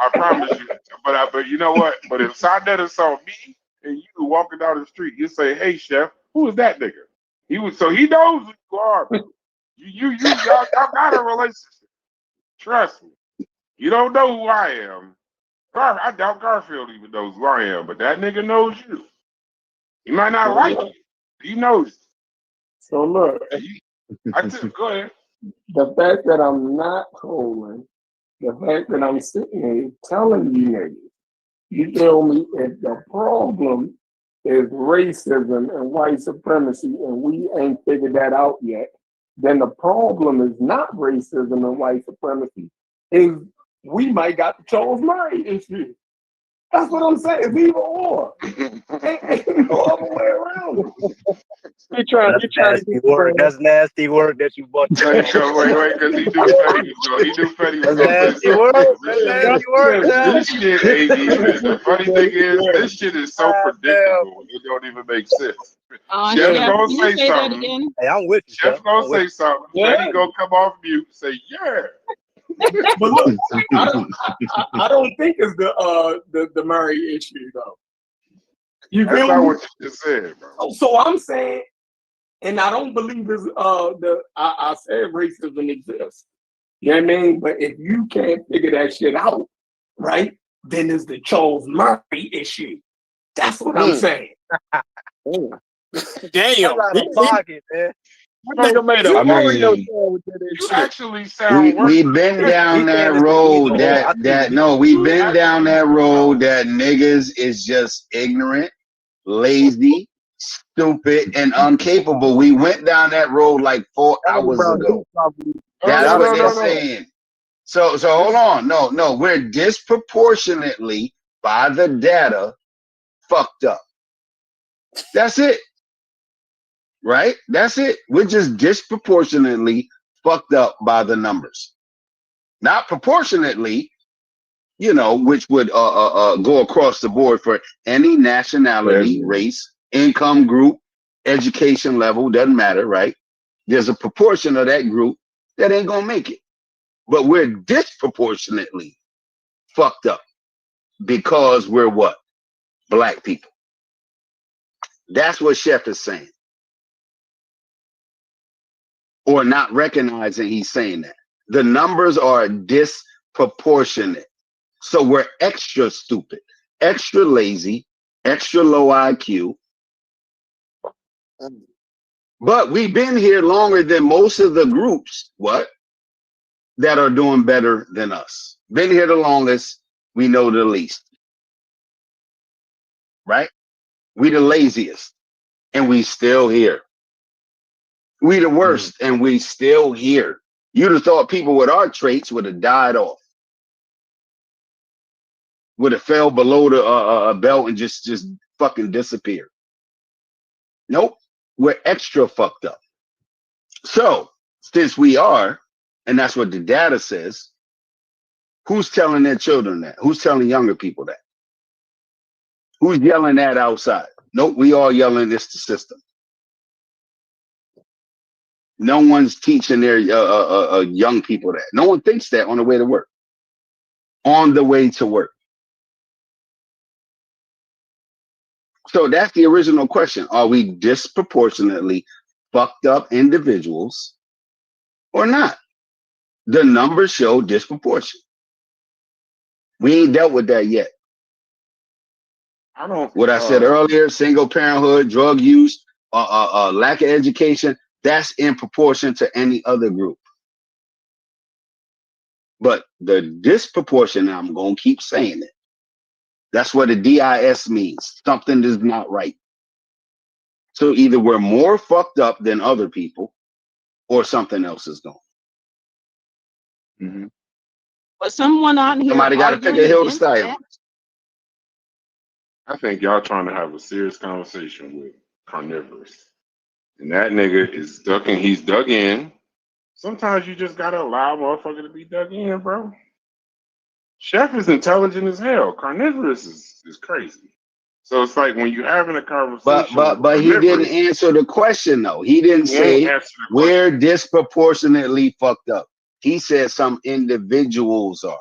But you know what? But if Sadetta saw me and you walking down the street, you say, "Hey, Chef, who is that nigga?" He knows who you are. Bro. Y'all got a relationship. Trust me. You don't know who I am. I doubt Garfield even knows who I am, but that nigga knows you. He might not like you. He knows you. So look, go ahead. The fact that I'm not trolling, the fact that I'm sitting here telling you niggas, you tell me if the problem is racism and white supremacy and we ain't figured that out yet, then the problem is not racism and white supremacy, is we might got the Charles Murray issue. That's what I'm saying. It's either or. Ain't no other way around it. That's nasty work that you bought. Wait, because he do petty. He do petty. That's nasty work. That's nasty work. This shit ain't even. The funny thing is, this shit is so predictable. It don't even make sense. Chef gonna say something. Hey, I'm with you. Chef gonna say something. Petty gonna come off mute. Say yeah. But look, I don't think it's the Murray issue though. That's not what you just said, bro. So I'm saying, and I don't believe it's I said racism exists. You know what I mean? But if you can't figure that shit out, right? than is the Charles Murray issue. That's what I'm saying. Damn. Out of pocket, man. I mean, you actually sound worse. We've been down that road we've been down that road that niggas is just ignorant, lazy, stupid, and incapable. We went down that road like 4 hours ago. That's what they're saying. So hold on. No, we're disproportionately by the data fucked up. That's it. Right? That's it. We're just disproportionately fucked up by the numbers. Not proportionately, which would go across the board for any nationality, race, income group, education level, doesn't matter, right? There's a proportion of that group that ain't gonna make it. But we're disproportionately fucked up because we're what? Black people. That's what Chef is saying. Or not recognizing he's saying that. The numbers are disproportionate. So we're extra stupid, extra lazy, extra low IQ. But we've been here longer than most of the groups, that are doing better than us. Been here the longest, we know the least. Right? We the laziest, and we still here. We the worst, and we still here. You'd have thought people with our traits would have died off. Would have fell below the belt and just fucking disappeared. Nope. We're extra fucked up. So, since we are, and that's what the data says, who's telling their children that? Who's telling younger people that? Who's yelling that outside? Nope, we all yelling it's the system. No one's teaching their young people that. No one thinks that on the way to work. On the way to work. So that's the original question. Are we disproportionately fucked up individuals or not? The numbers show disproportion. We ain't dealt with that yet. What I said earlier, single parenthood, drug use, lack of education, that's in proportion to any other group. But the disproportion, I'm going to keep saying it. That's what a DIS means. Something is not right. So either we're more fucked up than other people or something else is going. Mm-hmm. But someone on here, somebody got to pick a hill to stay on. I think y'all trying to have a serious conversation with Carnivorous. And that nigga is ducking, he's dug in. Sometimes you just gotta allow a motherfucker to be dug in, bro. Chef is intelligent as hell. Carnivorous is crazy. So it's like when you're having a conversation. But he didn't answer the question though. He didn't say we're disproportionately fucked up. He said some individuals are.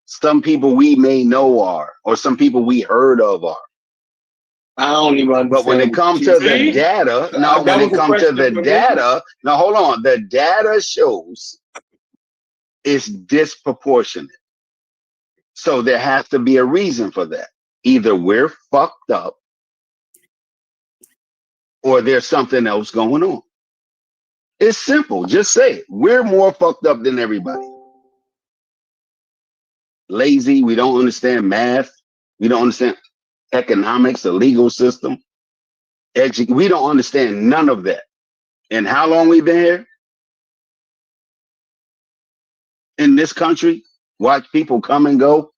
Some people we may know are, or some people we heard of are. I don't even understand. But when it comes to the data, now hold on. The data shows it's disproportionate. So there has to be a reason for that. Either we're fucked up or there's something else going on. It's simple. Just say it. We're more fucked up than everybody. Lazy. We don't understand math. We don't understand economics, the legal system. We don't understand none of that. And how long we've been here? In this country, watch people come and go.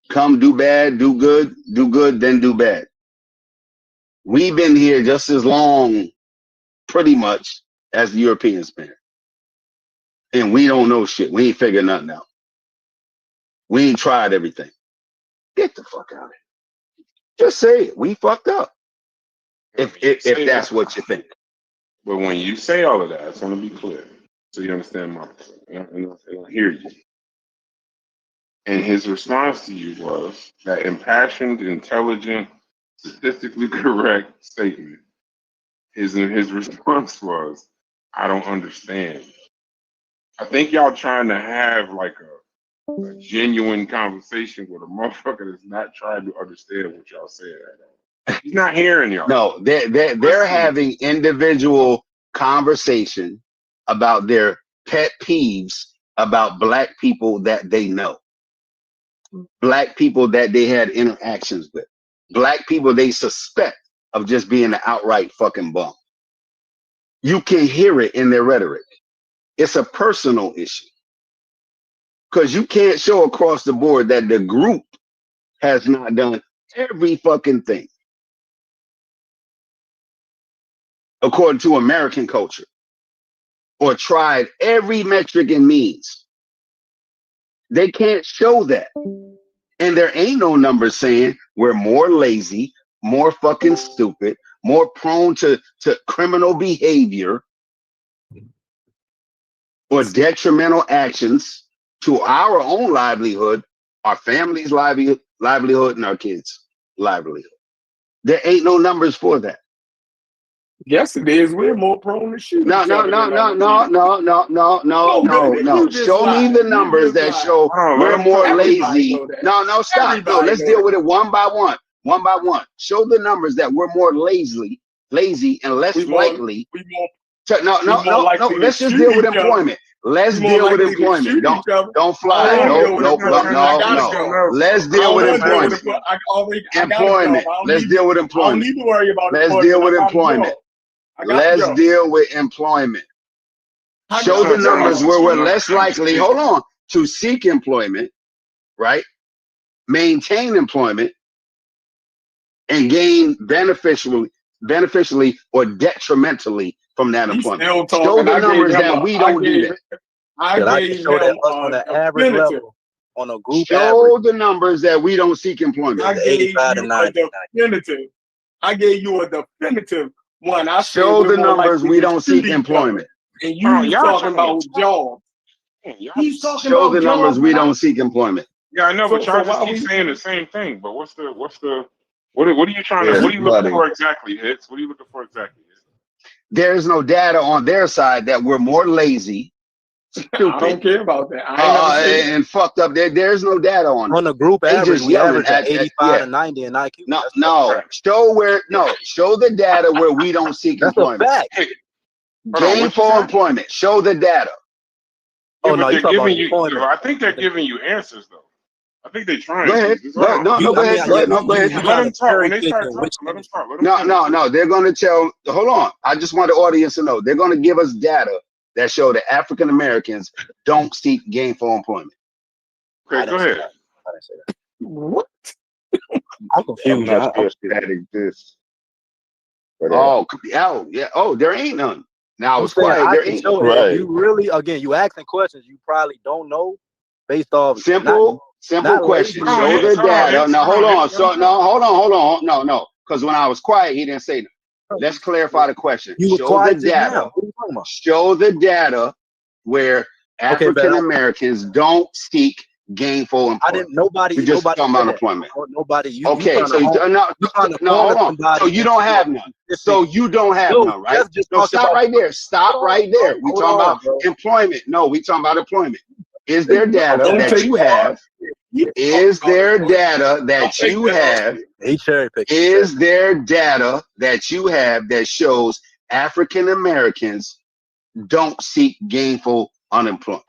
Come, do bad, do good, then do bad. We've been here just as long, pretty much, as the Europeans been. And we don't know shit. We ain't figured nothing out. We ain't tried everything. Get the fuck out of here. Just say it. We fucked up. If that's what you think. But when you say all of that, it's going to be clear. So you understand my point. And I hear you. And his response to you was that impassioned, intelligent, statistically correct statement. His response was, I don't understand. I think y'all trying to have like a genuine conversation with a motherfucker that's not trying to understand what y'all saying at all. He's not hearing y'all. No, they're having individual conversation about their pet peeves about black people that they know, black people that they had interactions with, black people they suspect of just being an outright fucking bum. You can hear it in their rhetoric. It's a personal issue. Because you can't show across the board that the group has not done every fucking thing according to American culture, or tried every metric and means. They can't show that. And there ain't no numbers saying we're more lazy, more fucking stupid, more prone to criminal behavior or detrimental actions to our own livelihood, our family's livelihood, and our kids' livelihood. There ain't no numbers for that. Yes, it is. We're more prone to shoot. No. Show me the numbers that show we're more lazy. No, stop. No, let's deal with it one by one. One by one. Show the numbers that we're more lazy and less likely. No. Let's just deal with employment. Let's deal with employment. Don't fly. No. Let's deal with employment. Employment. Let's deal with employment. Don't need to worry about Let's deal with employment. Let's deal with employment. Show the numbers where we're less likely, hold on, to seek employment, right? Maintain employment and gain beneficially or detrimentally from that employment. Show the numbers that we don't do that. I can show that us on the average level, on a group show the numbers that we don't seek employment. I gave you a definitive one. I show the numbers we don't seek employment. And you talking about jobs. He's talking show the numbers we don't seek employment. Yeah, I know, but y'all just keep saying the same thing. But what are you trying to? What are you looking for exactly, Hicks? What are you looking for exactly? There's no data on their side that we're more lazy, stupid. I don't care about that. And fucked up. There's no data on the group average. We average at 85 and 90 in IQ. Show the data where we don't seek employment. Gainful employment. Show the data. Yeah, no, they're giving you. I think they're giving you answers though. I think they're trying. Go ahead. Go ahead. Let them talk. When they start talking, let them talk. No. They're going to tell. Hold on. I just want the audience to know. They're going to give us data that show that African Americans don't seek gainful employment. Okay, go ahead. I didn't say that. What? I'm confused. That exists. There ain't none. Now I was quiet. There ain't none. Right. You really, again, you asking questions you probably don't know based off simple question. Show the data. Now hold on. Hold on. No. Because when I was quiet, he didn't say nothing. Let's clarify the question. Show the data. Show the data where African Americans don't seek gainful employment. Nobody talking about employment. Nobody. Okay, so hold on. So you don't have none. So you don't have none, right? So stop right there. Stop right there. We talking about employment. No, we talking about employment. Is there data that you have? Is there data that you have? Is there data that you have that shows African Americans don't seek gainful employment?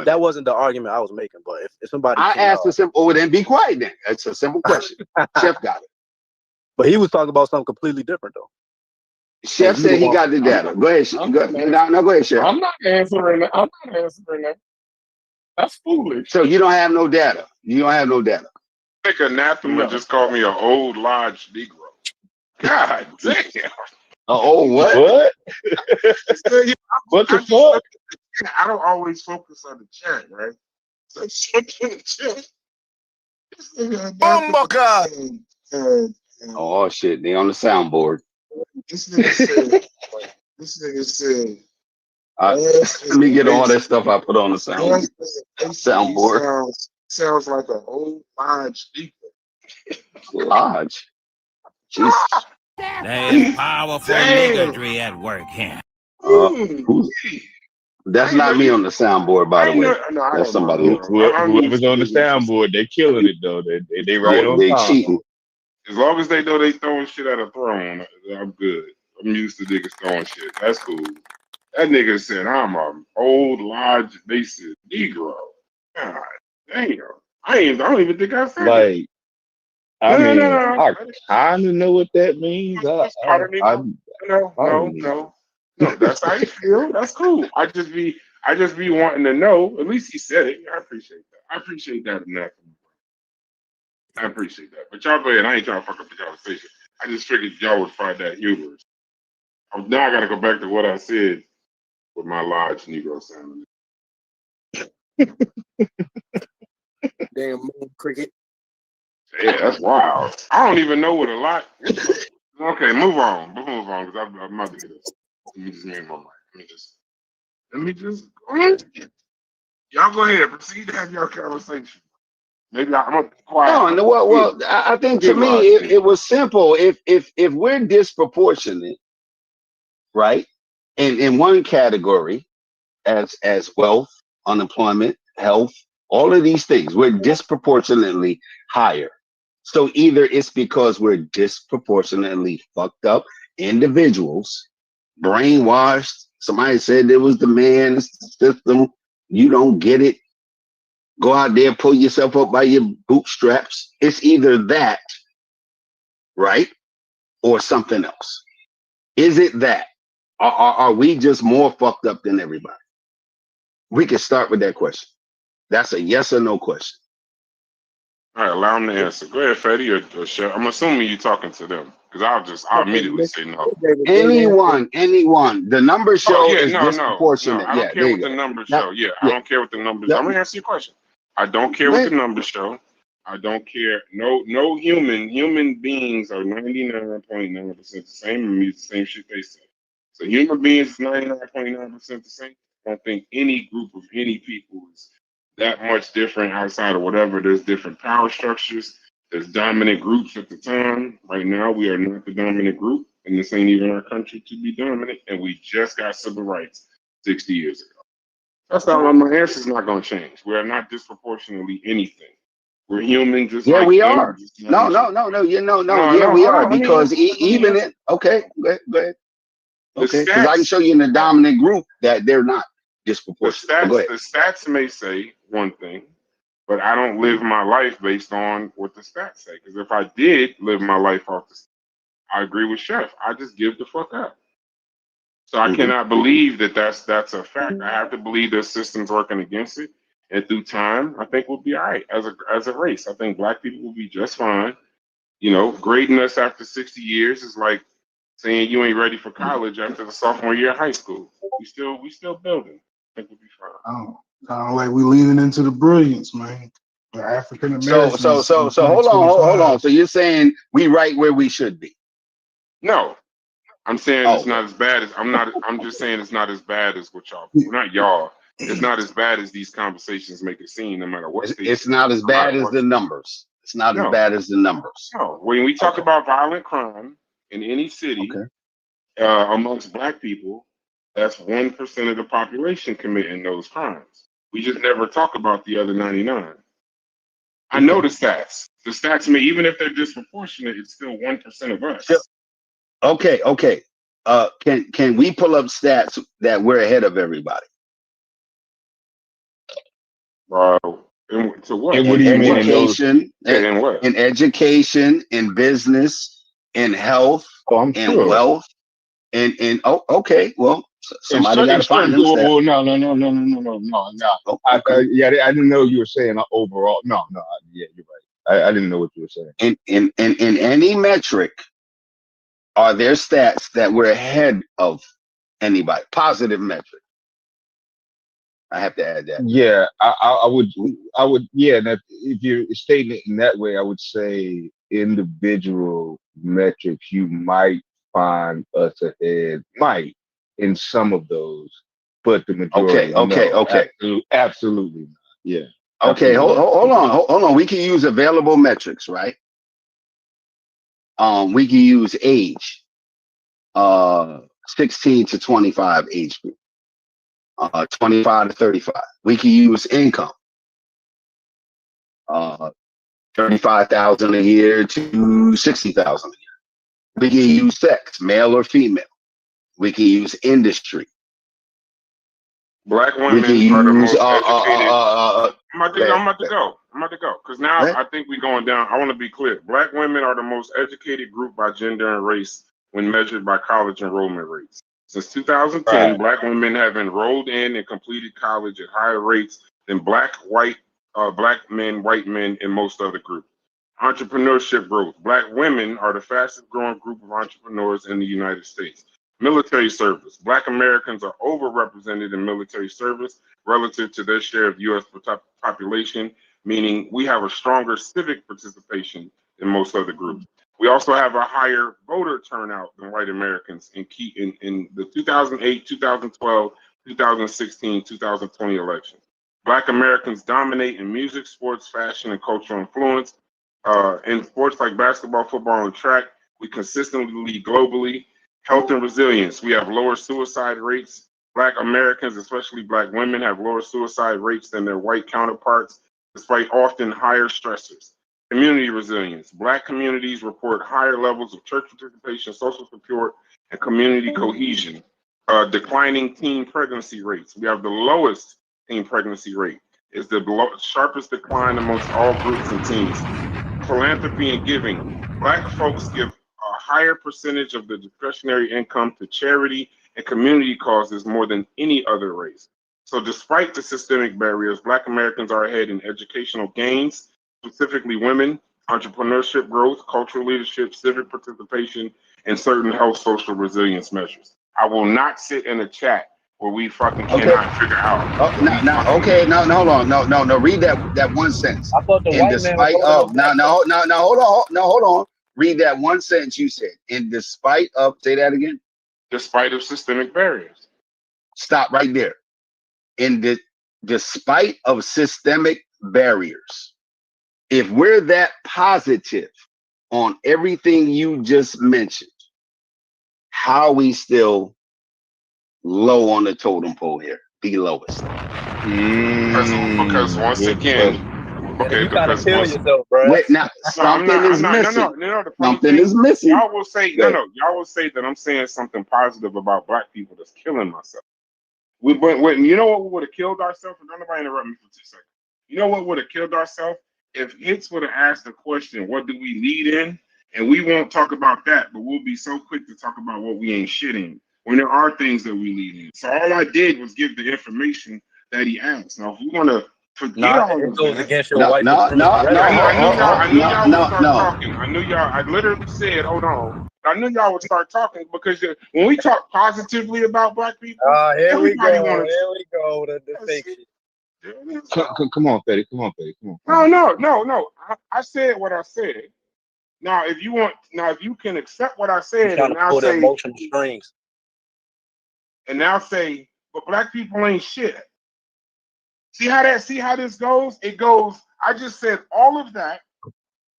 That wasn't the argument I was making, but if somebody asked a simple, then be quiet then. It's a simple question. Chef got it. But he was talking about something completely different though. Chef said he got the data. Go ahead. Go ahead, Chef. I'm not answering that. That's foolish. So you don't have no data. I think Anathema just called me an old lodge Negro. God damn. What? What the fuck? I don't always focus on the chat, right? So something in the chat. Oh shit, they on the soundboard. This nigga said. Let me get all that stuff I put on the soundboard. Sounds like an old lodge Negro. Lodge? Jesus. There is powerful niggery at work here. That's not me on the soundboard, by the way. No, I That's don't know. somebody else. Whoever's on the soundboard, they killing it though. They right on They time. cheating. As long as they know they throwing shit at a throne, I'm good. I'm used to niggas throwing shit. That's cool. That nigga said I'm a old lodge basis Negro. God damn. I don't even think I said it. Like, I mean, I kind of know what that means. No. That's how you feel. That's cool. I just be wanting to know. At least he said it. I appreciate that. I appreciate that enough. I appreciate that. But y'all go ahead. I ain't trying to fuck up the conversation. I just figured y'all would find that humorous. Now I got to go back to what I said with my large Negro sound. Damn moon cricket. Yeah, that's wild. I don't even know what a lot. Okay, move on. Move on, because I'm about to get it. Let me just mute my mic. Let me just go ahead. Y'all go ahead. Proceed to have your conversation. Maybe I'm gonna be quiet. No, well, I think to me it was simple. If we're disproportionate, right, in one category, as wealth, unemployment, health, all of these things, we're disproportionately higher. So either it's because we're disproportionately fucked up individuals, brainwashed. Somebody said it was the man, it's the system. You don't get it. Go out there, pull yourself up by your bootstraps. It's either that, right, or something else. Is it that? Are we just more fucked up than everybody? We can start with that question. That's a yes or no question. All right, allow them to answer. Go ahead, Fetty or Chef. I'm assuming you're talking to them because I'll immediately say no. Anyone. The numbers show is disproportionate. No, I don't care what the numbers show. I don't care what the numbers. I'm gonna answer your question. I don't care what the numbers show. I don't care. No human beings are 99.9% the same and mean the same shit they say. So human beings is 99.9% the same. I don't think any group of any people is that much different outside of whatever. There's different power structures. There's dominant groups at the time. Right now, we are not the dominant group, and this ain't even our country to be dominant. And we just got civil rights 60 years ago. That's not my answer is not going to change. We are not disproportionately anything. We're human, just like we are. No. We are because even in okay, go ahead. Okay, because I can show you in the dominant group that they're not disproportionate. The stats may say one thing, but I don't live my life based on what the stats say. Because if I did live my life off the stats, I agree with Chef. I just give the fuck up. So I cannot believe that that's a fact. I have to believe the system's working against it. And through time, I think we'll be all right as a race. I think black people will be just fine. You know, grading us after 60 years is like saying you ain't ready for college after the sophomore year of high school. We still building. I think we'll be fine. Oh, kind of like we leaning into the brilliance, man. The African Americans. So hold on. So you're saying we right where we should be? No, I'm saying it's not as bad as I'm just saying it's not as bad as what y'all. Not y'all. It's not as bad as these conversations make it seem. No matter what. It's not as bad as the numbers. It's not as bad as the numbers. No, when we talk about violent crime in any city, amongst black people, that's 1% of the population committing those crimes. We just never talk about the other 99. I know the stats. The stats may, even if they're disproportionate, it's still 1% of us. Okay. Can we pull up stats that we're ahead of everybody? To what? In education, in education, in business, in health, in wealth, in okay. Well, somebody got to find them stats. Well, no. I didn't know you were saying overall. No. Yeah, you're right. I didn't know what you were saying. In any metric, are there stats that we're ahead of anybody? Positive metric. I have to add that. Yeah, I would. Yeah, that if you're stating it in that way, I would say individual metrics. You might find us ahead, might in some of those, but the majority. Okay. Absolutely not. Yeah. Okay, hold on. We can use available metrics, right? We can use age, 16 to 25 age group. 25 to 35. We can use income, 35,000 a year to 60,000 a year. We can use sex, male or female. We can use industry. Black women are the most educated. I'm about to go. Because now I think we're going down. I want to be clear. Black women are the most educated group by gender and race when measured by college enrollment rates. Since 2010, Black women have enrolled in and completed college at higher rates than black men, white men, and most other groups. Entrepreneurship growth. Black women are the fastest growing group of entrepreneurs in the United States. Military service. Black Americans are overrepresented in military service relative to their share of U.S. population, meaning we have a stronger civic participation than most other groups. We also have a higher voter turnout than white Americans in the 2008, 2012, 2016, 2020 elections. Black Americans dominate in music, sports, fashion, and cultural influence. In sports like basketball, football, and track, we consistently lead globally. Health and resilience, we have lower suicide rates. Black Americans, especially Black women, have lower suicide rates than their white counterparts, despite often higher stressors. Community resilience, Black communities report higher levels of church participation, social support, and community cohesion. Declining teen pregnancy rates, we have the lowest teen pregnancy rate. It's the sharpest decline amongst all groups and teens. Philanthropy and giving, Black folks give a higher percentage of the discretionary income to charity and community causes more than any other race. So despite the systemic barriers, Black Americans are ahead in educational gains, specifically women, entrepreneurship growth, cultural leadership, civic participation, and certain health social resilience measures. I will not sit in a chat where we fucking cannot figure out. Hold on. No, read that one sentence. I thought the white man hold on. Read that one sentence you said. In despite of, say that again. Despite of systemic barriers. Stop right there. Despite of systemic barriers. If we're that positive on everything you just mentioned, how are we still low on the totem pole here? The lowest. Because once again, you gotta kill yourself, bro. Wait, now something is missing. Something is missing. Y'all will say y'all will say that I'm saying something positive about Black people that's killing myself. You know what would have killed ourselves? Don't nobody interrupt me for 2 seconds. You know what would have killed ourselves? If Hits would have asked the question, what do we lead in? And we won't talk about that, but we'll be so quick to talk about what we ain't shitting when there are things that we lead in. So all I did was give the information that he asked. Now, if we want to forget all of that, I knew y'all. I literally said, hold on. I knew y'all would start talking because when we talk positively about Black people, here we go. The fake shit. Come on, Fetty. Come on. No. I said what I said. Now, if you can accept what I said and now say emotional strings. And now say, but Black people ain't shit. See how this goes? It goes, I just said all of that,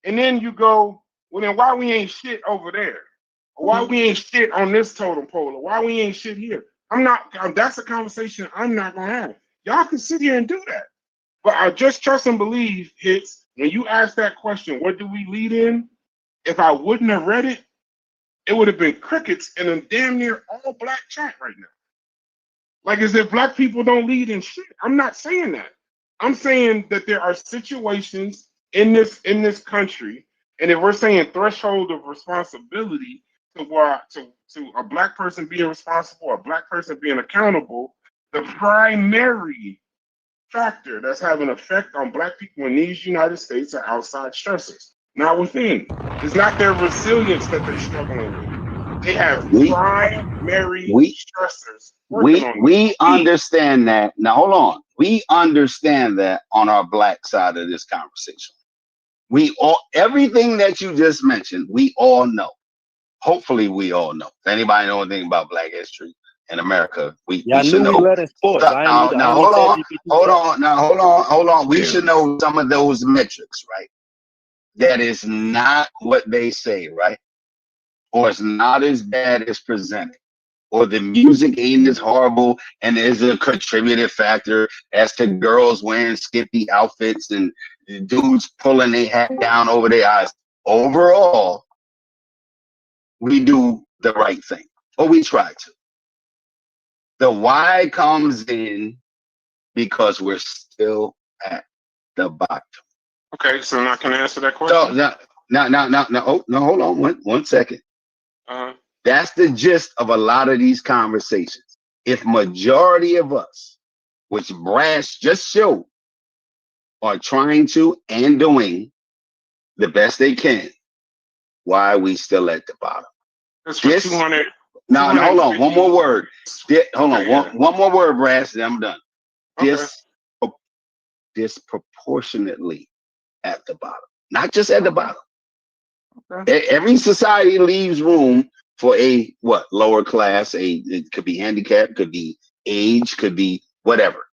and then you go, well, then why we ain't shit over there? Or why we ain't shit on this totem pole? Or why we ain't shit here? That's a conversation I'm not gonna have. Y'all can sit here and do that. But I just trust and believe, Hits, when you ask that question, what do we lead in? If I wouldn't have read it, it would have been crickets in a damn near all Black chat right now. Like as if Black people don't lead in shit. I'm not saying that. I'm saying that there are situations in this country, and if we're saying threshold of responsibility to a Black person being responsible, a Black person being accountable, the primary factor that's having an effect on Black people in these United States are outside stressors, not within. It's not their resilience that they're struggling with. They have primary stressors. We understand that. Now hold on. We understand that on our Black side of this conversation. Everything that you just mentioned, we all know. Hopefully we all know. If anybody know anything about Black history in America, we should know. Hold on. We should know some of those metrics, right? That is not what they say, right? Or it's not as bad as presented. or the music ain't as horrible and is a contributing factor as to girls wearing skimpy outfits and dudes pulling their hat down over their eyes. Overall, we do the right thing, or we try to. The why comes in because we're still at the bottom. Okay, so now can I answer that question? So no, hold on one second. Uh-huh. That's the gist of a lot of these conversations. If majority of us, which Brash just showed, are trying to and doing the best they can, why are we still at the bottom? It's for 200. Now, hold on. One more word. Hold on. Yeah. One more word, Brass, and I'm done. Okay. Disproportionately at the bottom. Not just at the bottom. Okay. Every society leaves room for a lower class. It could be handicap, could be age, could be whatever.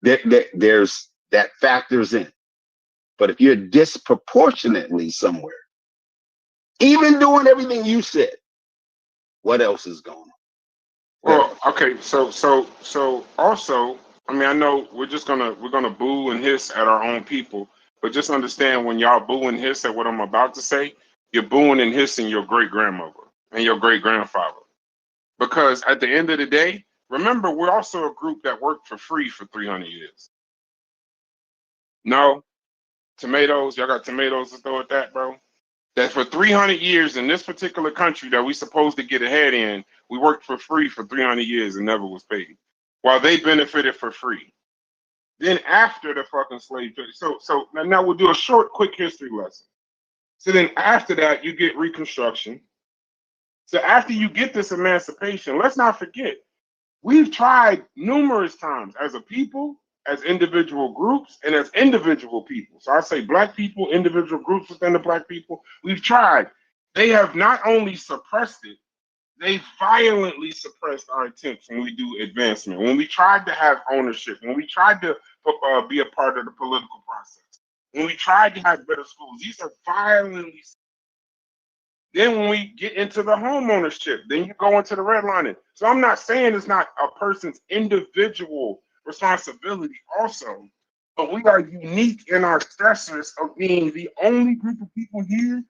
There's that factors in. But if you're disproportionately somewhere, even doing everything you said, what else is going on? Well, okay, so also, I mean, I know we're gonna boo and hiss at our own people, but just understand when y'all boo and hiss at what I'm about to say, you're booing and hissing your great grandmother and your great grandfather. Because at the end of the day, remember, we're also a group that worked for free for 300 years. No, tomatoes, y'all got tomatoes to throw at that, bro? That for 300 years in this particular country that we supposed to get ahead in, we worked for free for 300 years and never was paid, while they benefited for free. Then after the fucking slave trade, so now we'll do a short, quick history lesson. So then after that, you get Reconstruction. So after you get this emancipation, let's not forget, we've tried numerous times as a people, as individual groups, and as individual people. So I say black people, individual groups within the black people, we've tried. They have not only suppressed it, they violently suppressed our attempts when we do advancement, when we tried to have ownership, when we tried to be a part of the political process, when we tried to have better schools. These are violently. Then when we get into the home ownership, then you go into the redlining. So I'm not saying it's not a person's individual responsibility also, but we are unique in our stressors of being the only group of people here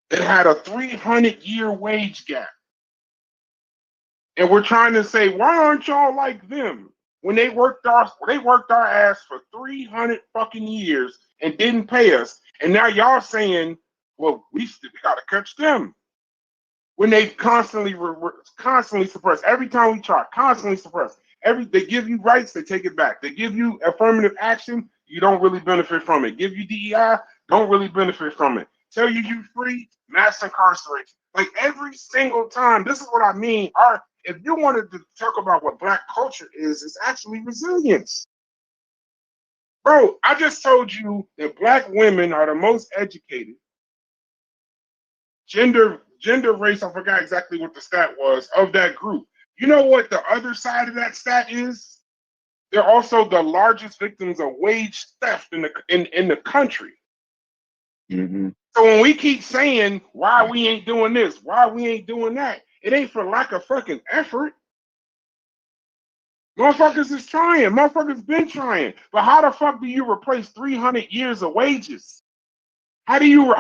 that had a 300-year wage gap. And we're trying to say, why aren't y'all like them? When they worked our ass for 300 fucking years and didn't pay us, and now y'all saying, well, we gotta catch them. When they constantly suppress, every time we try, constantly suppress. They give you rights, they take it back. They give you affirmative action, you don't really benefit from it. Give you DEI, don't really benefit from it. Tell you free, mass incarceration. Like every single time, this is what I mean. If you wanted to talk about what black culture is, it's actually resilience. Bro, I just told you that black women are the most educated. Gender, race, I forgot exactly what the stat was of that group. You know what the other side of that stat is? They're also the largest victims of wage theft in the country. Mm-hmm. So when we keep saying why we ain't doing this, why we ain't doing that, it ain't for lack of fucking effort. Motherfuckers is trying. Motherfuckers been trying. But how the fuck do you replace 300 years of wages? How do you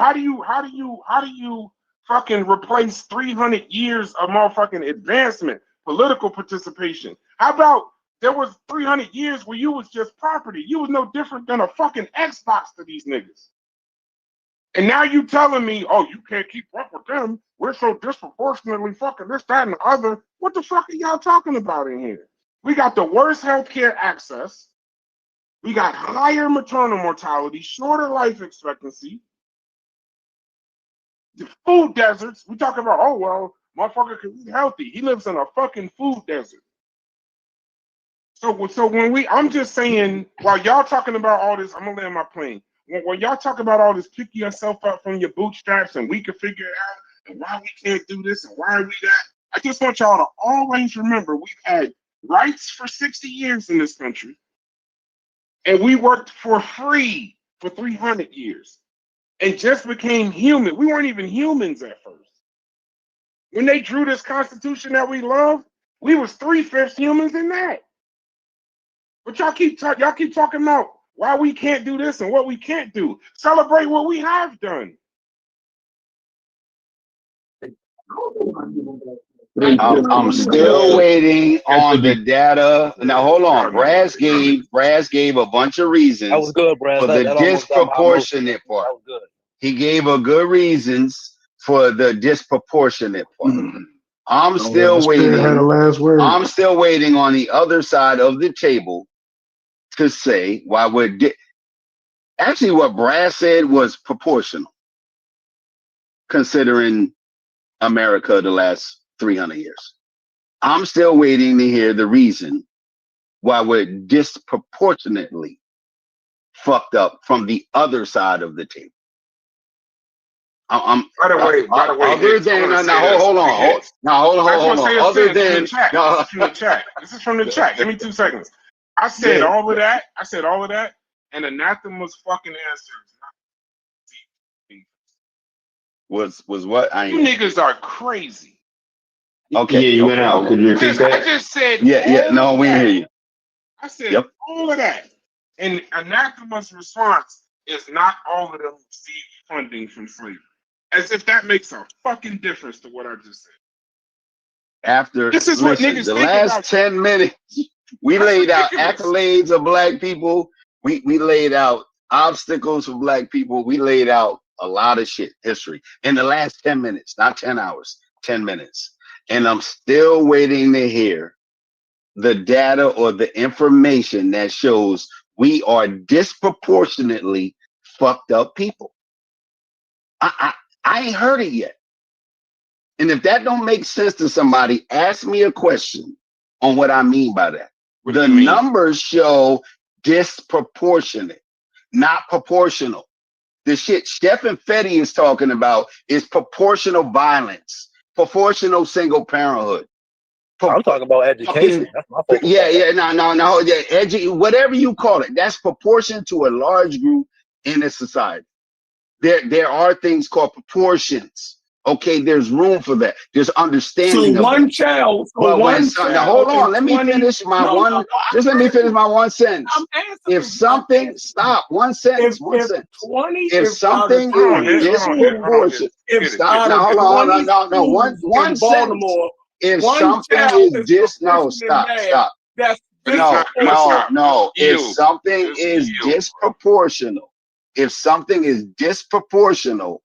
fucking replace 300 years of motherfucking advancement, political participation? How about there was 300 years where you was just property? You was no different than a fucking Xbox to these niggas. And now you telling me, oh, you can't keep up with them. We're so disproportionately fucking this, that, and the other. What the fuck are y'all talking about in here? We got the worst healthcare access. We got higher maternal mortality, shorter life expectancy. The food deserts. We talking about, oh, well, motherfucker can eat healthy. He lives in a fucking food desert. So when I'm just saying, while y'all talking about all this, I'm gonna land my plane. When y'all talk about all this, pick yourself up from your bootstraps and we can figure it out, and why we can't do this and why are we that, I just want y'all to always remember we've had rights for 60 years in this country, and we worked for free for 300 years and just became human. We weren't even humans at first. When they drew this Constitution that we love, We was 3/5 humans in that. But y'all keep talking about why we can't do this and what we can't do. Celebrate what we have done. I'm still waiting on the data. Now hold on. Braz gave a bunch of reasons That was good, Brad. for the disproportionate part. That was good. He gave a good reasons for the disproportionate part. I'm still waiting. Had a last word. I'm still waiting on the other side of the table to say why we're actually what Brad said was proportional, considering America the last 300 years. I'm still waiting to hear the reason why we're disproportionately fucked up from the other side of the table. By the way, other than hold on. Other than this is from the chat. Give me 2 seconds. I said all of that. And Anathema's fucking answer was what? You niggas are crazy. Okay. Yeah, you went out. Could you repeat that? I just said. No, we hear you. I said all of that, and Anathema's response is not all of them receive funding from slavery, as if that makes a fucking difference to what I just said. After this is what niggas the think last about 10 minutes, we laid out accolades of black people. We laid out obstacles for black people. We laid out a lot of shit, history, in the last 10 minutes, not 10 hours, 10 minutes. And I'm still waiting to hear the data or the information that shows we are disproportionately fucked up people. I ain't heard it yet. And if that don't make sense to somebody, ask me a question on what I mean by that. The numbers show disproportionate, not proportional. The shit Stephen Fetty is talking about is proportional violence, proportional single parenthood. I'm talking about education. That's my focus. Whatever you call it, that's proportion to a large group in a society. There are things called proportions. Okay, there's room for that. There's understanding. So one child. Now hold on. Let me finish my one. Just let me finish my one sentence. If something, stop. One sentence. If something is disproportionate, stop. Now hold on. No. One sentence. If something is stop. No. If something is disproportional,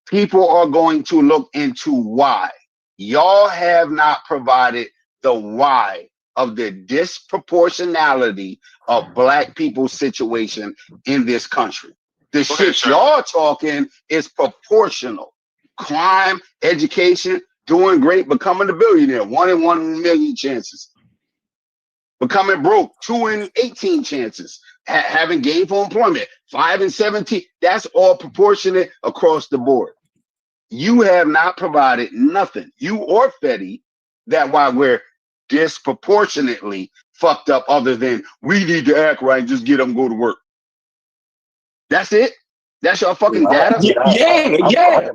people are going to look into why. Y'all have not provided the why of the disproportionality of black people's situation in this country. The shit y'all talking is proportional. Crime, education, doing great, becoming a billionaire, 1 in 1 million chances. Becoming broke, 2 in 18 chances. Having gainful employment, 5 in 17. That's all proportionate across the board. You have not provided nothing, you or Fetty, that why we're disproportionately fucked up other than we need to act right and just get them go to work. That's it? That's your fucking data? Yeah.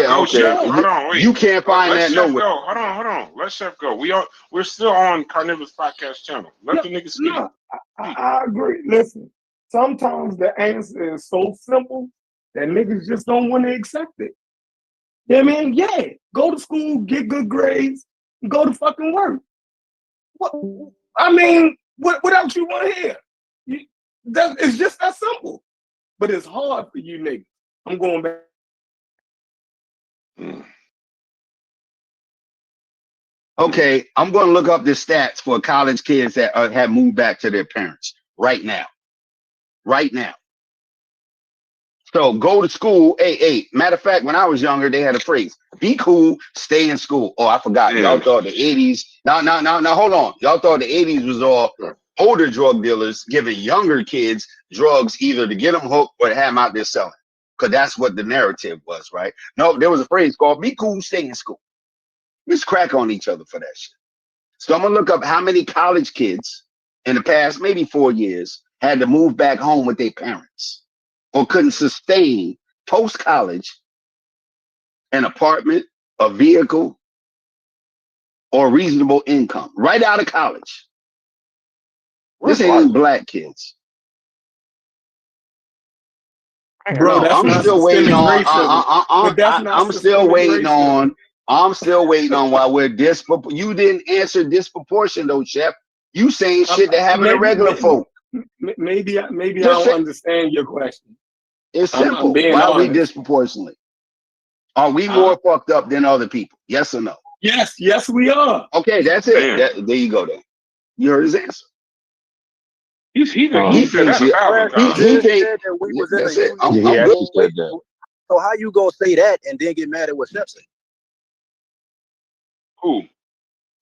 Okay. You can't find that nowhere. Hold on. Let Chef go. We're still on Carnivorous Podcast channel. Let the niggas speak. I agree. Listen, sometimes the answer is so simple that niggas just don't want to accept it. You know what I mean? Yeah. Go to school, get good grades, go to fucking work. What else you want to hear? It's just that simple. But it's hard for you niggas. I'm going back. Okay, I'm going to look up the stats for college kids that have moved back to their parents right now. So go to school. Hey, matter of fact, when I was younger, they had a phrase: be cool, stay in school. Oh, I forgot. Y'all thought the 80s. No, hold on. Y'all thought the 80s was all older drug dealers giving younger kids drugs either to get them hooked or to have them out there selling. Because that's what the narrative was, right? No, there was a phrase called be cool, stay in school. Let's crack on each other for that shit. So I'm going to look up how many college kids in the past maybe 4 years had to move back home with their parents or couldn't sustain post-college an apartment, a vehicle, or reasonable income right out of college. This ain't black kids. Bro, No, that's I'm not still waiting systemic on. racism. But that's not I'm still systemic waiting racism. on. I'm still waiting on why we're You didn't answer disproportion though, Chef. You saying shit that happened to regular folk. Maybe I don't understand your question. It's I'm simple. being Why are we honest. disproportionately? Are we more fucked up than other people? Yes or no? Yes, we are. Okay, that's it. There you go. Then you heard his answer. He said that 1,000 times. He think that we was in that's a it. I'm union. good. Said that. So how you gonna say that and then get mad at what Chef said? Who?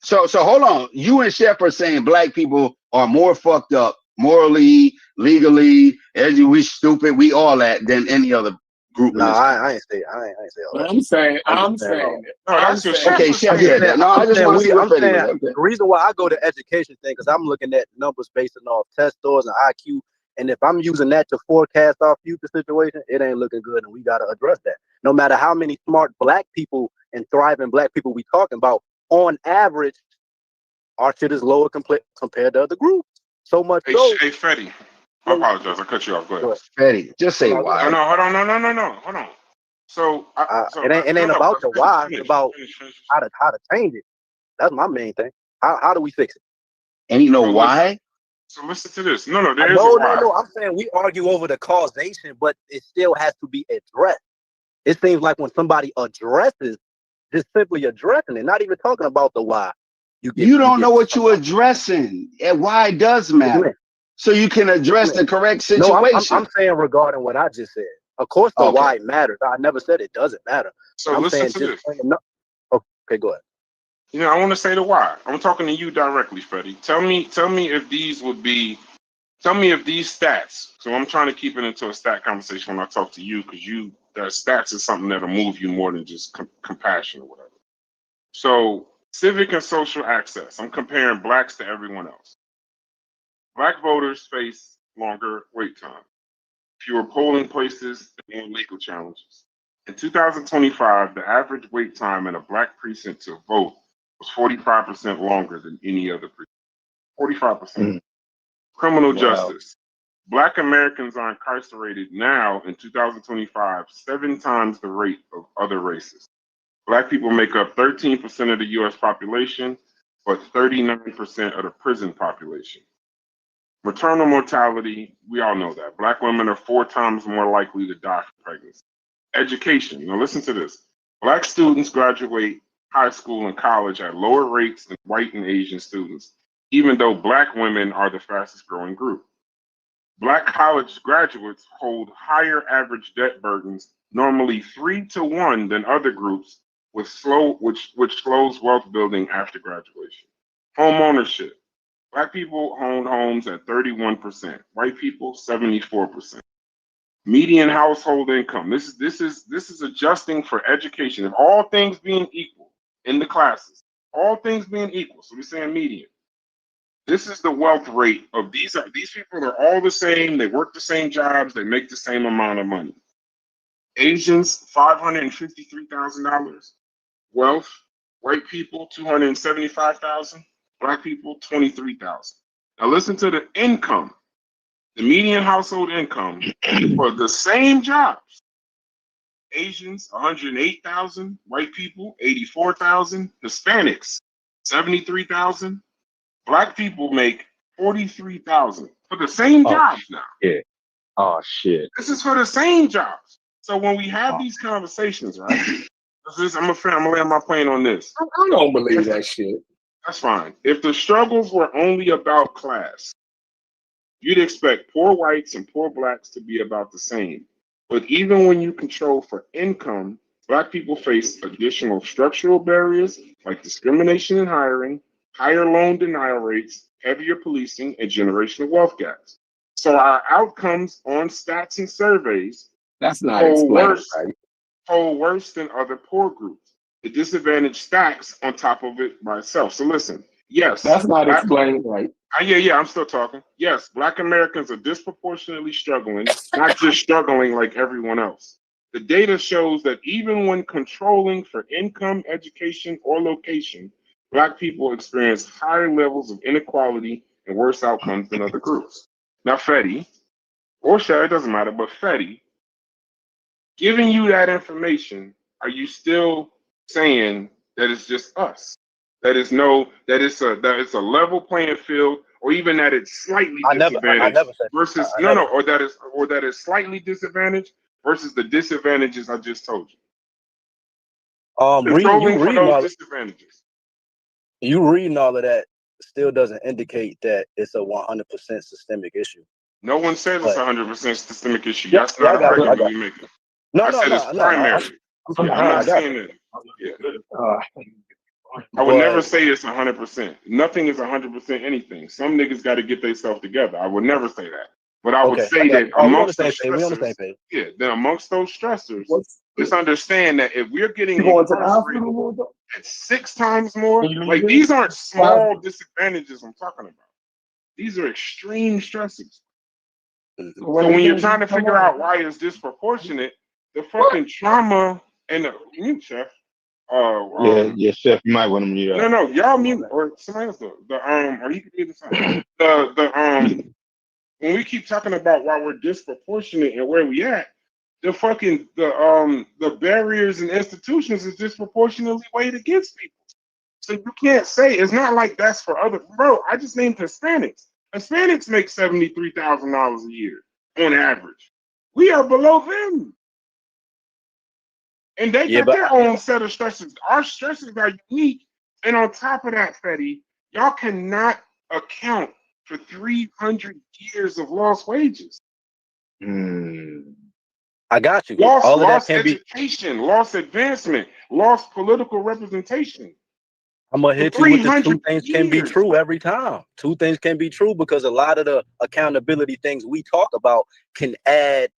So hold on. You and Chef are saying black people are more fucked up morally, legally, as we stupid, we all that than any other group. No, I ain't say all that. I'm saying it. No, that's what okay, Chef said that. No, I just want to see what Freddie was. The reason why I go to education thing because I'm looking at numbers based off test scores and IQ, and if I'm using that to forecast our future situation, it ain't looking good, and we got to address that. No matter how many smart black people and thriving black people we talking about, on average, our shit is lower compared to other groups. So much so. Hey, Fetty. I apologize. I cut you off. Go ahead. Fetty, just say why. No, hold on. No. Hold on. So, it ain't about the why. It's about how to change it. That's my main thing. How do we fix it? And you know why? So listen to this. No. There is a why. No. I'm saying we argue over the causation, but it still has to be addressed. It seems like when somebody addresses, just simply addressing it, not even talking about the why. You don't know what you're addressing, and why it does matter. So you can address the correct situation. No, I'm saying regarding what I just said. Of course, the why matters. I never said it doesn't matter. So I'm listen saying to this. Okay, go ahead. I want to say the why. I'm talking to you directly, Freddie. Tell me if these stats. So I'm trying to keep it into a stat conversation when I talk to you, because that stats is something that'll move you more than just compassion or whatever. So civic and social access. I'm comparing blacks to everyone else. Black voters face longer wait time, fewer polling places, and more legal challenges. In 2025, the average wait time in a black precinct to vote was 45% longer than any other precinct. 45%. Criminal justice. Black Americans are incarcerated now in 2025 7 times the rate of other races. Black people make up 13% of the U.S. population, but 39% of the prison population. Maternal mortality, we all know that. Black women are 4 times more likely to die from pregnancy. Education, now listen to this. Black students graduate high school and college at lower rates than white and Asian students, even though black women are the fastest growing group. Black college graduates hold higher average debt burdens, normally 3 to 1 than other groups, which slows wealth building after graduation. Home ownership. Black people own homes at 31%, white people 74%. Median household income. This is adjusting for education. If all things being equal in the classes, all things being equal, so we're saying median. This is the wealth rate of these people are all the same. They work the same jobs. They make the same amount of money. Asians, $553,000. Wealth, white people, $275,000. Black people, $23,000. Now listen to the income. The median household income for the same jobs. Asians, $108,000. White people, $84,000. Hispanics, $73,000. Black people make $43,000 for the same jobs now. Yeah. Oh shit. This is for the same jobs. So when we have these conversations, right? I'm gonna land my plane on this. I don't believe that shit. That's fine. If the struggles were only about class, you'd expect poor whites and poor blacks to be about the same. But even when you control for income, black people face additional structural barriers like discrimination in hiring, higher loan denial rates, heavier policing, and generational wealth gaps. So our outcomes on stats and surveys hold worse than other poor groups. The disadvantage stacks on top of it by itself. So listen, yes. That's not explained right. Yeah, I'm still talking. Yes, Black Americans are disproportionately struggling, not just struggling like everyone else. The data shows that even when controlling for income, education, or location, Black people experience higher levels of inequality and worse outcomes than other groups. Now, Fetty, or Shad, it doesn't matter, but Fetty, giving you that information, are you still saying that it's just us? That it's a level playing field, or even that it's slightly disadvantaged versus or that it's slightly disadvantaged versus the disadvantages I just told you. You reading all of that still doesn't indicate that it's a 100% systemic issue. No one says it's 100% systemic issue. That's not an argument we make. I said it's primary. I'm not saying that. Yeah. I would never say it's 100%. Nothing is 100% anything. Some niggas got to get themselves together. I would never say that. But I would say that amongst those stressors, then amongst those stressors, just understand that if we're getting incarcerated at 6 times more, like these aren't small disadvantages I'm talking about. These are extreme stresses. So when you're trying to figure out why it's disproportionate, the fucking trauma and the mute, Chef. Yeah, Chef, you might want to mute up. No, y'all mute or somebody else do. Or he could be the same. When we keep talking about why we're disproportionate and where we at, the barriers and institutions is disproportionately weighed against people. So you can't say it's not like that's for other. Bro, I just named Hispanics. Hispanics make $73,000 a year on average. We are below them. And they got their own set of stresses. Our stresses are unique. And on top of that, Fetty, y'all cannot account for 300 years of lost wages. I got you. Lost education, lost advancement, lost political representation. I'm gonna hit you with the 2 things can be true every time. 2 things can be true because a lot of the accountability things we talk about can add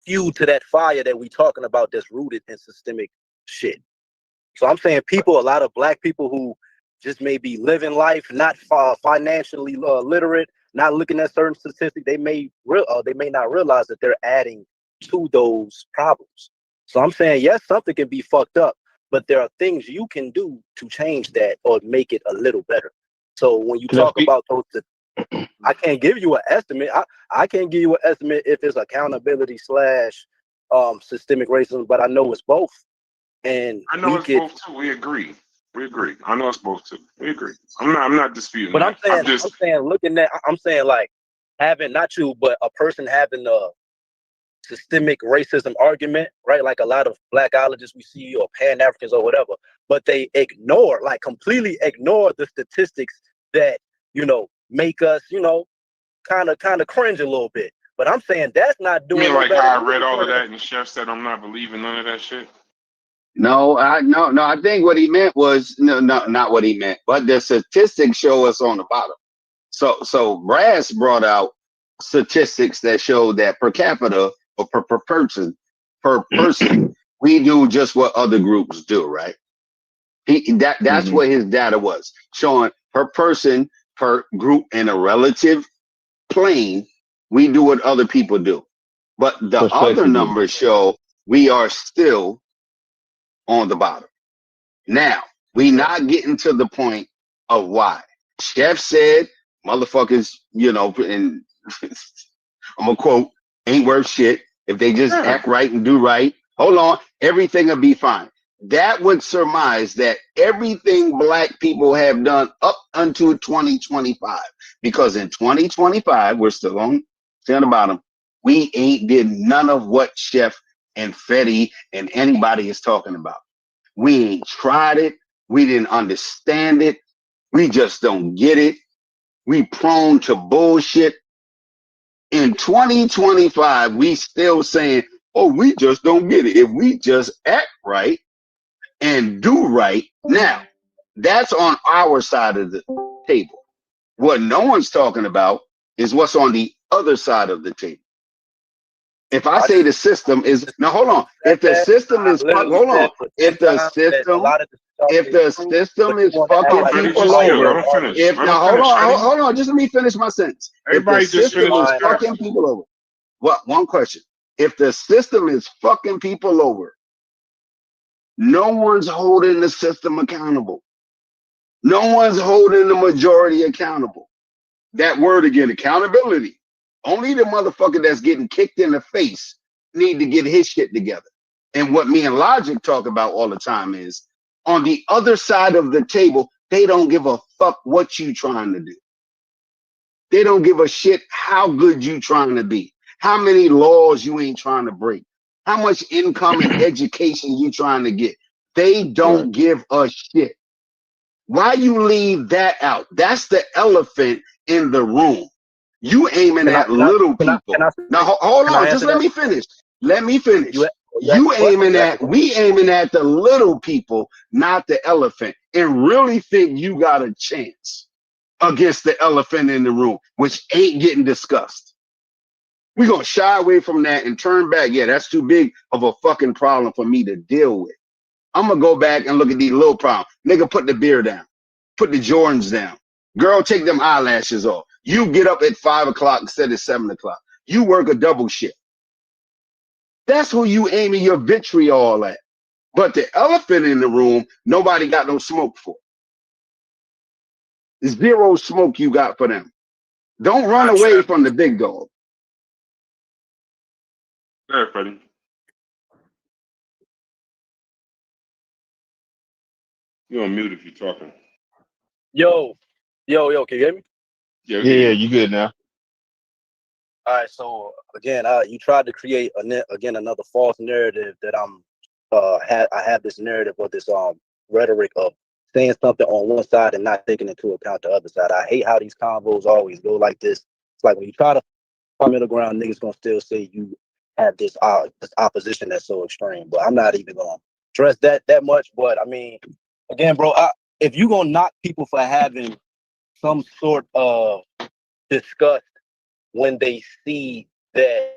fuel to that fire that we talking about that's rooted in systemic shit. So I'm saying a lot of Black people who just may be living life, not financially literate, not looking at certain statistics, they may not realize that they're adding to those problems. So I'm saying, yes, something can be fucked up, but there are things you can do to change that or make it a little better. So when you talk about those, I can't give you an estimate. I can't give you an estimate if it's accountability / systemic racism, but I know it's both. And I know it's both too. We agree. I know it's both too. We agree. I'm not disputing. But I'm saying like having not you, but a person having a systemic racism argument, right? Like a lot of Blackologists we see or Pan-Africans or whatever, but they completely ignore the statistics that, make us, kind of cringe a little bit. But I'm saying that's not doing. You mean like how I read all of that and Chef said I'm not believing none of that shit? No, I think what he meant was not what he meant, but the statistics show us on the bottom. So Brass brought out statistics that show that per capita or per person, we do just what other groups do, right? That's what his data was showing per person, per group in a relative plane. We do what other people do, but the other numbers show we are still on the bottom. Now, we not getting to the point of why. Chef said, motherfuckers, and I'm gonna quote, ain't worth shit if they just act right and do right. Hold on, everything will be fine. That would surmise that everything Black people have done up until 2025, because in 2025, we're still on the bottom. We ain't did none of what Chef and Fetty and anybody is talking about. We ain't tried it. We didn't understand it. We just don't get it. We prone to bullshit. In 2025, we still saying, oh, we just don't get it. If we just act right and do right, now, that's on our side of the table. What no one's talking about is what's on the other side of the table. If I say the system is now, hold on. If the system is hold on. If the system is fucking people over, hold on. Just let me finish my sentence. If the system is fucking people over, one question. If the system is fucking people over, no one's holding the system accountable. No one's holding the majority accountable. That word again, accountability. Only the motherfucker that's getting kicked in the face need to get his shit together. And what me and Logic talk about all the time is on the other side of the table, they don't give a fuck what you trying to do. They don't give a shit how good you trying to be, how many laws you ain't trying to break, how much income and education you trying to get. They don't give a shit. Why you leave that out? That's the elephant in the room. You aiming at little people. Now hold on, just let me finish. Let me finish. We aiming at the little people, not the elephant, and really think you got a chance against the elephant in the room, which ain't getting discussed. We're gonna shy away from that and turn back. Yeah, that's too big of a fucking problem for me to deal with. I'm gonna go back and look at these little problems. Nigga, put the beer down. Put the Jordans down. Girl, take them eyelashes off. You get up at 5 o'clock instead of 7 o'clock. You work a double shift. That's who you aiming your vitriol at. But the elephant in the room, nobody got no smoke for. Zero smoke you got for them. Don't run away from the big dog. There, Freddie. You're on mute if you're talking. Yo, can you hear me? Yeah, you good now. All right, so again, you tried to create another false narrative that I have this narrative or this rhetoric of saying something on one side and not taking into account the other side. I hate how these convos always go like this. It's like when you try to find middle ground, niggas gonna still say you have this opposition that's so extreme. But I'm not even gonna stress that much. But I mean, again, bro, if you gonna knock people for having some sort of disgust when they see that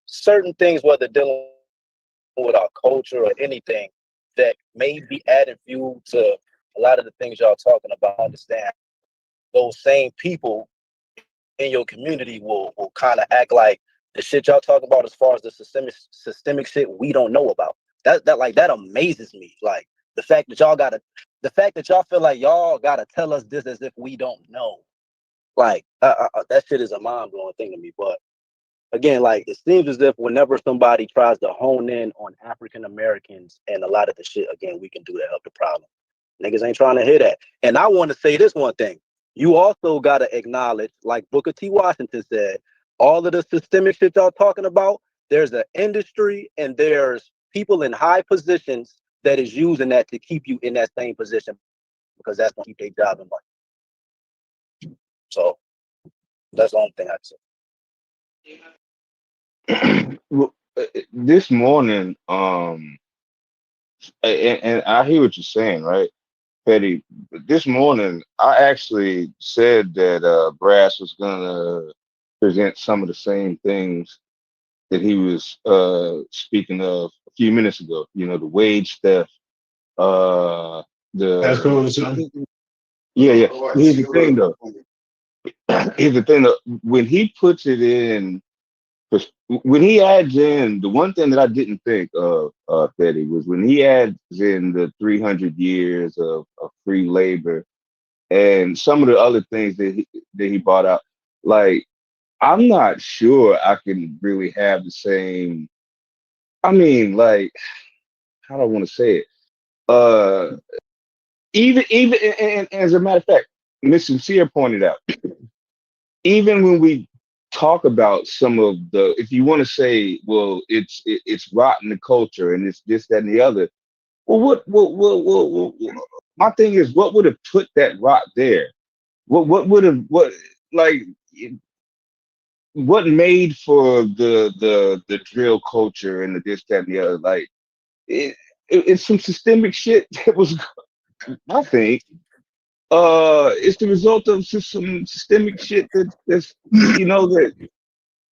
certain things, whether dealing with our culture or anything, that may be adding fuel to a lot of the things y'all talking about, understand those same people in your community will kind of act like the shit y'all talking about as far as the systemic shit we don't know about. That amazes me. Like the fact that y'all feel like y'all gotta tell us this as if we don't know. Like that shit is a mind-blowing thing to me. But again, like it seems as if whenever somebody tries to hone in on African Americans and a lot of the shit, again, we can do to help the problem. Niggas ain't trying to hear that. And I want to say this one thing. You also gotta acknowledge, like Booker T. Washington said, all of the systemic shit y'all talking about, there's an industry and there's people in high positions that is using that to keep you in that same position because that's gonna keep their job and money. So that's the only thing I'd say. Well, this morning, and I hear what you're saying, right, Petty? This morning, I actually said that Brass was gonna present some of the same things that he was speaking of a few minutes ago. You know, the wage theft. That's cool. Yeah. Here's the thing, though. When he puts it in, when he adds in, the one thing that I didn't think of, Betty, was when he adds in the 300 years of free labor and some of the other things that he brought out. Like, I'm not sure I can really have the same. I mean, like, how do I want to say it? Even and as a matter of fact, Miss Sincere pointed out, even when we talk about some of the, if you want to say, well, it's rotten the culture and it's this, that, and the other. Well, what my thing is, what would have put that rot there? What made for the drill culture and the this, that, and the other? Like it's some systemic shit that was, I think, it's the result of some systemic shit that's that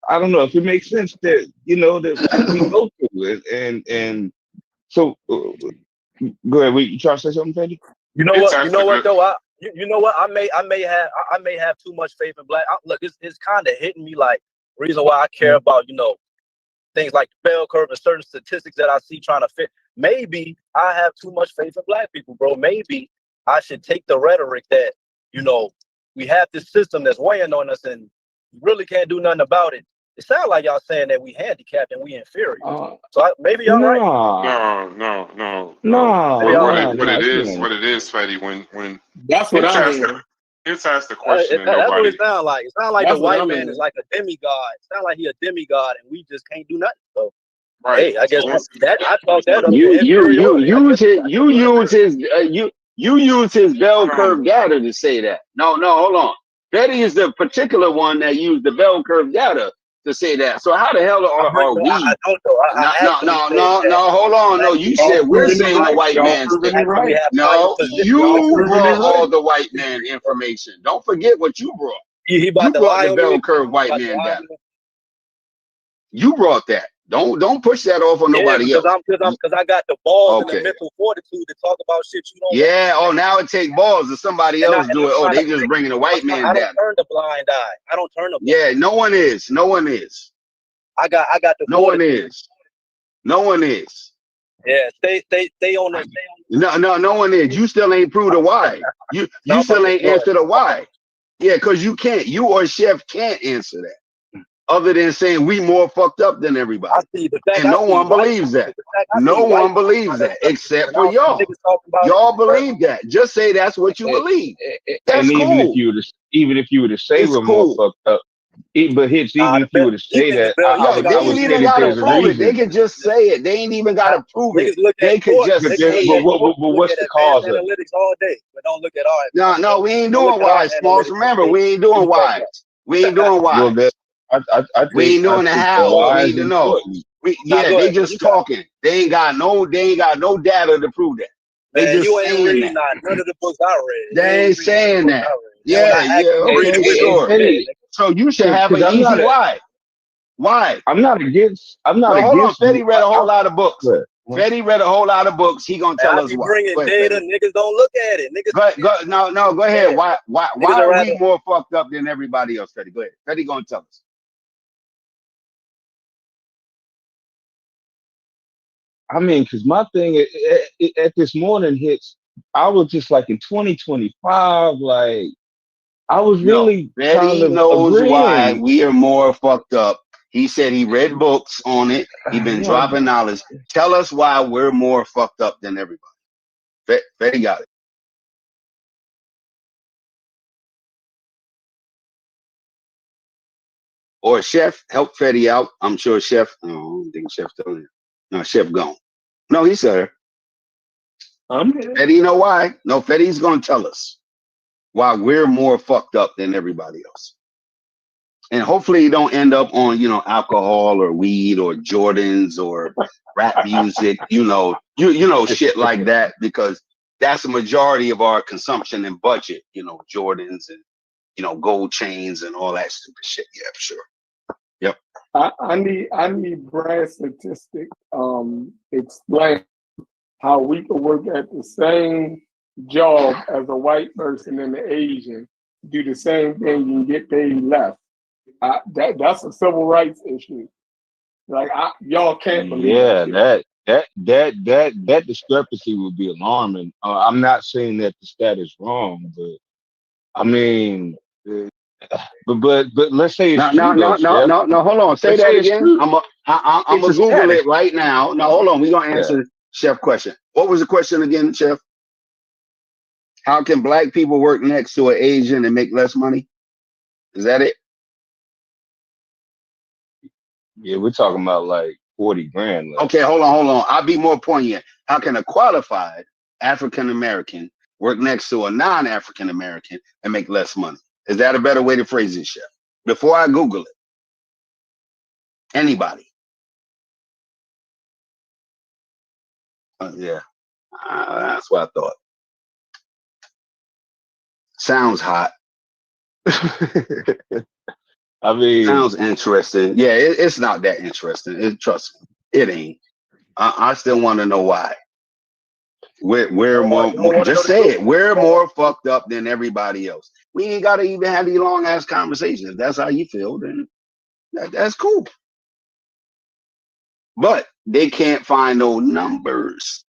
I don't know if it makes sense that that we go through it and so go ahead. You try to say something, Petty? You know what though? You know what? I may have too much faith in black. Look, it's kind of hitting me like reason why I care about things like the bell curve and certain statistics that I see trying to fit. Maybe I have too much faith in black people, bro. Maybe I should take the rhetoric that, we have this system that's weighing on us and you really can't do nothing about it. It sounds like y'all saying that we handicapped and we inferior. So maybe y'all right. No. What it is, Fetty, when that's what I'm hearing. It's asked the question and That's what nobody. it sounds like. It sounds like the white man is like a demigod. It sounds like he a demigod and we just can't do nothing. So hey, I guess I thought that you use his bell curve data to say that. No, hold on. Fetty is the particular one that used the bell curve data to say that. So how the hell are we? I don't know. No, hold on. No, you said we're saying the white man's thing. No, you brought all the white man information. Don't forget what you brought. You brought the bell curve white man data. You brought that. Don't push that off on nobody else. Because I got the balls and the mental fortitude to talk about shit you don't. Yeah. Oh, now it takes balls to somebody else do it. Oh, they just bringing the white man down. I don't turn the blind eye. I don't turn the. Yeah, no one is. I got the. No one is. Yeah, stay on the. No one is. You still ain't proved the why. You still ain't answered the why. Yeah, because you can't. You or Chef can't answer that. Other than saying we more fucked up than everybody. And no one believes that. No one believes that except for y'all. Y'all believe that. Just say that's what you believe. That's cool. Even if you were to say we're more fucked up, but Hits, even if you were to say that, they ain't even gotta prove it. They can just say it. They ain't even gotta prove it. They could just say it. But what's the cause of it? Analytics all day, but don't look at ours. No, we ain't doing why, Smalls. Remember, we ain't doing why. We ain't doing why. We ain't doing the how. We need to know. They just talking. They ain't got no data to prove that. They just saying that. None of the books I read. They ain't saying that. Yeah. Okay, sure. So you should have an easy why. Why? I'm not against. Hold on. Fetty read a whole lot of books. Fetty read a whole lot of books. He gonna tell us why. Bringing data, niggas don't look at it. Niggas. Go ahead. Why are we more fucked up than everybody else, Fetty? Go ahead. Fetty gonna tell us. I mean, because my thing at this morning Hits, I was just like in 2025, like I was really Fetty knows why we are more fucked up. He said he read books on it. He been dropping knowledge. Tell us why we're more fucked up than everybody. Fetty got it. Or Chef, help Fetty out. I'm sure Chef. No, I don't think Chef's still here. No, Chef gone. No, he's there. Fetty, you know why? No, Fetty's gonna tell us why we're more fucked up than everybody else. And hopefully you don't end up on, alcohol or weed or Jordans or rap music, shit like that, because that's the majority of our consumption and budget, Jordans and, gold chains and all that stupid shit. Yeah, for sure. Yep. I need Brad statistic. Explain how we can work at the same job as a white person and an Asian, do the same thing and get paid less. That's a civil rights issue. Like y'all can't believe. Yeah, that discrepancy would be alarming. I'm not saying that the stat is wrong, but I mean, but let's say it's no. Hold on. Say that again. I'm gonna Google it right now. No, hold on. We're gonna answer Chef question. What was the question again, Chef? How can black people work next to an Asian and make less money? Is that it? Yeah, we're talking about like 40 grand. Left. Okay, hold on. I'll be more poignant. How can a qualified African American work next to a non-African American and make less money? Is that a better way to phrase it, Chef? Before I Google it. Anybody? Yeah, that's what I thought. Sounds hot. I mean, sounds interesting. Yeah, it's not that interesting. Trust me, it ain't. I still want to know why. We're more. Just say it. We're more fucked up than everybody else. We ain't gotta even have these long ass conversations. If that's how you feel, then that's cool. But they can't find no numbers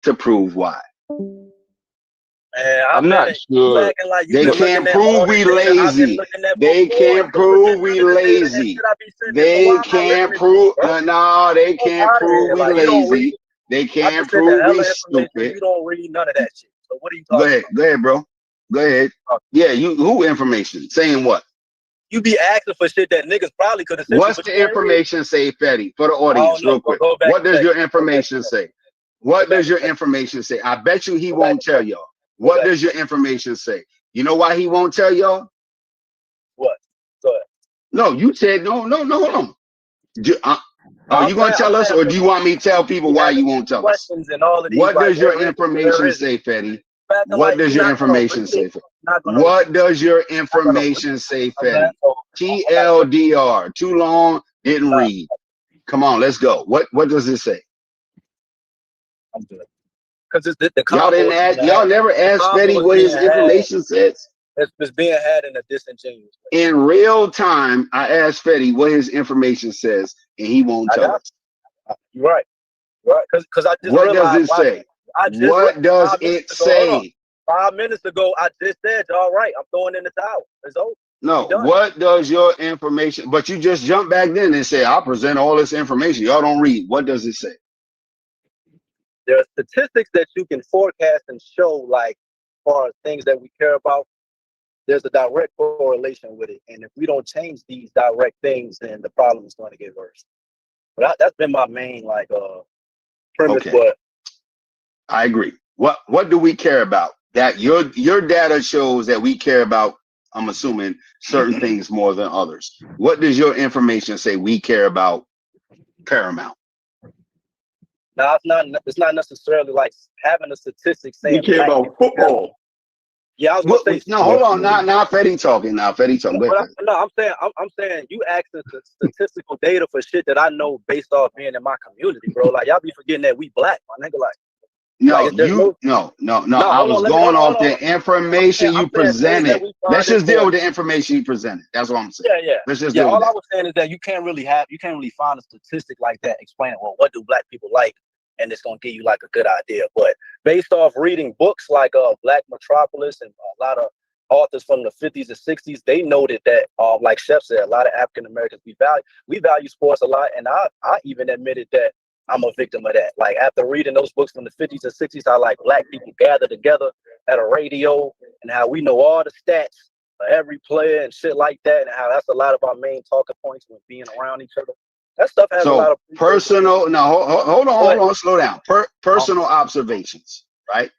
to prove why. I'm not sure. They can't prove we lazy. They can't prove we lazy. They can't prove. No, they can't prove we lazy. They can't prove we stupid. You don't read none of that shit. So what are you talking about? Go ahead, bro. Go ahead. Yeah, who information? Saying what? You be asking for shit that niggas probably could have said. What's the information say, Fetty? For the audience, real quick. What does your information say? What does your information say? I bet you he won't tell y'all. What does your information say? You know why he won't tell y'all? What? Go ahead. No, you said no. Hold on. Are you gonna tell us, or do you want me to tell people why you won't tell us? What does your information say, Fetty? What does your information say, Fetty? What does your information say, Fetty? TLDR. Too long, didn't read. Come on, let's go. What does it say? I'm good. Because it's y'all didn't ask. Y'all never asked Fetty what his information says. It's being had in a disingenuous way. In real time, I asked Fetty what his information says, and he won't tell us. You're right. Right. Because I just what does it say? What does it say? 5 minutes ago, I just said, all right, I'm throwing in the towel. It's over. No, what does your information? But you just jumped back then and said, I'll present all this information. Y'all don't read. What does it say? There are statistics that you can forecast and show, like, as far as things that we care about. There's a direct correlation with it. And if we don't change these direct things, then the problem is going to get worse. But that's been my main, like, premise. Okay. But I agree. What do we care about? That your data shows that we care about, I'm assuming, certain things more than others. What does your information say we care about paramount? Now, it's not necessarily like having a statistic saying we care about football. Yeah, I was gonna say no. Hold on, not Fetty talking. Now Fetty talking. I'm saying you asking the statistical data for shit that I know based off being in my community, bro. Like y'all be forgetting that we black, my nigga. Like no. I was going off the information you presented. Let's just deal with the information you presented. That's what I'm saying. Yeah. Let's just deal with all that. I was saying is that you can't really find a statistic like that explaining, well, what do black people like? And it's gonna give you like a good idea. But based off reading books like Black Metropolis and a lot of authors from the 50s and 60s, they noted that like Chef said, a lot of African Americans we value sports a lot. And I even admitted that I'm a victim of that. Like after reading those books from the 50s and 60s, how like black people gather together at a radio and how we know all the stats of every player and shit like that, and how that's a lot of our main talking points when being around each other. That stuff has a lot of personal. No, hold on, slow down. Personal observations, right?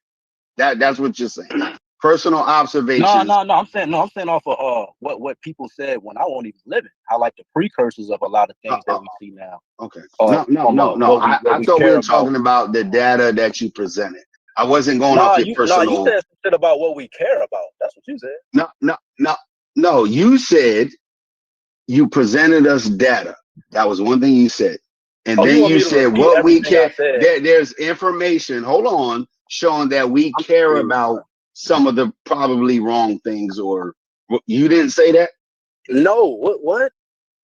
That's what you're saying. Personal observations. No. I'm saying off of what people said when I won't even live it. I like the precursors of a lot of things that we see now. Okay. No. I thought we were talking about the data that you presented. I wasn't going off your personal. No, you said some shit about what we care about. That's what you said. No. You said you presented us data. That was one thing you said. And then you said what we care. There's information, hold on, showing that we care about some of the probably wrong things, or you didn't say that? No, what?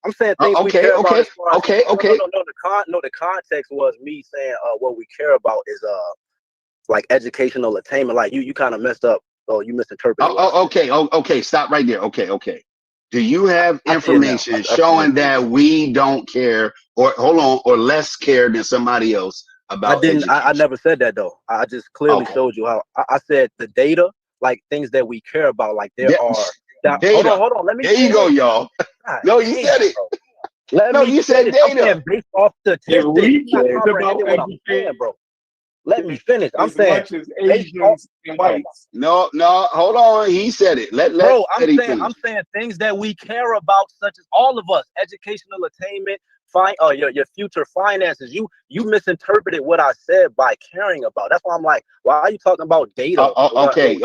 I'm saying things we care about. Okay. No, the context was me saying what we care about is like educational attainment. Like you kind of messed up. Oh, you misinterpreted. Okay. Stop right there. Okay. Do you have information showing that we don't care, or hold on, or less care than somebody else about? I never said that though. I just clearly showed you how. I said the data, like things that we care about, like there are. Data. Hold on. Let me. There you go, y'all. No, you said it. You said data. Based off statistics. Bro. Let me finish. I'm saying Asians and whites. No, hold on. He said it. I'm saying things that we care about, such as all of us, educational attainment, your future finances. You misinterpreted what I said by caring about. That's why I'm like, why are you talking about data? Okay.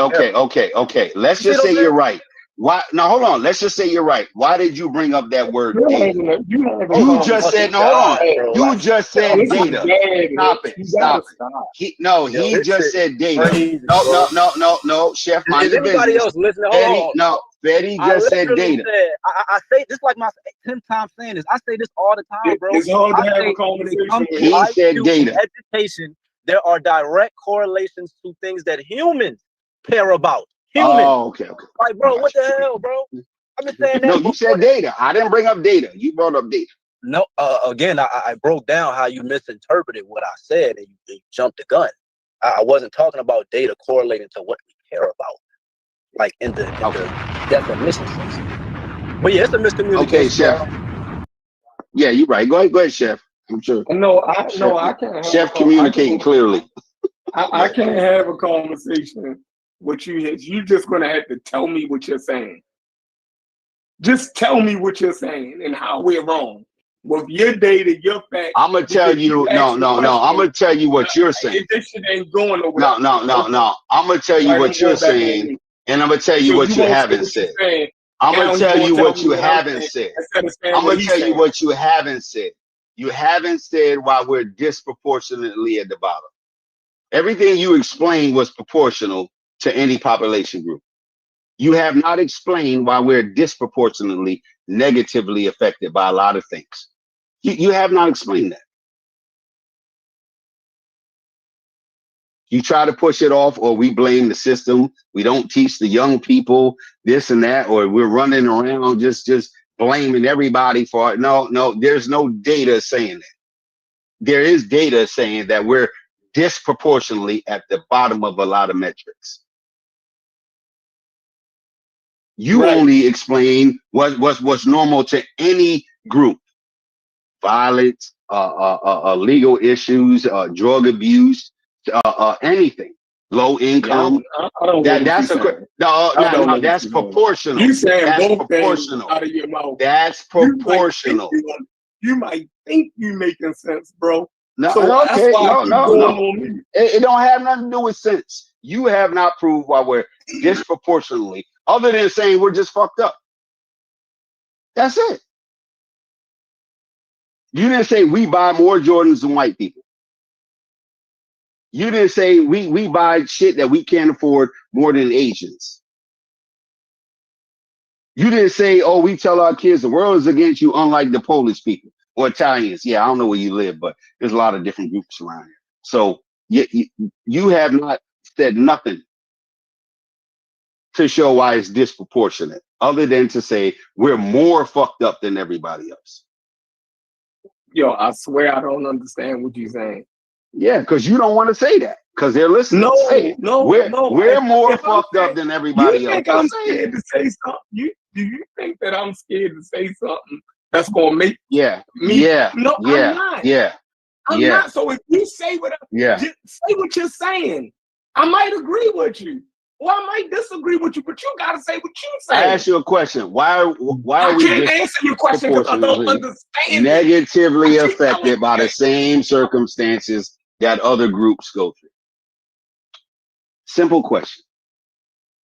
Let's just say you're right. Why? Now hold on. Let's just say you're right. Why did you bring up that word data? You just said no. Hold on. You just said data. Stop it. He just said data. No. Chef, mind your business. Anybody else listening? Hold on. Betty just said data. I say this like my 10th time saying this. I say this all the time, bro. It's hard to have a conversation. He said data. Education. There are direct correlations to things that humans care about. Humans. Oh, okay. Like, bro, what the hell, bro? I've been saying that. No, you said data. I didn't bring up data. You brought up data. No, again, I broke down how you misinterpreted what I said and you jumped the gun. I wasn't talking about data correlating to what we care about, like in the definition sense. But yeah, it's a miscommunication. Okay, Chef. Yeah, you're right. Go ahead, Chef. I'm sure. I can't. Chef communicating clearly. I can't have a conversation with you. You just gonna have to tell me what you're saying. Just tell me what you're saying and how we're wrong. With your data, your facts. I'm gonna tell you. No. I'm gonna tell you what you're saying. This shit ain't going nowhere. No. I'm gonna tell you what you're saying, and I'm gonna tell you what you haven't said. I'm gonna tell you what you haven't said. I'm gonna tell you what you haven't said. You haven't said why we're disproportionately at the bottom. Everything you explained was proportional to any population group. You have not explained why we're disproportionately negatively affected by a lot of things. You have not explained that. You try to push it off, or we blame the system. We don't teach the young people this and that, or we're running around just blaming everybody for it. No, there's no data saying that. There is data saying that we're disproportionately at the bottom of a lot of metrics. You only explain what's normal to any group: violence, legal issues, drug abuse, anything, low income. That's proportional. You saying that's both proportional. things out of your mouth. That's proportional. You might think you making sense, bro. No, so okay, no. On me. It don't have nothing to do with sense. You have not proved why we're disproportionately, other than saying we're just fucked up. That's it. You didn't say we buy more Jordans than white people. You didn't say we buy shit that we can't afford more than Asians. You didn't say, oh, we tell our kids the world is against you, unlike the Polish people or Italians. Yeah, I don't know where you live, but there's a lot of different groups around here. So you have not said nothing to show why it's disproportionate, other than to say we're more fucked up than everybody else. Yo, I swear I don't understand what you're saying. Yeah, because you don't want to say that, because they're listening. No, we're more fucked up than everybody else. You think I'm scared to say something? Do you think that I'm scared to say something that's gonna make me? No, I'm not. I'm not. So if you say just say what you're saying, I might agree with you, or I might disagree with you, but you gotta say what you say. I ask you a question. Why are we can't answer your question because I don't understand negatively affected by the same circumstances that other groups go through? Simple question.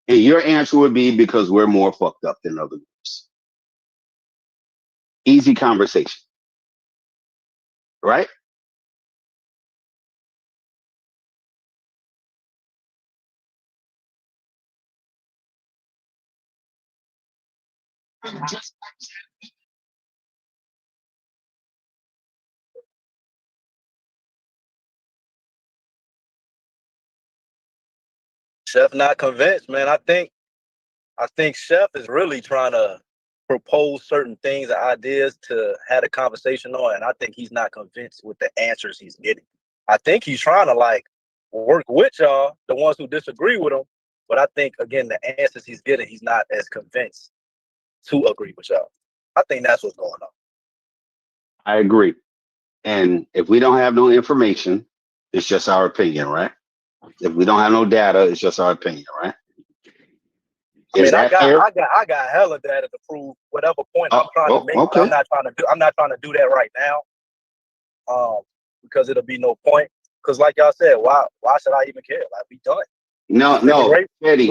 And your answer would be because we're more fucked up than other groups. Easy conversation. Right? Chef not convinced, man. I think Chef is really trying to propose certain things and ideas to have a conversation on, and I think he's not convinced with the answers he's getting. I think he's trying to like work with y'all, the ones who disagree with him, but I think again the answers he's getting, he's not as convinced to agree with y'all. I think that's what's going on. I agree. And if we don't have no information, it's just our opinion, right? If we don't have no data, it's just our opinion, right? I got hella data to prove whatever point I'm trying to make. Okay. I'm not trying to do that right now. Because it'll be no point. Because like y'all said, why should I even care? Like, we done. No, Fetty,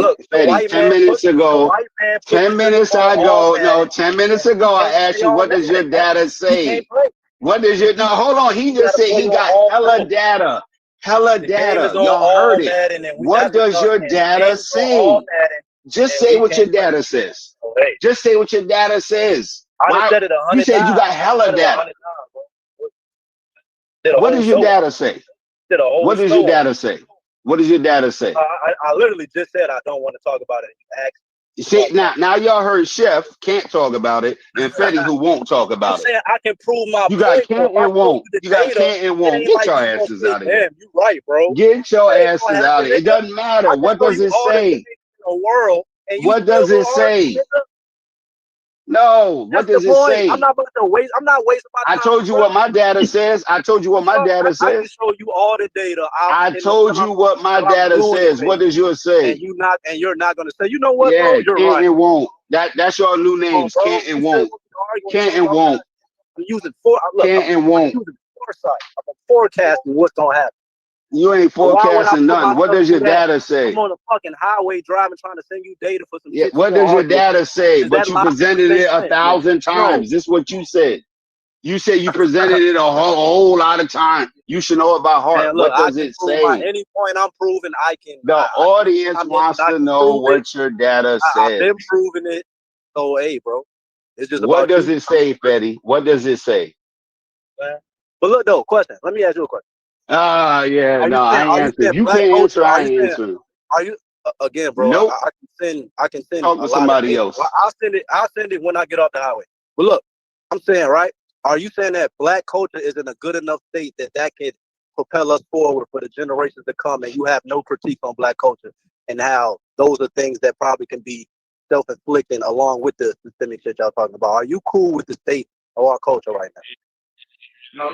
10 minutes ago, I asked you, what does your data say? What does your, no, hold on. He just said he got hella data. Y'all heard it. What does your data say? Just say what your data says. Just say what your data says. You said you got hella data. What does your data say? What does your data say? What does your data say? I literally just said I don't want to talk about it. You see, now y'all heard Chef can't talk about it, and Fetty who won't talk about I'm saying I can prove my You got point. can't and won't. You got can't and won't. Get your asses out of here. Damn, you right, bro. Get your asses out of here. It doesn't matter. What does it say? The world. And what does it say? No, what does it say? I'm not about to waste. I'm not wasting my time. I told you what my data says. I told you what my data says. I can show you all the data. I told you what my data says. What does yours say? And you're not gonna say. You know what? Yeah, bro? You're can't right. and won't. That's your new names. Bro, can't and won't. Can't and won't. I'm using can't and won't. I'm using foresight. I'm forecasting what's gonna happen. You ain't forecasting nothing. What does your data say? I'm on a fucking highway driving, trying to send you data for some shit. What does your data say? But you presented it 1,000 times. This is what you said. You said you presented it a whole lot of time. You should know it by heart. Man, look, what does it say? At any point I'm proving I can. The audience wants to know what your data says. I've been proving it. So, hey, bro. It's just what does it say, Fetty? What does it say? But look, though, question. Let me ask you a question. I ain't answering. You can't answer. I ain't answering. Are you again, bro? Nope. I can send. Talk to somebody else. I'll send it when I get off the highway. But look, I'm saying, right? Are you saying that black culture is in a good enough state that can propel us forward for the generations to come, and you have no critique on black culture and how those are things that probably can be self-inflicting along with the systemic shit y'all talking about? Are you cool with the state of our culture right now?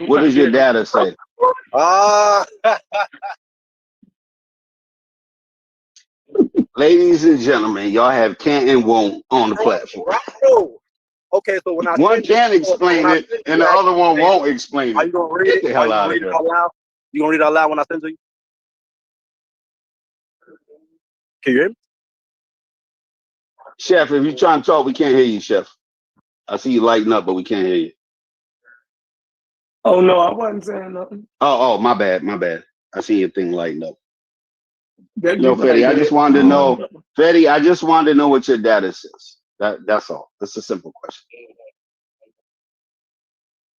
What does your data say? Ladies and gentlemen, y'all have can't and won't on the platform. Okay, so when one can't explain it and the other one won't explain it. Are you gonna read it? Get the hell out of here. You gonna read it out loud when I send to you? Can you hear me? Chef, if you're trying to talk, we can't hear you, Chef. I see you lighting up, but we can't hear you. Oh no, I wasn't saying nothing. Oh, my bad. I see your thing lighting up. No, Fetty, I just wanted to know. Fetty, I just wanted to know what your data says. That's all. That's a simple question.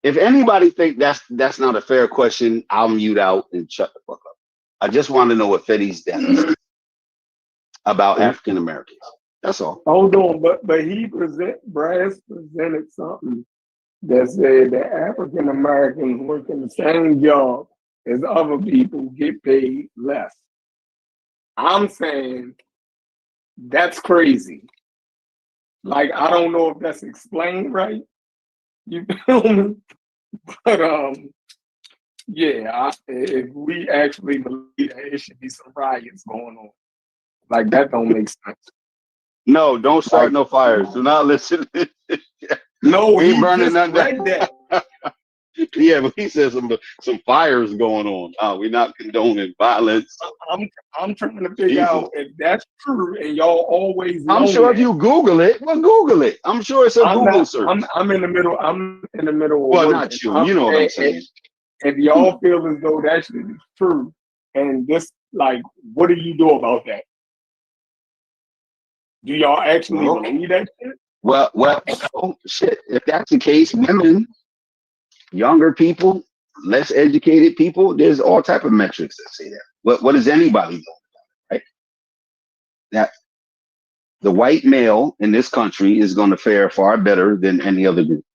If anybody think that's not a fair question, I'll mute out and shut the fuck up. I just want to know what Fetty's data says about African Americans. That's all. Hold on, but Brass presented something that said that African Americans working the same job as other people get paid less. I'm saying that's crazy. Like, I don't know if that's explained right. You feel me? But if we actually believe that, it should be some riots going on. Like, that don't make sense. No, don't start no fires. Do not listen. No, he burning just nothing. that. Yeah, but he says some fires going on. We're not condoning violence. I'm trying to figure out if that's true, and y'all always. I'm sure if you Google it, well, Google it. I'm sure it's a Google search. I'm in the middle. I'm in the middle. Well, not you. You know what I'm saying. If y'all feel as though that shit is true, and this, like, what do you do about that? Do y'all actually believe that shit? Well, shit. If that's the case, women, younger people, less educated people, there's all type of metrics that say that. What does anybody know, right? That the white male in this country is going to fare far better than any other group.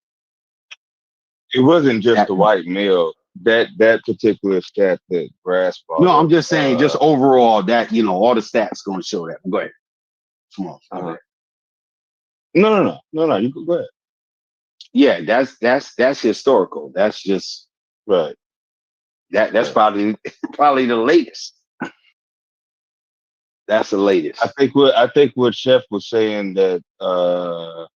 It wasn't just the white male. That particular stat that Brass brought. No, I'm just saying, just overall, that all the stats going to show that. Go ahead. Come on. No. You go ahead. Yeah, that's historical. That's just right. That's probably the latest. That's the latest. I think what Chef was saying that I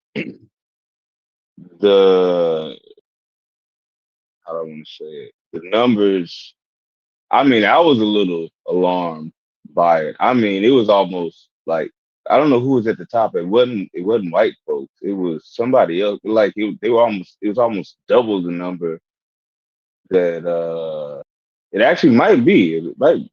don't want to say it. The numbers. I mean, I was a little alarmed by it. I mean, it was almost like I don't know who was at the top. It wasn't white folks. It was somebody else. Like it was almost double the number that it actually might be. Like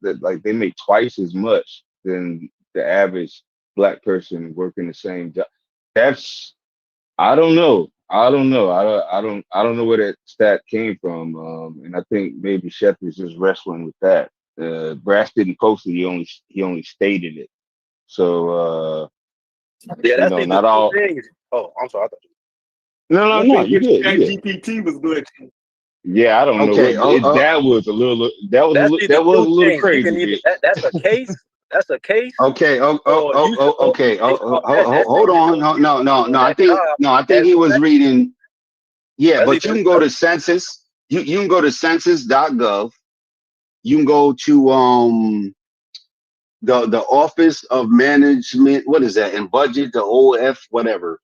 they make twice as much than the average black person working the same job. I don't know. I don't know where that stat came from. And I think maybe Chef is just wrestling with that. Brass didn't post it. He only stated it. So Yeah, that's the not all. things. Oh, I'm sorry. No, you good. GPT was glitching. Yeah, I don't know. That was a little. That was a little crazy. You can either, that's a case. That's a case. Okay. Hold on. No. I think he was reading. Yeah, but you can go to census. You can go to census.gov. You can go to the Office of Management. What is that? And Budget, the OF, whatever,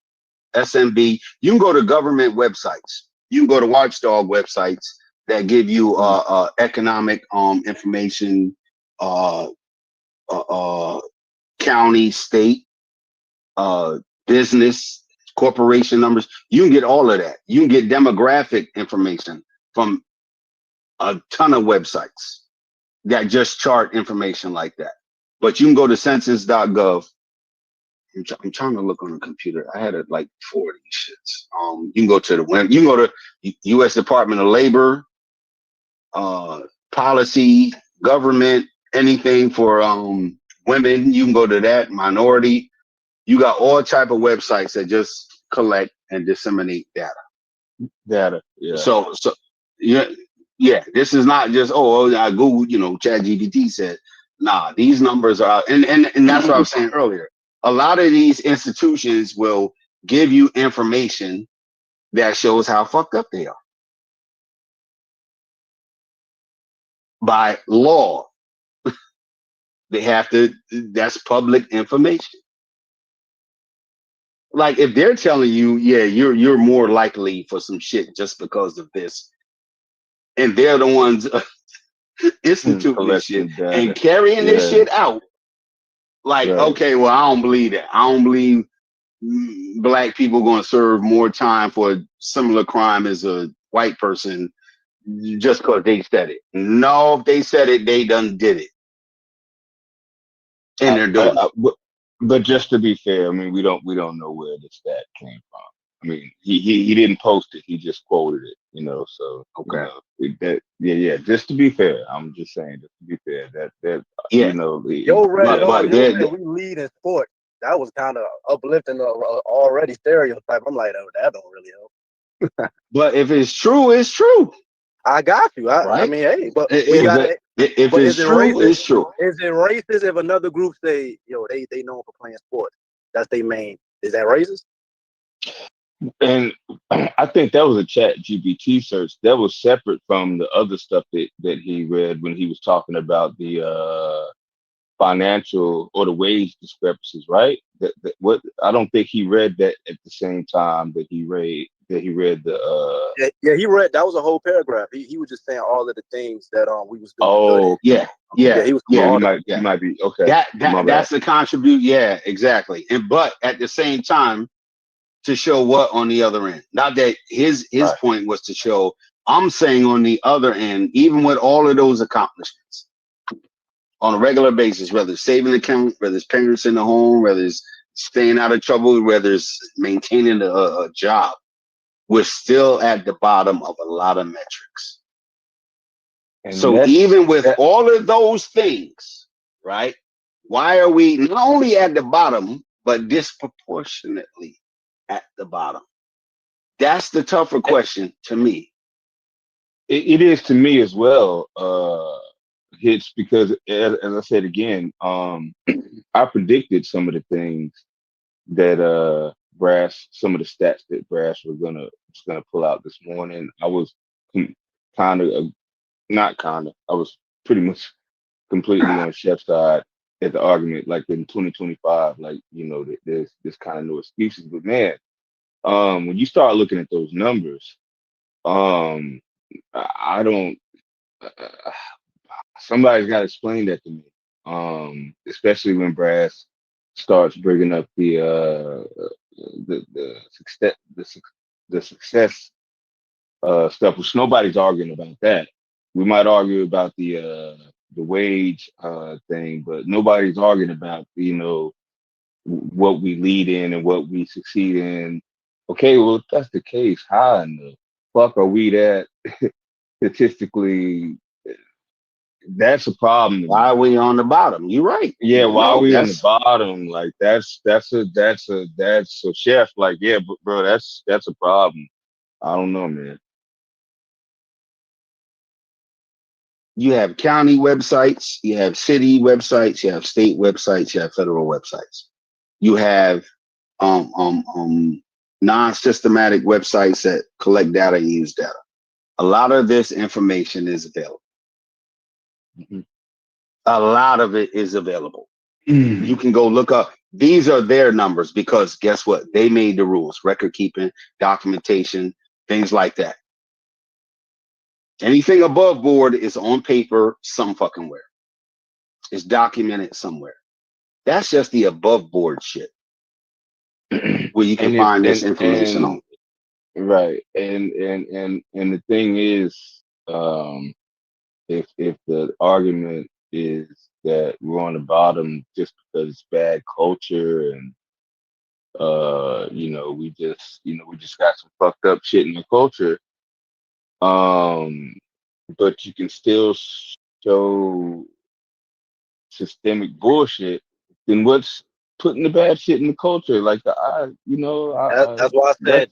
SMB. You can go to government websites. You can go to watchdog websites that give you economic information, county, state, business, corporation numbers. You can get all of that. You can get demographic information from a ton of websites that just chart information like that. But you can go to census.gov. I'm trying to look on the computer. I had it like 40 shits. You can go to you can go to U.S. Department of Labor, policy, government, anything for women. You can go to that, minority. You got all type of websites that just collect and disseminate data. Yeah. So yeah. This is not just I Googled, ChatGPT said. Nah, these numbers are out, and that's what I was saying earlier. A lot of these institutions will give you information that shows how fucked up they are. By law, they have to. That's public information. Like if they're telling you, yeah, you're more likely for some shit just because of this, and they're the ones instituting this shit and carrying this shit out. Like, okay, well, I don't believe that. I don't believe black people going to serve more time for a similar crime as a white person just because they said it. No, if they said it, they done did it, and they're doing it. But just to be fair, I mean, we don't know where the stat came from. I mean, he didn't post it; he just quoted it. So okay. Just to be fair, I'm just saying, just to be fair, that we lead in sports. That was kind of uplifting already stereotype. I'm like, oh, that don't really help. But if it's true, it's true. I got you. Right? I mean, hey, but if it's true, it's true. Is it racist if another group say, they known for playing sports? That's their main. Is that racist? And I think that was a ChatGPT search. That was separate from the other stuff that he read when he was talking about the financial or the wage discrepancies, right? What I don't think he read that at the same time that he read the he read that was a whole paragraph. He was just saying all of the things that we was doing. Oh yeah. He was you might be okay. That's the contribute. Yeah, exactly. But at the same time, to show what on the other end. Not that his point was to show. I'm saying on the other end, even with all of those accomplishments, on a regular basis, whether it's saving the account, whether it's parents in the home, whether it's staying out of trouble, whether it's maintaining a job, we're still at the bottom of a lot of metrics. And so even with all of those things, right? Why are we not only at the bottom, but disproportionately at the bottom? That's the tougher question to me. It is to me as well, Hitch, because as I said again, I predicted some of the things that Brass, some of the stats that Brass was gonna pull out this morning. I was I was pretty much completely on Chef's side at the argument, like in 2025, like there's kind of no excuses. But man, when you start looking at those numbers, I don't. Somebody's got to explain that to me. Especially when Brass starts bringing up the success stuff, which nobody's arguing about that. We might argue about the wage thing, but nobody's arguing about what we lead in and what we succeed in. Okay, well, if that's the case, how in the fuck are we that statistically that's a problem. Why are we on the bottom? You're right. Yeah, why No, are we on the that's bottom? Like that's a chef. Like, yeah, but bro, that's a problem. I don't know, man. you have county websites, you have city websites, you have state websites, you have federal websites. You have non-systematic websites that collect data and use data. A lot of this information is available. Mhm. A lot of it is available. Mm. You can go look up. These are their numbers because guess what? They made the rules, record keeping, documentation, things like that. Anything above board is on paper some fucking where. It's documented somewhere. That's just the above board shit where you can And find this information on. right, and the thing is, if the argument is that we're on the bottom just because it's bad culture and we just got some fucked up shit in the culture, but you can still show systemic bullshit, then what's putting the bad shit in the culture? Like That's why I said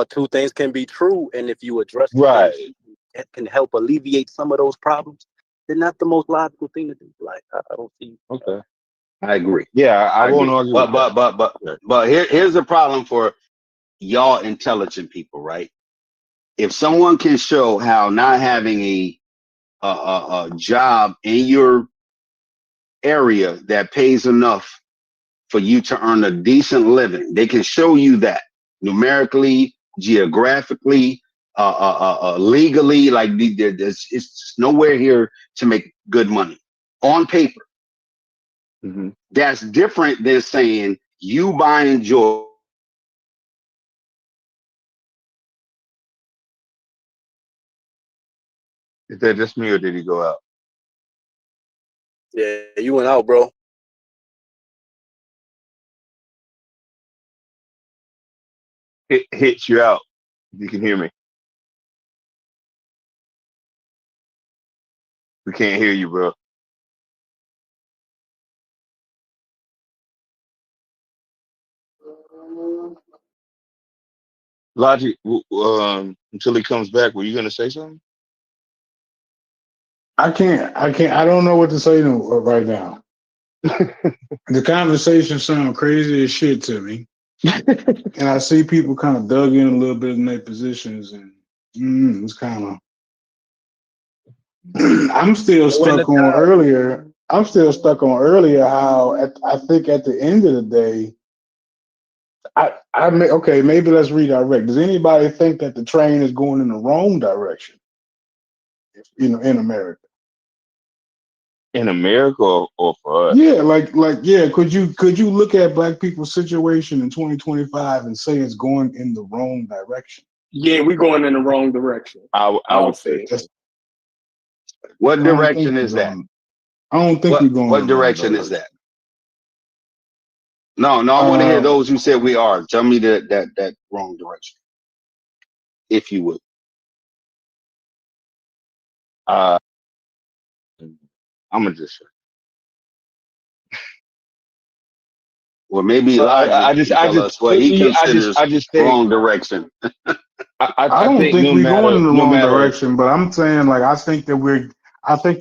two things can be true, and if you address the right. things that can help alleviate some of those problems, then that's the most logical thing to do. Like I don't see. Okay. I agree. Yeah, I won't agree. argue with that. But here's the problem for y'all intelligent people, right? If someone can show how not having a job in your area that pays enough for you to earn a decent living, they can show you that numerically, geographically, legally. Like it's nowhere here to make good money on paper. Mm-hmm. That's different than saying you buying joy. Is that just me or did he go out? Yeah, you went out, bro. It hits you out. You can hear me. We can't hear you, bro. Logic, until he comes back, were you gonna say something? I don't know what to say right now. The conversation sounds crazy as shit to me. And I see people kind of dug in a little bit in their positions, and it's kind of. I'm still stuck on earlier. How I think at the end of the day, okay, maybe let's redirect. Does anybody think that the train is going in the wrong direction? In America. In America or for us? Yeah, yeah. Could you look at Black people's situation in 2025 and say it's going in the wrong direction? Yeah, we're going in the wrong direction. I would say. What direction is that? I don't think we're going. What direction is that? No, I want to hear those who said we are. Tell me that wrong direction, if you would. I'm gonna just. Well, maybe I just tell us what he considers wrong direction. I don't think we're going in the wrong direction, but I'm saying I think that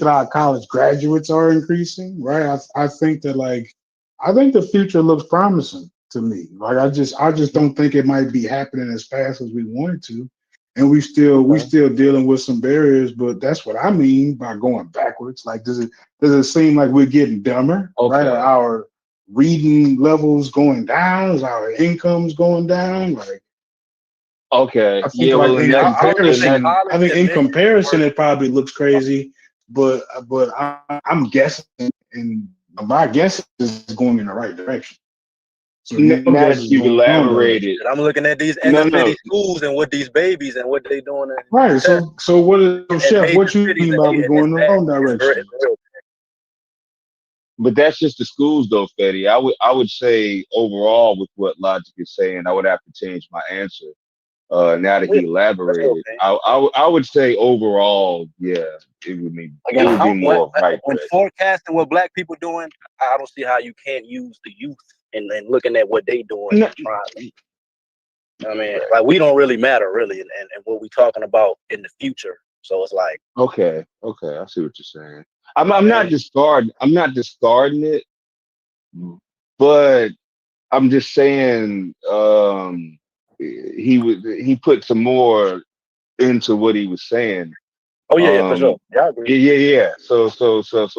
our college graduates are increasing, right? I think that I think the future looks promising to me. I just don't think it might be happening as fast as we want it to. And we still dealing with some barriers, but that's what I mean by going backwards. Does it seem like we're getting dumber? Okay. Right? Are our reading levels going down? Is our incomes going down? Okay. I think I think in comparison it probably looks crazy, but I'm guessing, and my guess is going in the right direction. So now that you've elaborated, I'm looking at these inner city schools and what these babies and what they doing. Right. So what is Chef? What you mean by we going in the wrong direction? But that's just the schools, though, Fetty. I would say overall, with what Logic is saying, I would have to change my answer. Now that he elaborated, I would say overall, yeah, it would be more right. When forecasting what black people doing, I don't see how you can't use the youth and looking at what they doing. And trying. I mean, like we don't really matter really, and what we talking about in the future. So it's like okay, I see what you're saying. I'm not discarding it, but I'm just saying he put some more into what he was saying. Oh yeah, for sure. Yeah, I agree. Yeah. So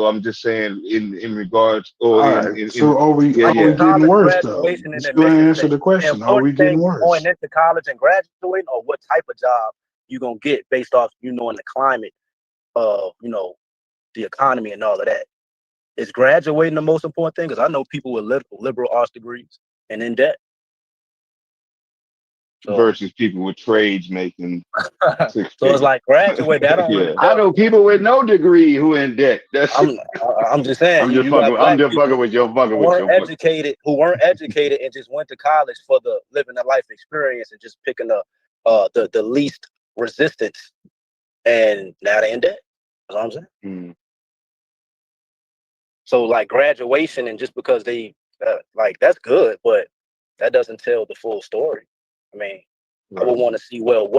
I'm just saying in regards so are we getting worse though? Still answer the question. Are we getting worse? Going into college and graduating, or what type of job you gonna get based off in the climate of the economy and all of that. Is graduating the most important thing? Because I know people with liberal arts degrees and in debt. Versus people with trades making so it's like graduate. That don't really I know people with no degree who in debt. I'm just saying. I'm just fucking with you. Who weren't educated and just went to college for the living the life experience and just picking the least resistance, and now they're in debt. That's what I'm saying. Mm. So like graduation, and just because they like that's good, but that doesn't tell the full story. I mean, I would want to see what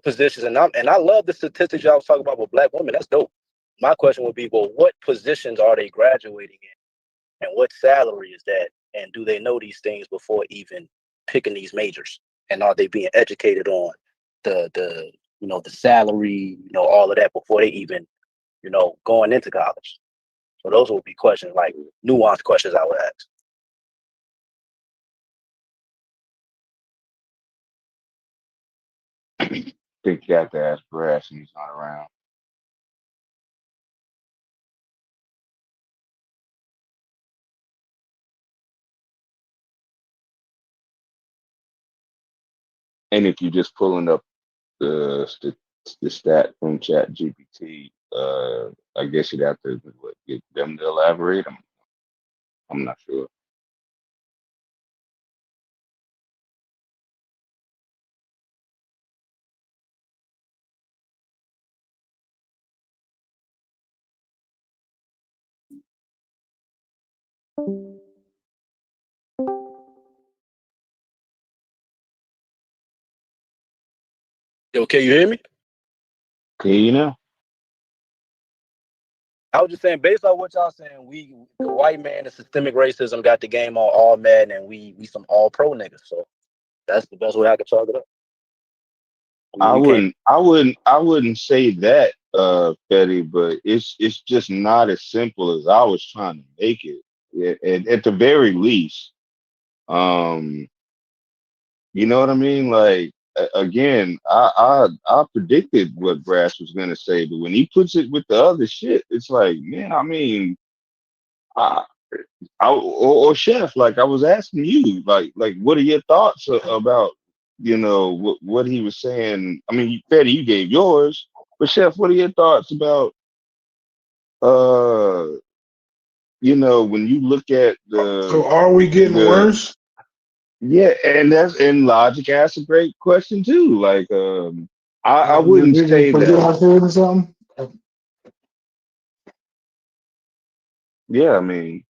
positions, and I love the statistics y'all was talking about with black women. That's dope. My question would be, well, what positions are they graduating in, and what salary is that, and do they know these things before even picking these majors, and are they being educated on the salary, all of that before they even going into college? So those would be questions, like nuanced questions I would ask. Think you have to ask Brass and he's not around. And if you're just pulling up the stat from ChatGPT, I guess you'd have to get them to elaborate. I'm not sure. Yo, can you hear me? Can you know? I was just saying, based on what y'all saying, the white man and systemic racism got the game on all mad, and we some all pro niggas. So that's the best way I could chalk it up. I wouldn't say that, Fetty, but it's just not as simple as I was trying to make it. At the very least, you know what I mean? Like again, I predicted what Brass was gonna say, but when he puts it with the other shit, it's like, man, I mean, or Chef, like I was asking you, like what are your thoughts about what he was saying? I mean, Fetty, you gave yours, but Chef, what are your thoughts about when you look at the? So are we getting worse? Yeah, and Logic asked a great question too. Like, I wouldn't say that. Yeah, I mean,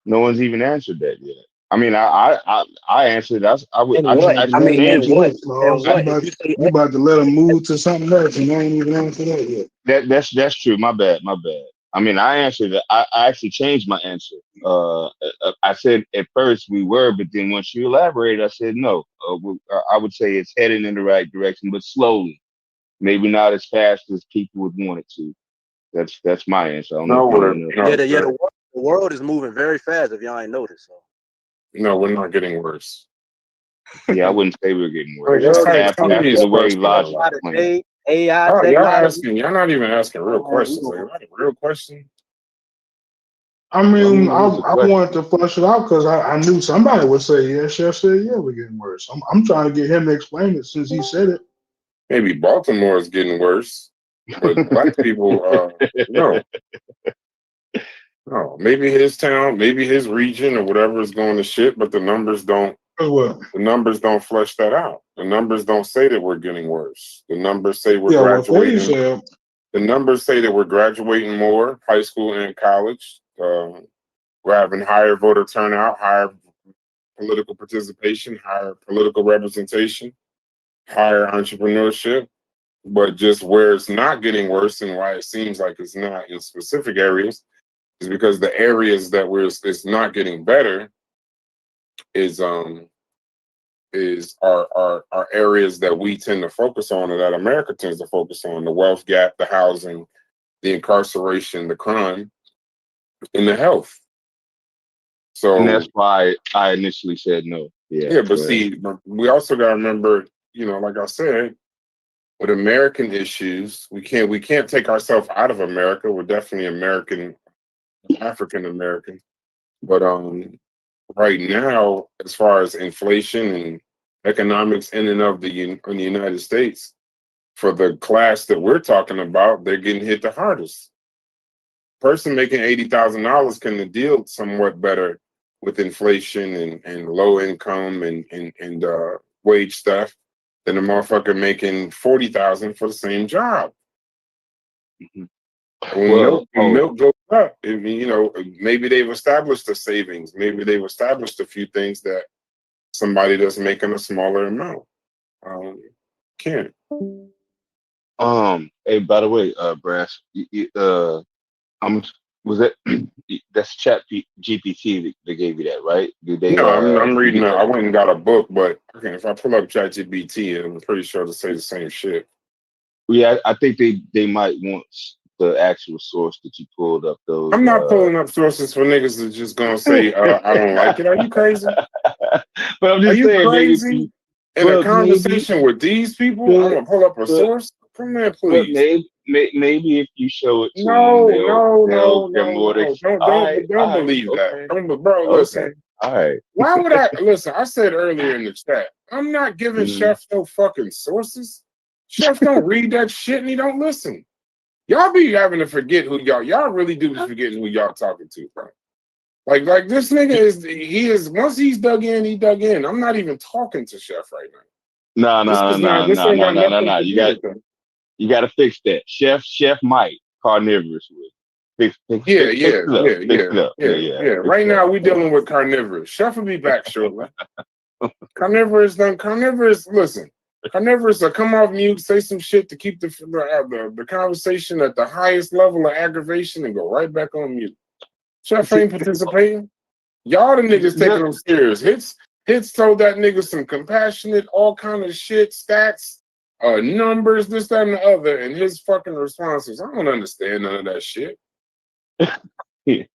no one's even answered that yet. I mean, I answered. You about to let them move to something else, and you ain't even answered that yet. That's true. My bad. I mean, I answered it. I actually changed my answer. I said at first we were, but then once you elaborated, I said no. I would say it's heading in the right direction, but slowly. Maybe not as fast as people would want it to. That's my answer. I don't know. The world is moving very fast. If y'all ain't noticed, so. No, we're not getting worse. Yeah, I wouldn't say we're getting worse. After the way Logic AI, y'all not even asking real questions. Like, real question. I mean, I wanted to flush it out because I knew somebody would say, yeah, Chef said, yeah, we're getting worse. I'm trying to get him to explain it since he said it. Maybe Baltimore is getting worse, but black people, no. Oh, maybe his town, maybe his region or whatever is going to shit, but the numbers don't. Well, The numbers don't flesh that out. The numbers don't say that we're getting worse. The numbers say we're yeah, what Freddie graduating. said. The numbers say that we're graduating more, high school and college. We're having higher voter turnout, higher political participation, higher political representation, higher entrepreneurship. But just where it's not getting worse and why it seems like it's not in specific areas is because the areas that it's not getting better is our areas that we tend to focus on and that America tends to focus on: the wealth gap, the housing, the incarceration, the crime, and the health. So, and that's why I initially said no. Yeah, but see, we also got to remember, like I said, with American issues, we can't take ourselves out of America. We're definitely African American, but right now, as far as inflation and economics in and of in the United States, for the class that we're talking about, they're getting hit the hardest. Person making $80,000 can deal somewhat better with inflation and low income and wage stuff than a motherfucker making $40,000 for the same job. When milk goes up, maybe they've established a savings. Maybe they've established a few things that somebody that's making a smaller amount can't. Hey, by the way, Brass, was that that's Chat GPT that gave you that, right? Did they? No, I'm reading. I went and got a book, but if I pull up ChatGPT, I'm pretty sure to say the same shit. Yeah, I think they might want the actual source that you pulled up. Those. I'm not pulling up sources for niggas that's just gonna say I don't like it. Are you crazy? But I'm just saying, crazy? In a conversation with these people, I'm gonna pull up a source. Come there, please. Maybe if you show it to them, no. Don't right, believe okay. that. Bro, listen. All right. Why would I listen? I said earlier in the chat, I'm not giving Chef no fucking sources. Chef don't read that shit and he don't listen. Y'all be having to forget who y'all really do be forgetting who y'all talking to, bro. Like this nigga is once he's dug in, he dug in. I'm not even talking to Chef right now. No. You got to fix that. Chef Mike Carnivorous with. Fix it up. Right now we dealing with Carnivorous. Chef will be back shortly. Carnivorous, listen. Carnivorous will come off mute, say some shit to keep the conversation at the highest level of aggravation and go right back on mute. Chef ain't participating. Y'all the niggas taking them serious. Hits told that nigga some compassionate, all kind of shit, stats, numbers, this, that, and the other, and his fucking responses. I don't understand none of that shit.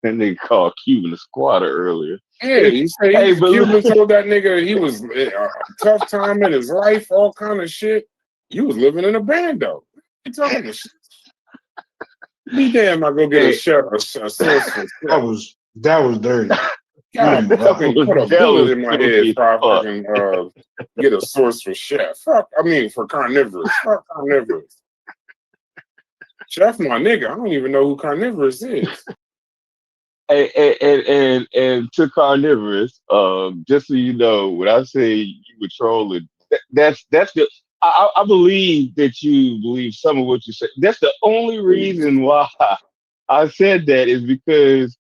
And they called Cuban a squatter earlier. Yeah, he said Cuban told that nigga he was a tough time in his life, all kind of shit. You was living in a bando. You talking to shit? Be damn, I go get a source for that was dirty. God, fucking put a bullet in my head if I fucking get a source for Chef. For Carnivorous. Fuck Carnivorous. Chef, my nigga. I don't even know who Carnivorous is. And to Carnivorous, just so you know, when I say you were trolling, that's the. I believe that you believe some of what you said. That's the only reason why I said that is because,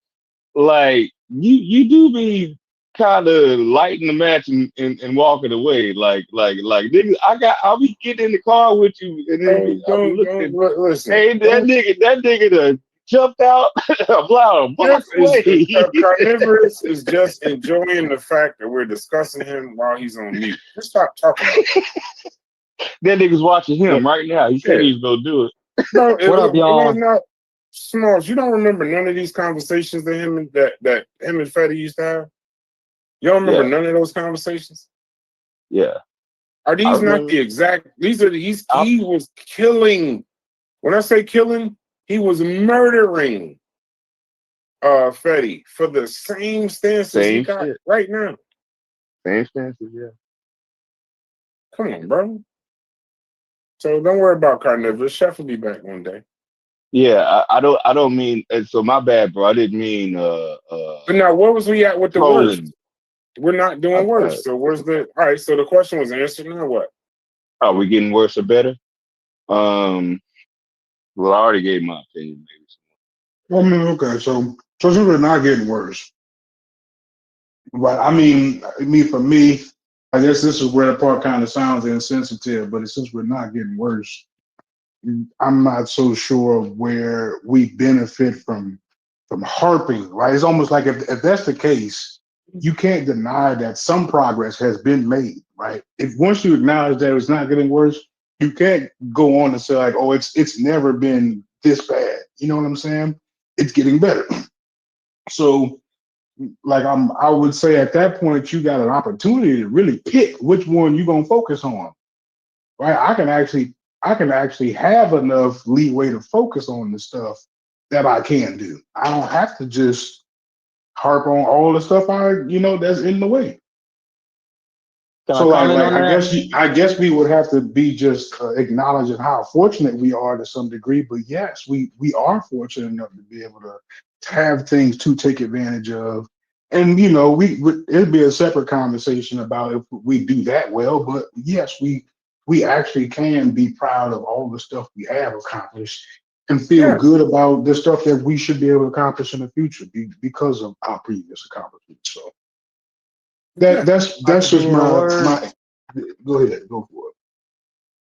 like, you do be kind of lighting the match and walking away, like nigga. I'll be getting in the car with you, and then I'll be looking. Listen, hey, that nigga done jumped out a block away. Carnivorous is just enjoying the fact that we're discussing him while he's on mute. Just stop talking about it. That nigga's watching him right now. He said he's gonna do it. No, what up, y'all? Smalls, you don't remember none of these conversations that him and Fetty used to have? You don't remember none of those conversations? Yeah. Are these not the exact? He was killing. When I say killing, he was murdering Fetty for the same stances he got right now. Same stances, yeah. Come on, bro. So don't worry about Carnivorous. Chef will be back one day. Yeah, I don't mean. So my bad, bro. I didn't mean. But now, where was we at with the worst? Trolling. We're not doing worse. So where's the? All right. So the question was answered. Now what? Are we getting worse or better? Well, I already gave my opinion. Well, I mean, okay, so since we're not getting worse, but I mean, for me, I guess this is where the part kind of sounds insensitive. But since we're not getting worse, I'm not so sure where we benefit from harping. Right? It's almost like if that's the case, you can't deny that some progress has been made. Right? If once you acknowledge that it's not getting worse, you can't go on and say like, oh, it's never been this bad. You know what I'm saying? It's getting better. So, like I would say at that point, you got an opportunity to really pick which one you're gonna focus on. Right? I can actually have enough leeway to focus on the stuff that I can do. I don't have to just harp on all the stuff that's in the way. So like I guess we would have to be just acknowledging how fortunate we are to some degree. But yes, we are fortunate enough to be able to have things to take advantage of. And it'd be a separate conversation about if we do that well. But yes, we actually can be proud of all the stuff we have accomplished and feel good about the stuff that we should be able to accomplish in the future because of our previous accomplishments. So. That's just my. Go ahead, go for it.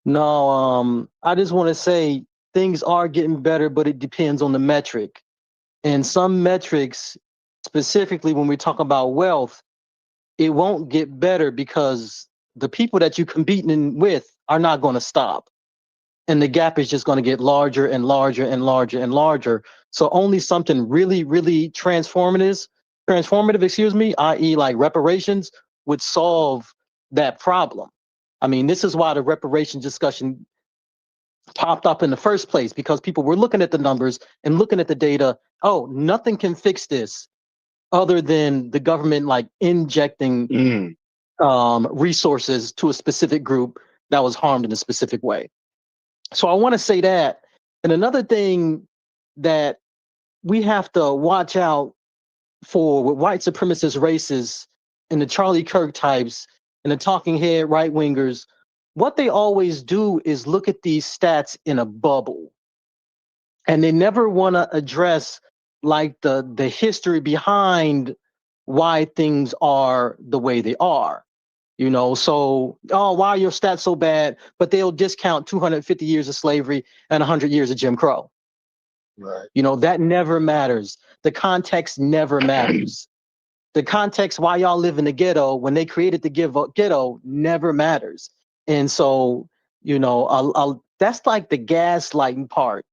No, I just want to say things are getting better, but it depends on the metric. And some metrics, specifically when we talk about wealth, it won't get better because the people that you're competing with are not going to stop. And the gap is just going to get larger and larger and larger and larger. So only something really, really transformative, i.e. like reparations, would solve that problem. I mean, this is why the reparations discussion popped up in the first place, because people were looking at the numbers and looking at the data. Oh, nothing can fix this other than the government like injecting resources to a specific group that was harmed in a specific way. So I want to say that. And another thing that we have to watch out for with white supremacist racists and the Charlie Kirk types and the talking head right wingers, what they always do is look at these stats in a bubble. And they never want to address like the history behind why things are the way they are. So, why are your stats so bad? But they'll discount 250 years of slavery and 100 years of Jim Crow. Right. That never matters. The context never matters. The context why y'all live in the ghetto when they created the ghetto never matters. And so, that's like the gaslighting part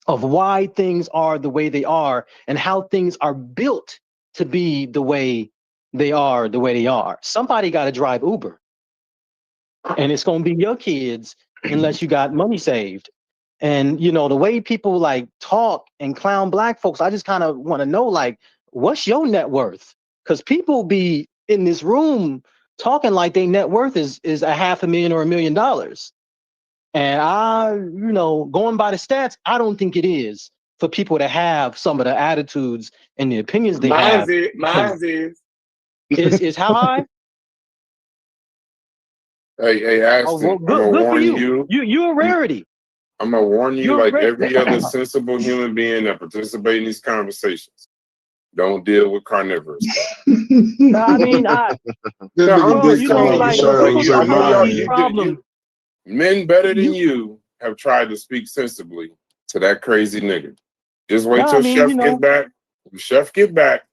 of why things are the way they are and how things are built to be the way they are. Somebody got to drive Uber, and it's going to be your kids unless you got money saved. And the way people like talk and clown black folks, I just kind of want to know, like, what's your net worth? Because people be in this room talking like their net worth is $500,000 or $1 million. And I, going by the stats, I don't think it is for people to have some of the attitudes and the opinions they have. Mine is. Is how high? Hey, Ashton, Good for you. You're a rarity. I'm gonna warn you, like every other sensible human being that participates in these conversations. Don't deal with carnivores. I mean, men better than you have tried to speak sensibly to that crazy nigga. Just wait till Chef get back. When Chef get back,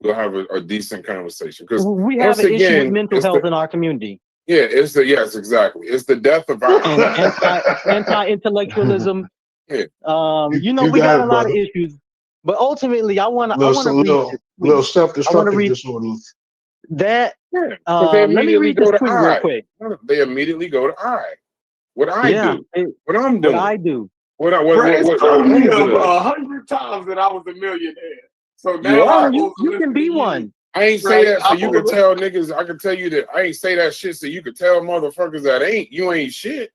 we'll have a decent conversation. Because we have an issue with mental health in our community. Yeah, yes, exactly. It's the death of our anti-intellectualism. Yeah. We got a lot of issues, but ultimately, I want to read little self-destructive disorder. Let me read this tweet real quick. They immediately go to I. What I do? What I'm doing? What I do? What 100 times that I was a millionaire. So now you can be one. I ain't say that so you can tell niggas. I can tell you that I ain't say that shit so you can tell motherfuckers that you ain't shit.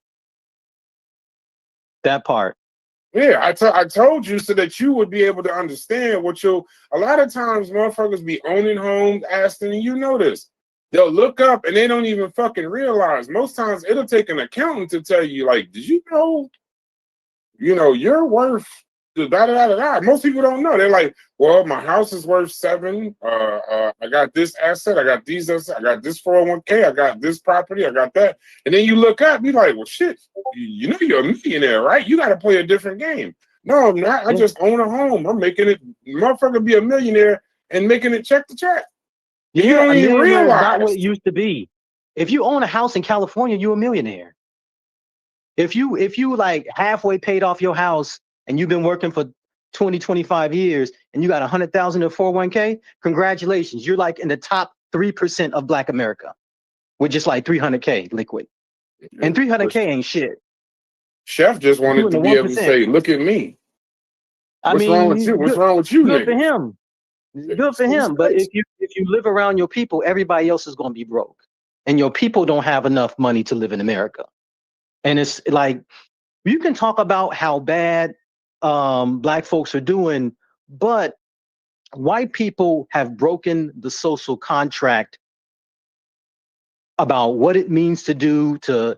That part. Yeah, I told you so that you would be able to understand what a lot of times motherfuckers be owning homes, Aston, and you know this. They'll look up and they don't even fucking realize. Most times it'll take an accountant to tell you, like, did you know, you're worth da da da da da. Most people don't know. They're like, well, my house is worth 7. I got this asset, I got these assets, I got this 401k, I got this property, I got that. And then you look up, you're like, well, shit, you know you're a millionaire, right? You got to play a different game. No, I'm not. I just own a home. I'm making it, motherfucker, be a millionaire and making it check to check. Yeah, You don't even millionaire is not realize. what it used to be. If you own a house in California, you're a millionaire. If you like halfway paid off your house and you've been working for 20, 25 years and you got 100,000 in 401k, congratulations. You're like in the top 3% of Black America with just like 300k liquid. And 300k ain't shit. Chef just wanted to be able to say, look at me. What's wrong with you? What's wrong with you, Good for niggas? him. Good for him. But if you live around your people, everybody else is going to be broke. And your people don't have enough money to live in America. And it's like, you can talk about how bad Black folks are doing, but white people have broken the social contract about what it means to do to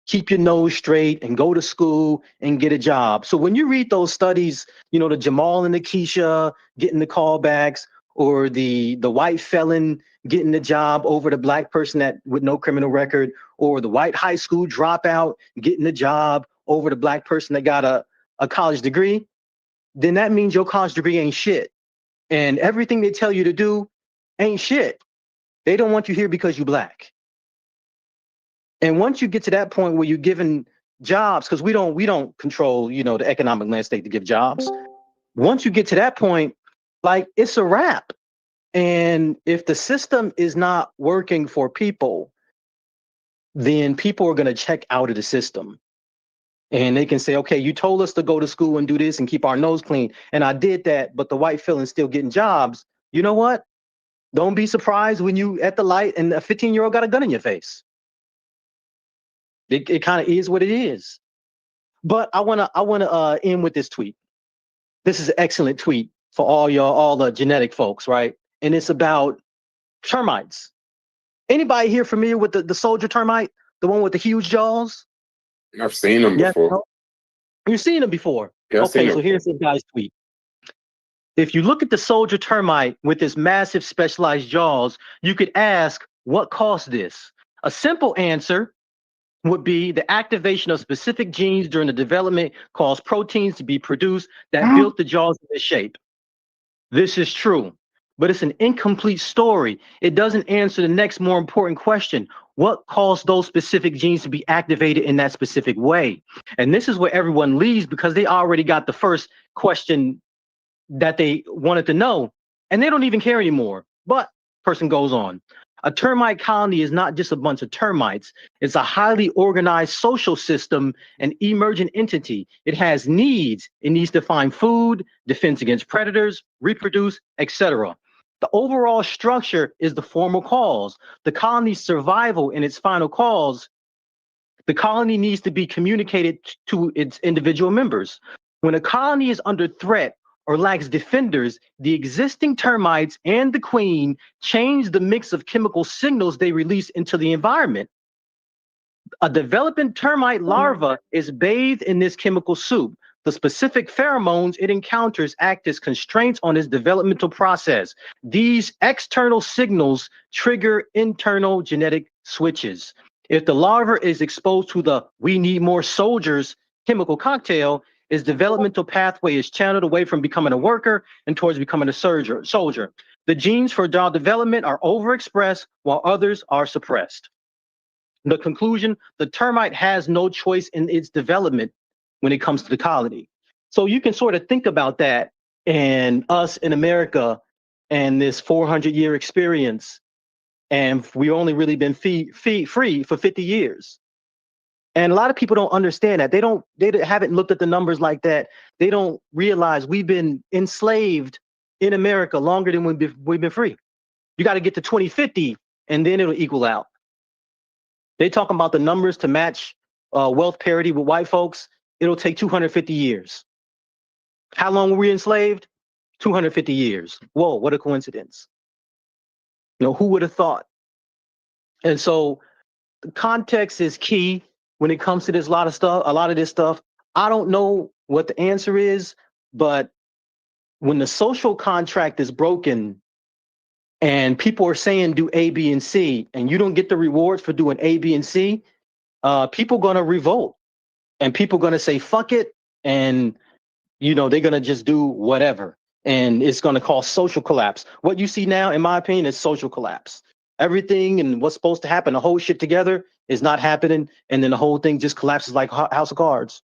keep your nose straight and go to school and get a job. So when you read those studies, the Jamal and the Keisha getting the callbacks, or the white felon getting the job over the Black person with no criminal record, or the white high school dropout getting the job over the Black person that got a college degree, then that means your college degree ain't shit. And everything they tell you to do ain't shit. They don't want you here because you're Black. And once you get to that point where you're given jobs, because we don't control, the economic landscape to give jobs. Once you get to that point, like, it's a wrap. And if the system is not working for people, then people are going to check out of the system. And they can say, okay, you told us to go to school and do this and keep our nose clean. And I did that, but the white felon's still getting jobs. You know what? Don't be surprised when you at the light and a 15-year-old got a gun in your face. It kind of is what it is. But I wanna end with this tweet. This is an excellent tweet for all the genetic folks, right? And it's about termites. Anybody here familiar with the soldier termite, the one with the huge jaws? I've seen them before. No? You've seen them before. Yeah, okay, so here's this guy's tweet. If you look at the soldier termite with his massive specialized jaws, you could ask, what caused this? A simple answer would be the activation of specific genes during the development caused proteins to be produced that built the jaws in this shape. This is true, but it's an incomplete story. It doesn't answer the next more important question. What caused those specific genes to be activated in that specific way? And this is where everyone leaves, because they already got the first question that they wanted to know, and they don't even care anymore. But person goes on. A termite colony is not just a bunch of termites. It's a highly organized social system, an emergent entity. It has needs. It needs to find food, defense against predators, reproduce, etc. The overall structure is the formal cause. The colony's survival in its final cause, the colony needs to be communicated to its individual members. When a colony is under threat or lacks defenders, the existing termites and the queen change the mix of chemical signals they release into the environment. A developing termite larva is bathed in this chemical soup. The specific pheromones it encounters act as constraints on its developmental process. These external signals trigger internal genetic switches. If the larva is exposed to the "we need more soldiers" chemical cocktail, its developmental pathway is channeled away from becoming a worker and towards becoming a soldier. The genes for jaw development are overexpressed while others are suppressed. The conclusion, the termite has no choice in its development when it comes to the colony. So you can sort of think about that, and us in America and this 400-year experience, and we only really been free for 50 years. And a lot of people don't understand that. They haven't looked at the numbers like that. They don't realize we've been enslaved in America longer than we've been free. You got to get to 2050 and then it'll equal out. They talking about the numbers to match wealth parity with white folks. It'll take 250 years. How long were we enslaved? 250 years. Whoa, what a coincidence. Who would have thought? And so the context is key when it comes to a lot of this stuff. I don't know what the answer is, but when the social contract is broken and people are saying do A, B, and C, and you don't get the rewards for doing A, B, and C, people going to revolt, and people going to say, fuck it. And, they're going to just do whatever. And it's going to cause social collapse. What you see now, in my opinion, is social collapse. Everything and what's supposed to happen, the whole shit together, is not happening. And then the whole thing just collapses like House of Cards.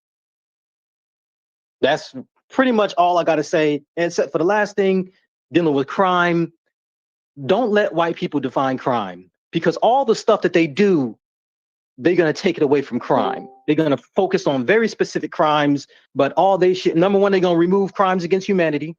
That's pretty much all I got to say. Except for the last thing, dealing with crime. Don't let white people define crime, because all the stuff that they do, they're going to take it away from crime. They're going to focus on very specific crimes, but all they shit, number one, they're going to remove crimes against humanity.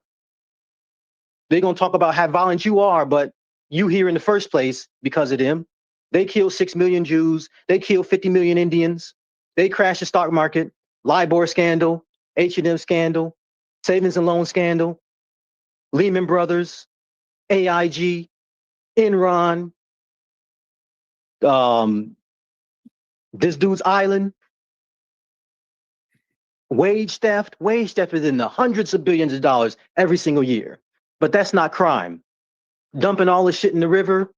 They're going to talk about how violent you are, but you here in the first place because of them. They killed 6 million Jews. They killed 50 million Indians. They crashed the stock market, LIBOR scandal, H&M scandal, savings and loan scandal, Lehman Brothers, AIG, Enron, this dude's island, wage theft. Wage theft is in the hundreds of billions of dollars every single year. But that's not crime. Dumping all the shit in the river,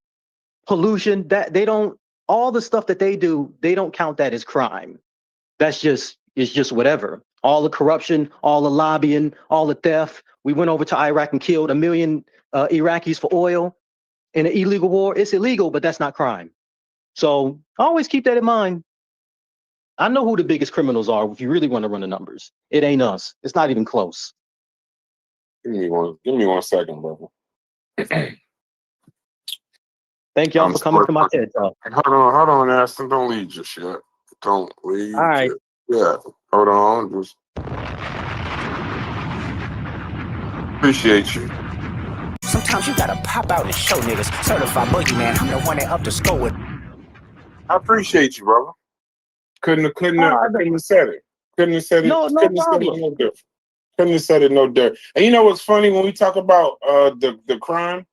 pollution, that they don't, all the stuff that they do, they don't count that as crime. It's just whatever. All the corruption, all the lobbying, all the theft. We went over to Iraq and killed 1 million Iraqis for oil in an illegal war. It's illegal, but that's not crime. So always keep that in mind. I know who the biggest criminals are if you really want to run the numbers. It ain't us. It's not even close. Give me 1 second, brother. Thank y'all for coming to my TED Talk. Hold on, Aston. Don't leave just yet. Don't leave. All right. Yeah. Hold on. Just appreciate you. Sometimes you gotta pop out and show niggas. Certified boogeyman, I'm the one that up to score with. I appreciate you, brother. Couldn't have said it. Couldn't have said it. No problem. Couldn't have said it no different. And you know what's funny when we talk about the crime?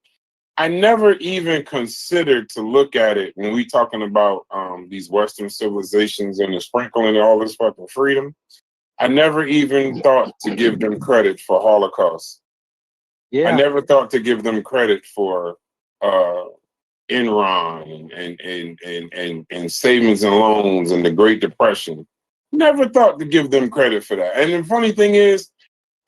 I never even considered to look at it when we talking about these Western civilizations and the sprinkling of all this fucking freedom. I never even thought to give them credit for Holocaust. Yeah. I never thought to give them credit for Enron and savings and loans and the Great Depression. Never thought to give them credit for that. And the funny thing is,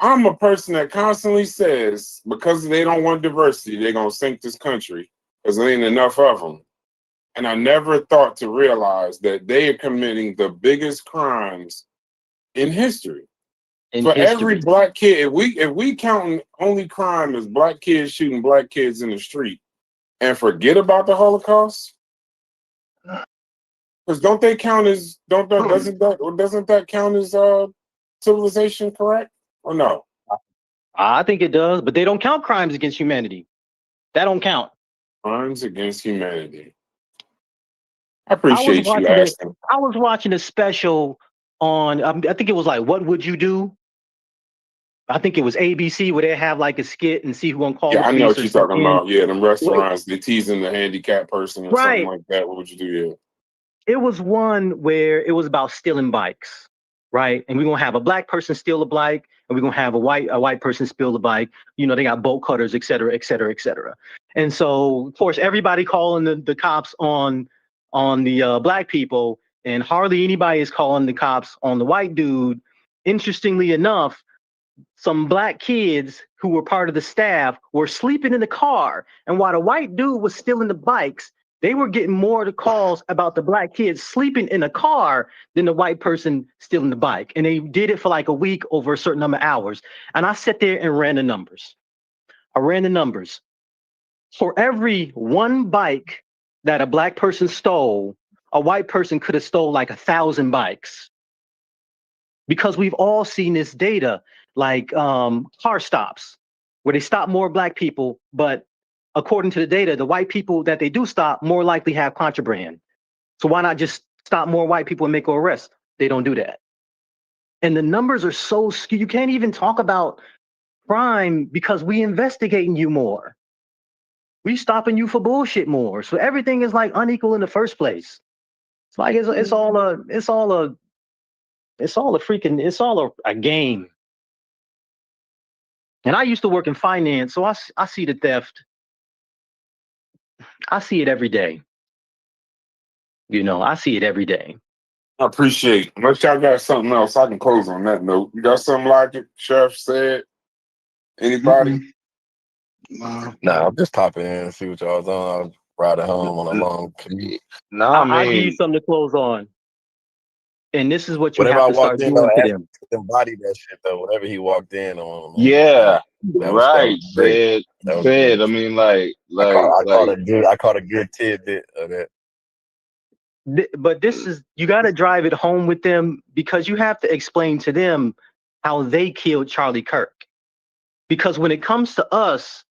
I'm a person that constantly says, because they don't want diversity, they're going to sink this country because there ain't enough of them. And I never thought to realize that they are committing the biggest crimes in history. Every black kid, if we count only crime as black kids shooting black kids in the street and forget about the Holocaust, because doesn't that count as civilization, correct? Or no? I think it does, but they don't count crimes against humanity. That don't count. Crimes against humanity. I appreciate you asking. I was watching a special on, I think it was like, What Would You Do? I think it was ABC where they have like a skit and see who on call. Yeah, I know what you're talking about. Yeah, them restaurants, they teasing the handicapped person or something like that. What would you do? Yeah. It was one where it was about stealing bikes, right? And we're gonna have a black person steal a bike, and we're gonna have a white person steal the bike. They got bolt cutters, et cetera, et cetera, et cetera. And so, of course, everybody calling the cops on the black people, and hardly anybody is calling the cops on the white dude. Interestingly enough, some black kids who were part of the staff were sleeping in the car, and while the white dude was stealing the bikes, they were getting more of the calls about the black kids sleeping in a car than the white person stealing the bike. And they did it for like a week over a certain number of hours. And I sat there and ran the numbers. For every one bike that a black person stole, a white person could have stole like 1,000 bikes. Because we've all seen this data, like car stops, where they stop more black people, but according to the data, the white people that they do stop more likely have contraband. So why not just stop more white people and make an arrest? They don't do that. And the numbers are so skewed. You can't even talk about crime because we investigating you more. We stopping you for bullshit more. So everything is like unequal in the first place. It's like it's all a game. And I used to work in finance, so I see the theft. I see it every day. You know, I see it every day. I appreciate. Unless y'all got something else, I can close on that note. You got something like it, Chef said? Anybody? Nah, I'm just popping in and see what y'all doing. I'm riding home on a long commute. I'll give you something to close on. And this is what you Whatever have I to start walked in doing on, to ask them. to embody that shit though. Whatever he walked in on, man. Yeah, that right. was great. That was great. I mean, like, I caught a good tidbit of that. But this is, you got to drive it home with them because you have to explain to them how they killed Charlie Kirk. Because when it comes to us,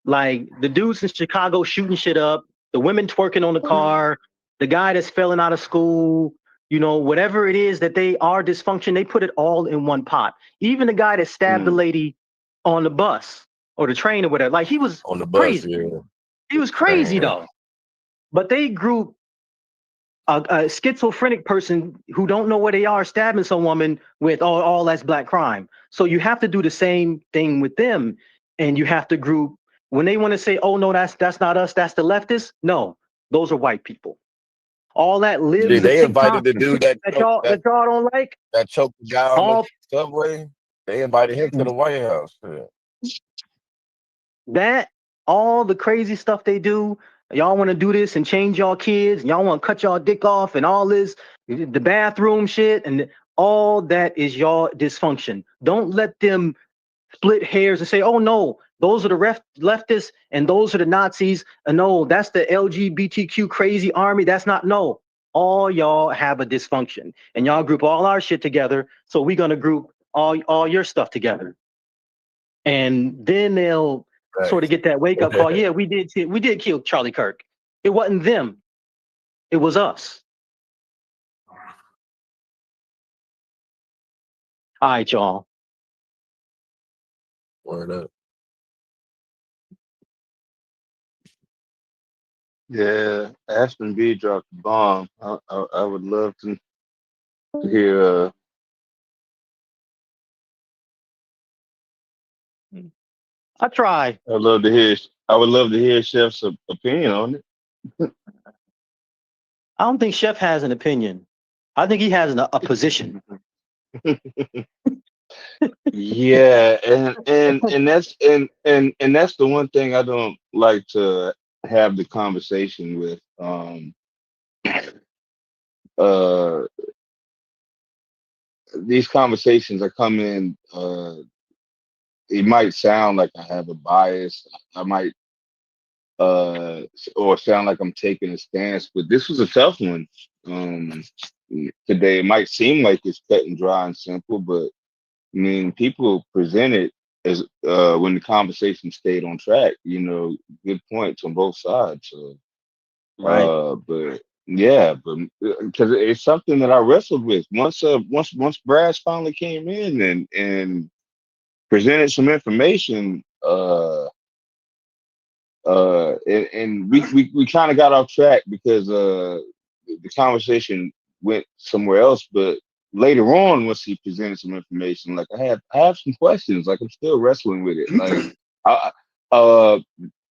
like the dudes in Chicago shooting shit up, the women twerking on the car, the guy that's failing out of school, you know, whatever it is that they are dysfunction, they put it all in one pot. Even the guy that stabbed the lady on the bus or the train or whatever, like he was on the bus, crazy. yeah. He was crazy though. But they group a schizophrenic person who don't know where they are stabbing some woman with all that's black crime. So you have to do the same thing with them, and you have to group when they want to say, "Oh no, that's not us, that's the leftists." No, those are white people. All that lives. Dude, they invited the dude that y'all don't like. That choked the guy on the subway. They invited him to the White House. Yeah. That all the crazy stuff they do. Y'all want to do this and change y'all kids. Y'all want to cut y'all dick off and all this, the bathroom shit, and all that is y'all dysfunction. Don't let them split hairs and say, "Oh no, those are the leftists and those are the Nazis." And no, that's the LGBTQ crazy army. That's not. No, all y'all have a dysfunction, and y'all group all our shit together. So we're gonna group all your stuff together, and then they'll sort of get that wake up call. Yeah, we did kill Charlie Kirk. It wasn't them. It was us. All right, y'all. Word up. Yeah, Aston B dropped the bomb. I would love to hear. I try. I would love to hear Chef's opinion on it. I don't think Chef has an opinion. I think he has a position. Yeah, and that's the one thing I don't like to have the conversation with. These conversations are coming. It might sound like I have a bias. I might or sound like I'm taking a stance, but this was a tough one. Today it might seem like it's cut and dry and simple, but I mean, people present it as when the conversation stayed on track. You know, good points on both sides. So, but yeah, but because it's something that I wrestled with once Brass finally came in and presented some information. And we kind of got off track because the conversation went somewhere else. But later on, once he presented some information, like I have some questions. Like I'm still wrestling with it. Like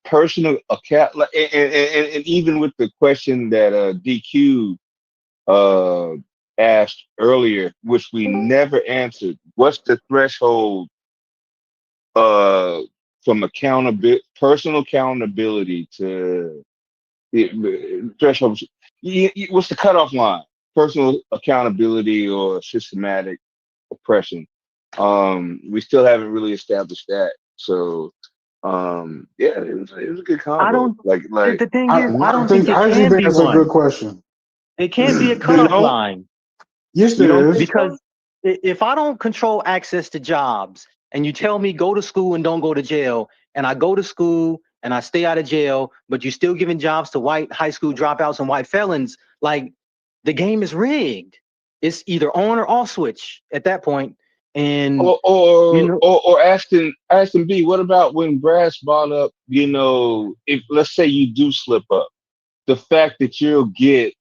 personal account, like, and even with the question that DQ asked earlier, which we never answered. What's the threshold from personal accountability to the threshold? What's the cutoff line? Personal accountability or systematic oppression? We still haven't really established that. So, yeah, it was a good combo. I don't. Like the thing is, I don't think I it actually can think be that's a one. good question. It can't be a cutoff line. Yes, there is. Because if I don't control access to jobs and you tell me go to school and don't go to jail, and I go to school and I stay out of jail, but you're still giving jobs to white high school dropouts and white felons, like the game is rigged. it's either on or off switch at that point. And or Aston B, what about when Brass brought up, if let's say you do slip up, the fact that you'll get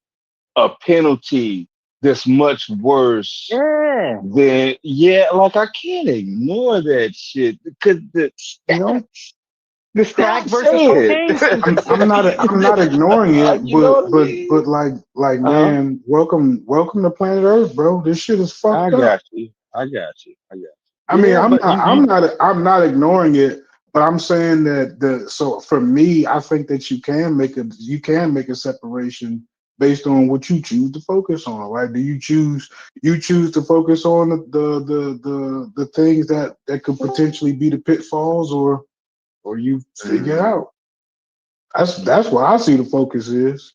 a penalty that's much worse than like I can't ignore that shit because the crack versus cocaine. I'm not ignoring it, but like man, welcome to planet Earth, bro. This shit is fucked up. I got you. I mean, I'm not ignoring it, but I'm saying that so for me, I think that you can make a separation based on what you choose to focus on, right? Do you choose to focus on the things that could potentially be the pitfalls, or you figure it out? That's where I see the focus is.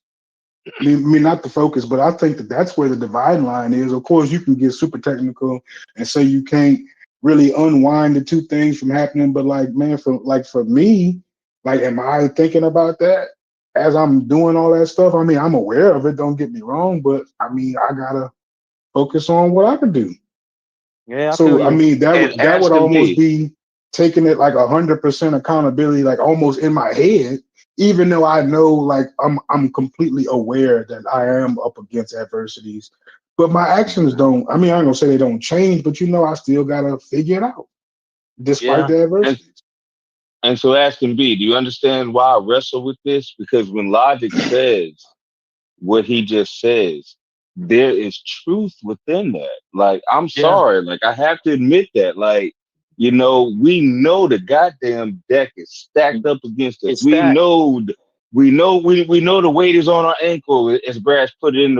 I mean, not the focus, but I think that's where the dividing line is. Of course, you can get super technical and say you can't really unwind the two things from happening. But like, man, for me, like, am I thinking about that as I'm doing all that stuff? I mean, I'm aware of it. Don't get me wrong, but I mean, I gotta focus on what I can do. Yeah. So I mean, that would almost be taking it like 100% accountability, like almost in my head. Even though I know, like, I'm completely aware that I am up against adversities, but my actions don't. I mean, I'm gonna say they don't change, but I still gotta figure it out, despite the adversities. And so, Aston B, do you understand why I wrestle with this? Because when Logic says what he just says, there is truth within that. Like, I'm sorry, like I have to admit that, like. We know the goddamn deck is stacked up against us. We know the weight is on our ankle, as Brass put it in the